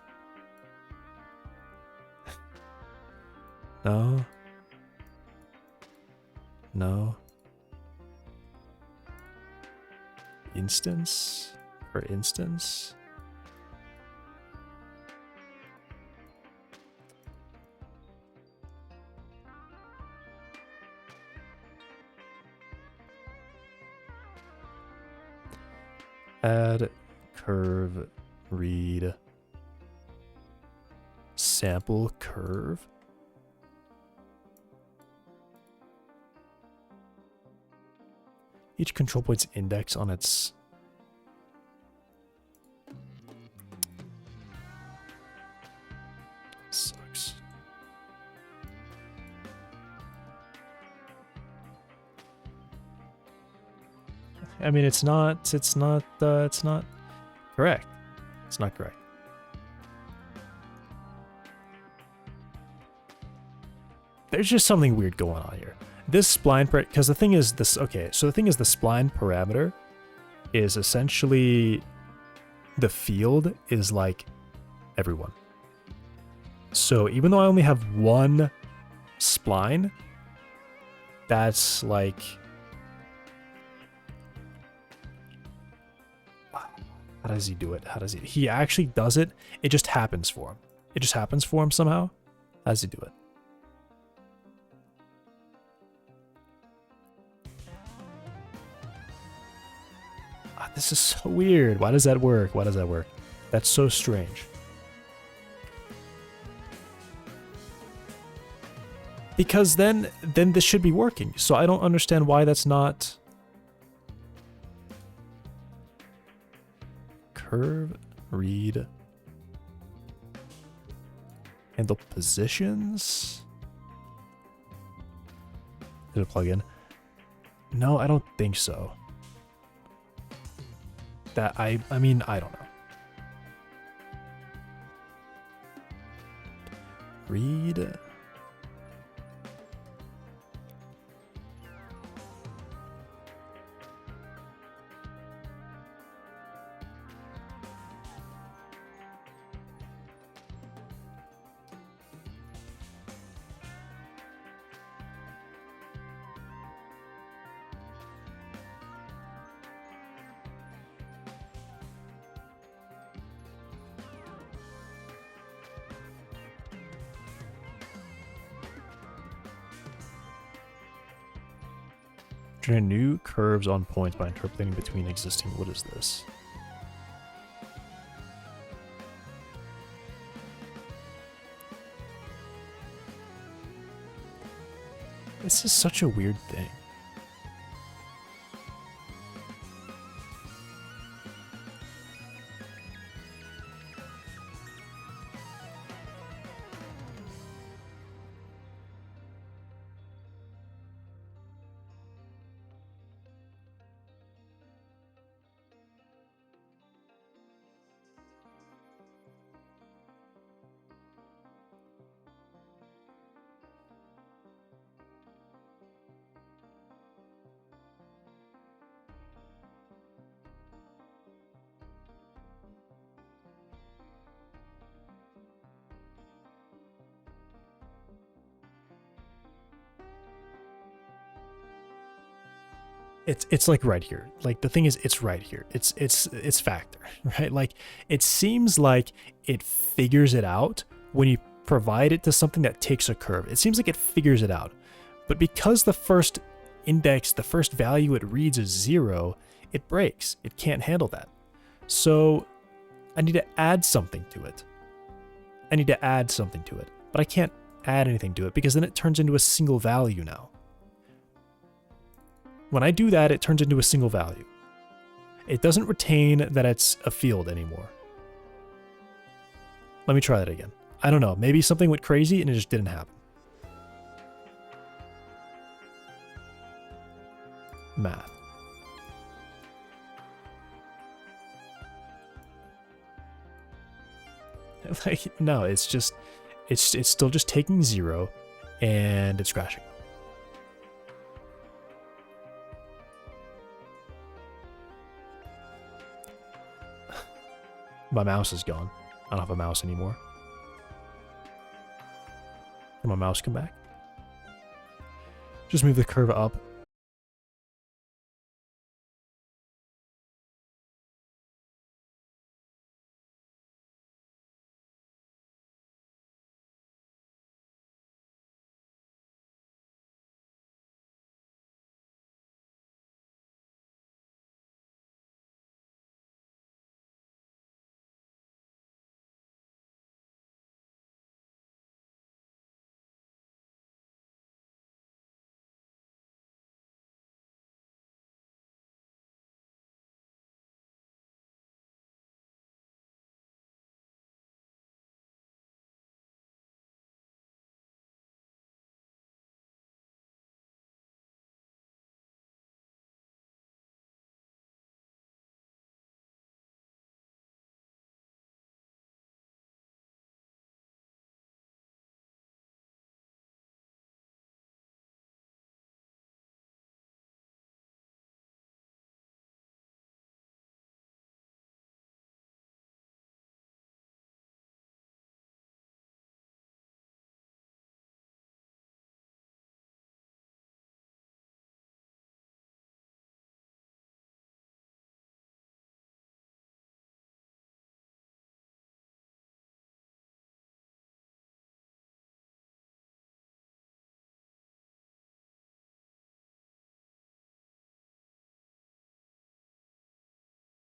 No. No. Instance, for instance. Add curve read sample curve. Each control point's index on its sucks. I mean, it's not correct. It's not correct. There's just something weird going on here. This spline, because the thing is this, okay, so the thing is the spline parameter is essentially the field is like everyone. So even though I only have one spline, that's like How does he do it? How does he actually does it? It just happens for him. It just happens for him somehow. How does he do it? This is so weird. Why does that work? Why does that work? That's so strange. Because then this should be working. So I don't understand why that's not. Curve, read, handle positions. Did it plug in? No, I don't think so. That I mean, I don't know. Read. Generate new curves on points by interpolating between existing. What is this? This is such a weird thing. It's like right here. Like the thing is, it's right here. It's factor, right? Like it seems like it figures it out when you provide it to something that takes a curve. It seems like it figures it out, but because the first index, the first value it reads is 0, it breaks. It can't handle that. So I need to add something to it. But I can't add anything to it because then it turns into a single value now. When I do that, it turns into a single value. It doesn't retain that it's a field anymore. Let me try that again. I don't know, maybe something went crazy and it just didn't happen. Math. Like, no, it's still just taking 0 and it's crashing. My mouse is gone. I don't have a mouse anymore. Can my mouse come back? Just move the curve up